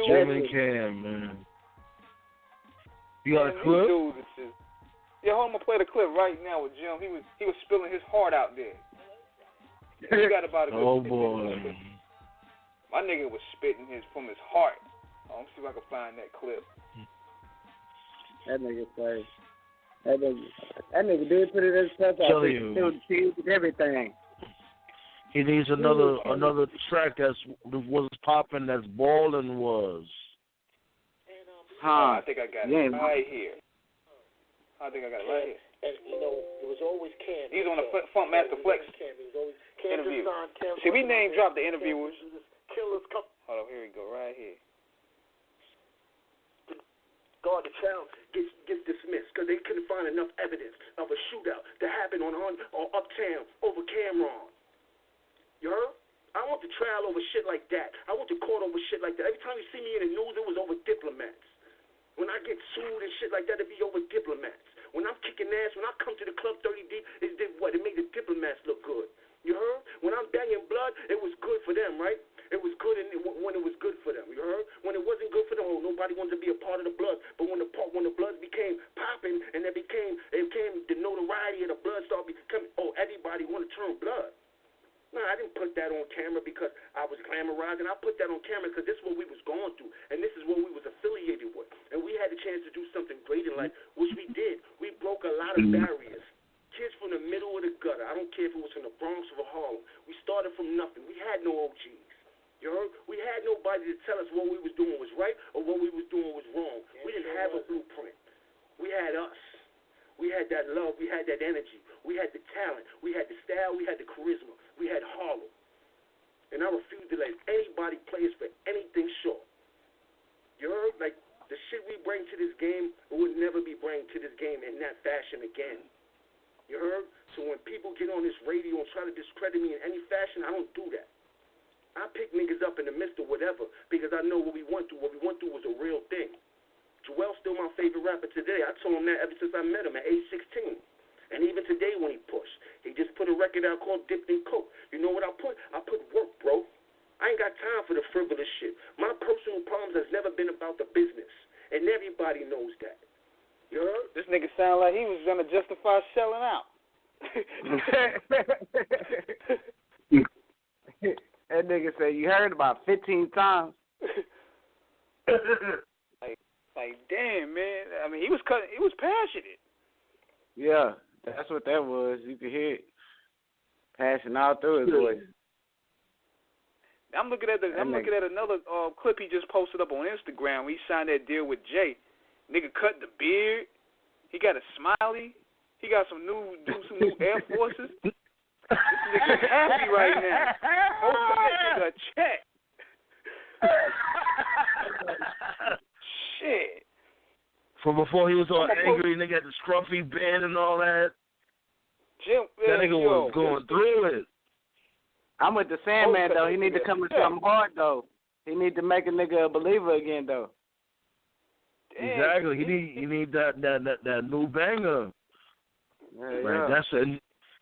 Jim and Cam, man. You got a clip? Yeah, hold on, I'm gonna play the clip right now with Jim. He was spilling his heart out there. He got about a good oh boy. My nigga was spitting from his heart. Let me see if I can find that clip. That nigga say. That nigga did put it in his stuff out there. Everything. He needs another track that was popping, that's Ballin' was. I think I got it right here. I think I got it right here. And, you know, it was always Cam. He's on the Funk Master Flex interview. See, we name dropped the interviewers. Hold on, here we go, right here. God, the child gets dismissed because they couldn't find enough evidence of a shootout that happened on Uptown over Cameron. You heard? I want the trial over shit like that. I want the court over shit like that. Every time you see me in the news, it was over diplomats. When I get sued and shit like that, it be over diplomats. When I'm kicking ass, when I come to the club 30 deep, it did what? It made the diplomats look good. You heard? When I'm banging blood, it was good for them, right? It was good when it was good for them. You heard? When it wasn't good for them, nobody wanted to be a part of the blood. But when the blood became popping and it became the notoriety of the blood started becoming, everybody want to turn blood. No, I didn't put that on camera because I was glamorizing. I put that on camera because this is what we was going through, and this is what we was affiliated with. And we had the chance to do something great in life, which we did. We broke a lot of barriers. Kids from the middle of the gutter. I don't care if it was from the Bronx or Harlem. We started from nothing. We had no OGs. You heard? We had nobody to tell us what we was doing was right or what we was doing was wrong. We didn't have a blueprint. We had us. We had that love. We had that energy. We had the talent. We had the style. We had the charisma. We had Harlem. And I refuse to let anybody play us for anything short. You heard? Like, the shit we bring to this game would never be bring to this game in that fashion again. You heard? So when people get on this radio and try to discredit me in any fashion, I don't do that. I pick niggas up in the midst of whatever because I know what we went through. What we went through was a real thing. Joel's still my favorite rapper today. I told him that ever since I met him at age 16. And even today when he pushed, he just put a record out called Dipped in Coke. You know what I put? I put work, bro. I ain't got time for the frivolous shit. My personal problems has never been about the business. And everybody knows that. You heard? This nigga sound like he was going to justify selling out. That nigga said you heard about 15 times. like, damn, man. I mean, he was passionate. Yeah, that's what that was. You could hear it passing all through his voice. I'm looking at another clip he just posted up on Instagram. He signed that deal with Jay. Nigga cut the beard. He got a smiley. He got some new Air Forces. This nigga's happy right now. Post that nigga a check. Shit. From before he was all angry, nigga had the scruffy band and all that. Jim, that nigga was going through it. I'm with the Sandman, though. He need to come with something hard, though. He need to make a nigga a believer again, though. Damn. Exactly. He need that new banger. Yeah. That's it.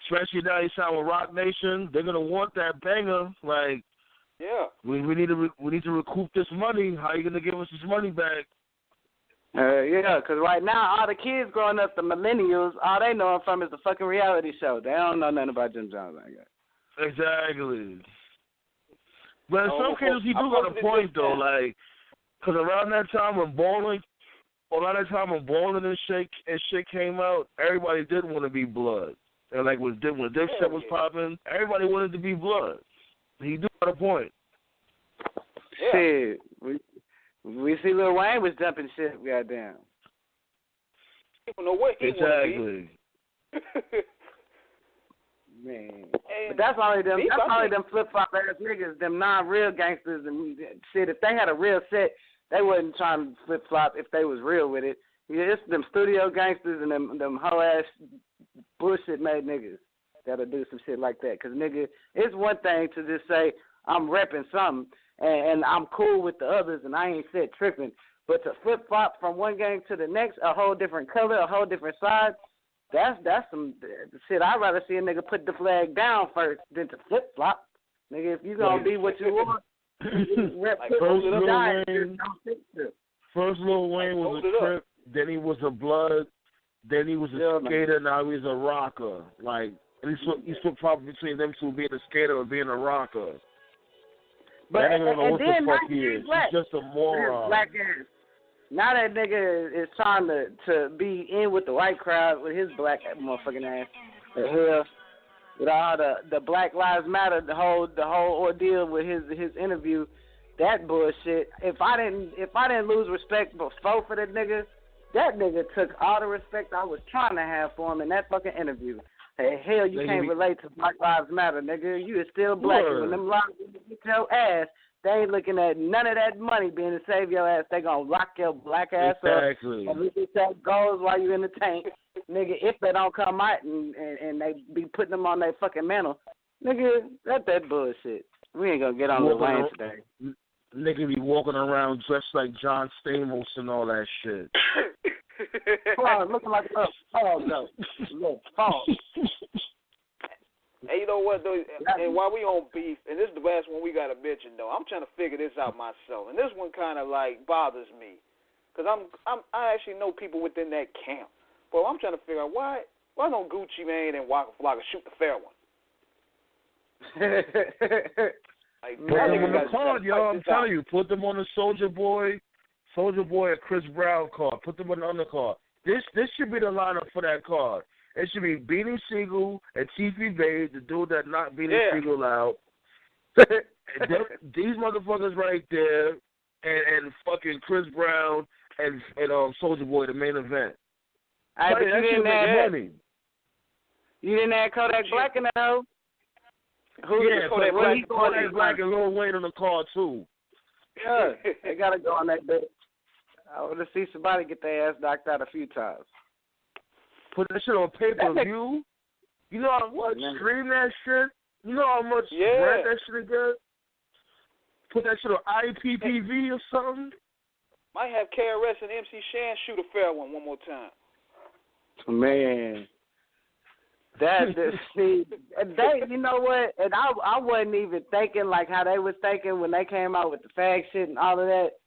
Especially now he signed with Rock Nation, they're gonna want that banger. Like, yeah, we need to recoup this money. How you gonna give us this money back? Yeah, because right now all the kids growing up, the millennials, all they know him from is the fucking reality show. They don't know nothing about Jim Jones like that. Exactly. But in some cases, he do got a point though, like, because around that time when Ballin' and shit came out, everybody did want to be Blood. And like when Dipset was popping, everybody wanted to be Blood. He do got a point. Yeah. Shit, we see Lil Wayne was jumping shit. Goddamn. People know what he exactly. Man, but that's only them. That's only them flip flop ass niggas, them non-real gangsters and shit. If they had a real set, they wasn't trying to flip flop if they was real with it. Yeah, it's them studio gangsters and them whole ass bullshit made niggas that'll do some shit like that. Cause nigga, it's one thing to just say I'm repping something and I'm cool with the others and I ain't shit tripping, but to flip flop from one gang to the next, a whole different color, a whole different side. That's some shit. I'd rather see a nigga put the flag down first than to flip flop. Nigga, if you gonna be what you want, First Lil Wayne was a Crip, then he was a Blood, then he was a skater, now he's a rocker. Like, he switched probably between them two, being a skater or being a rocker. But I don't know what then the fuck he is. He's just a moron. Black ass. Now that nigga is trying to be in with the white crowd with his black motherfucking ass. The hell, with all the Black Lives Matter, the whole ordeal with his interview, that bullshit. If I didn't lose respect before for that nigga took all the respect I was trying to have for him in that fucking interview. Hey, hell, you can't relate to Black Lives Matter, nigga. You is still black. And when them lives get your ass, they ain't looking at none of that money being to save your ass. They gonna lock your black ass up. And look at that goals while you in the tank. Nigga, if they don't come out and they be putting them on their fucking mantle, nigga, that bullshit. We ain't gonna get on the lane today. Nigga be walking around dressed like John Stamos and all that shit. Looking like a though. Look, Hey, you know what though? And while we on beef, and this is the last one we got to mention though. I'm trying to figure this out myself, and this one kind of like bothers me, cause I actually know people within that camp, but I'm trying to figure out why don't Gucci Mane and Waka Flocka shoot the fair one? Like, put them on the card, y'all. I'm telling you, put them on the Soulja Boy and Chris Brown card. Put them on the undercard. This should be the lineup for that card. It should be Beanie Siegel and T.P. Babe, the dude that knocked Beanie Siegel out. These motherfuckers right there, and fucking Chris Brown and Soulja Boy, the main event. Hey, but you didn't add money. You didn't add Kodak Black in that hoe? Kodak Black and Lil Wayne on the card too. Yeah, they gotta go on that bit. I want to see somebody get their ass knocked out a few times. Put that shit on pay-per-view. You know how much stream that shit? You know how much bread that shit get? Put that shit on IPTV or something? Might have KRS and MC Shan shoot a fair one more time. Man. You know what? And I wasn't even thinking like how they was thinking when they came out with the fag shit and all of that.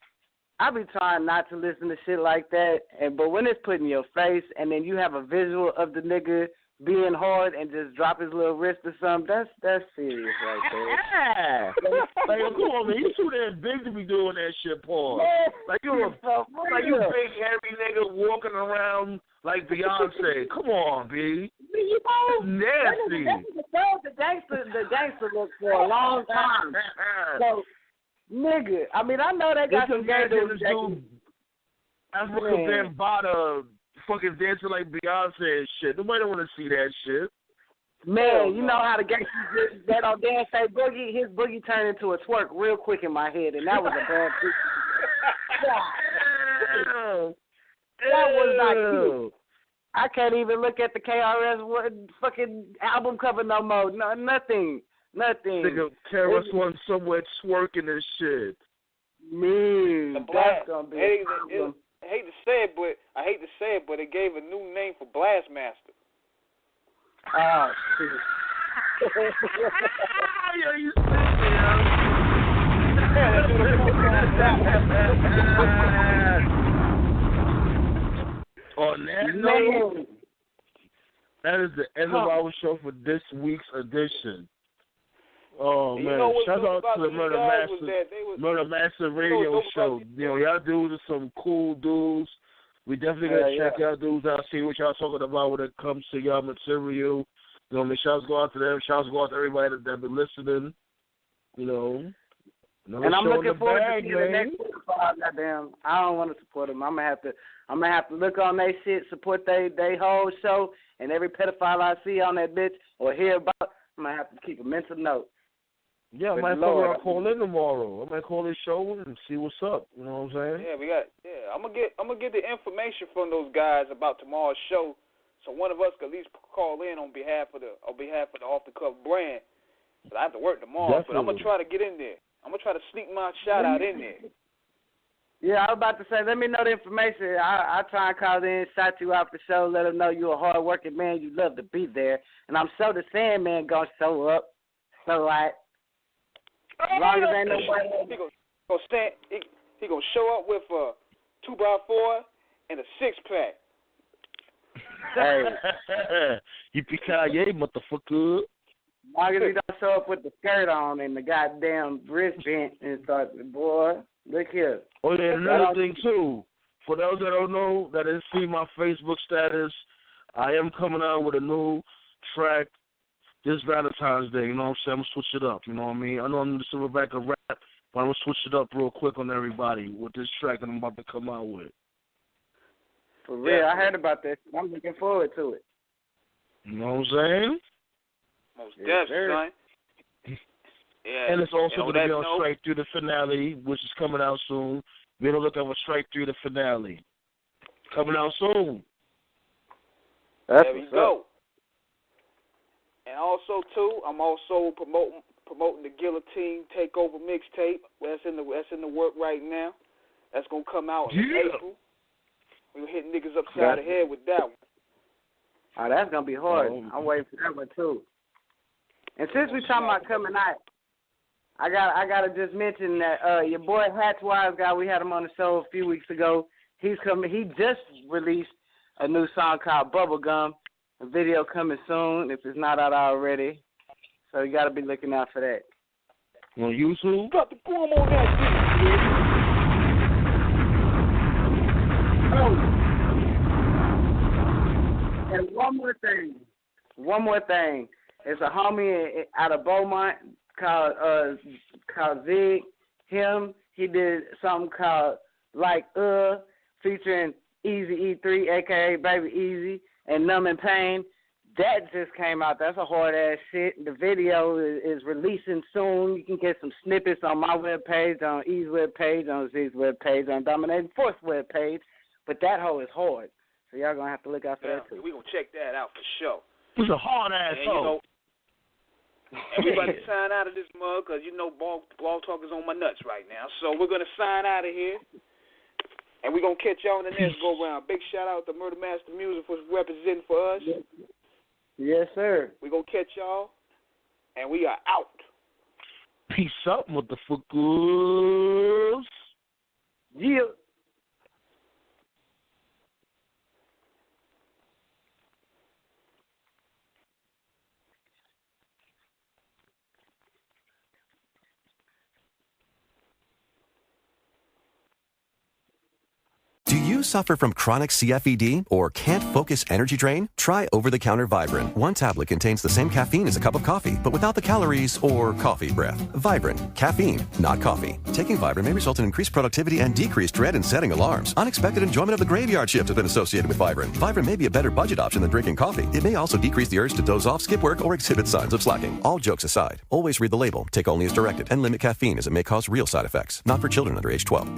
I be trying not to listen to shit like that, but when it's put in your face and then you have a visual of the nigga being hard and just drop his little wrist or something, that's serious right there. Like, come on, man, you too damn big to be doing that shit, Paul. Like you big heavy nigga walking around like Beyonce. Come on, B. That's nasty. The gangster look for a long time. So, nigga, I mean, I know they got some gangsters. That's fucking Bambadda fucking dancing like Beyonce and shit. Nobody don't want to see that shit. Man, you know how the gangsters that on dance say boogie, his boogie turned into a twerk real quick in my head, and that was a bad thing. That was not cute. I can't even look at the KRS fucking album cover no more. No, nothing. Nigga, KRS One somewhere twerking and shit. Man, that's gonna be a problem. I hate to say it, but they gave a new name for Blastmaster. Oh, yeah, you On that note, that is the end of our show for this week's edition. Oh, man. Shout out to the Murdermaster radio show. You know, y'all dudes are some cool dudes. We definitely got to check y'all dudes out, see what y'all talking about when it comes to y'all material. You know, shouts go out to them. Shouts go out to everybody that been listening. You know. And I'm looking forward to seeing the next one. Goddamn, I don't want to support them. I'm gonna have to look on their shit, support they whole show, and every pedophile I see on that bitch or hear about, I'm gonna have to keep a mental note. Yeah, I might call in tomorrow. I might call this show and see what's up. You know what I'm saying? Yeah, I'm gonna get the information from those guys about tomorrow's show, so one of us can at least call in on behalf of the Off the Cuff brand. But I have to work tomorrow, but I'm gonna try to get in there. I'm gonna try to sneak my shout out in there. Yeah, I was about to say, let me know the information. I try and call in, shout you out the show, let them know you're a hard-working man, you love to be there. And I'm sure the Sandman gonna show up. So, As long as ain't nobody. He gonna show up with a 2x4 and a 6-pack. Hey. Yippee-ki-yay, motherfucker. As long as he don't show up with the skirt on and the goddamn wristband and start, boy, look here. Oh, yeah, another thing, too. For those that don't know, that didn't see my Facebook status, I am coming out with a new track this Valentine's Day. You know what I'm saying? I'm going to switch it up. You know what I mean? I know I'm just Rebecca rap, but I'm going to switch it up real quick on everybody with this track that I'm about to come out with. For real, I heard about this. I'm looking forward to it. You know what I'm saying? Most definitely, son. Yeah. And it's also going to be on Straight Through the Finale, which is coming out soon. Be on the lookout for Straight Through the Finale. Coming out soon. There we go. And also, too, I'm also promoting the Guilloteam Takeover mixtape. That's in the work right now. That's going to come out in April. We're going to hit niggas upside the head with that one. Oh, that's going to be hard. I'm waiting for that one, too. And since we're talking about coming out, I gotta just mention that your boy Hatchwise guy, we had him on the show a few weeks ago. He's coming. He just released a new song called Bubblegum. A video coming soon if it's not out already. So you gotta be looking out for that. On YouTube? Got the boom on that Oh. And one more thing. It's a homie out of Beaumont called Zig. He did something called featuring Easy E3, aka Baby Easy, and Numb in Pain. That just came out. That's a hard ass shit. The video is releasing soon. You can get some snippets on my webpage, on E's webpage, on Z's webpage, on Dominating Force webpage. But that hoe is hard. So y'all gonna have to look out for that too. We're gonna check that out for sure. It's a hard ass hoe. Everybody sign out of this mug because Blog Talk is on my nuts right now. So we're going to sign out of here. And we're going to catch y'all in the next go-round. Big shout-out to Murdermastermusic for representing for us. Yes, sir. We're going to catch y'all. And we are out. Peace out, motherfuckers. Yeah. Do you suffer from chronic CFED or can't focus energy drain? Try over-the-counter Vibrant. One tablet contains the same caffeine as a cup of coffee, but without the calories or coffee breath. Vibrant. Caffeine, not coffee. Taking Vibrant may result in increased productivity and decreased dread in setting alarms. Unexpected enjoyment of the graveyard shift has been associated with Vibrant. Vibrant may be a better budget option than drinking coffee. It may also decrease the urge to doze off, skip work, or exhibit signs of slacking. All jokes aside, always read the label, take only as directed, and limit caffeine as it may cause real side effects. Not for children under age 12.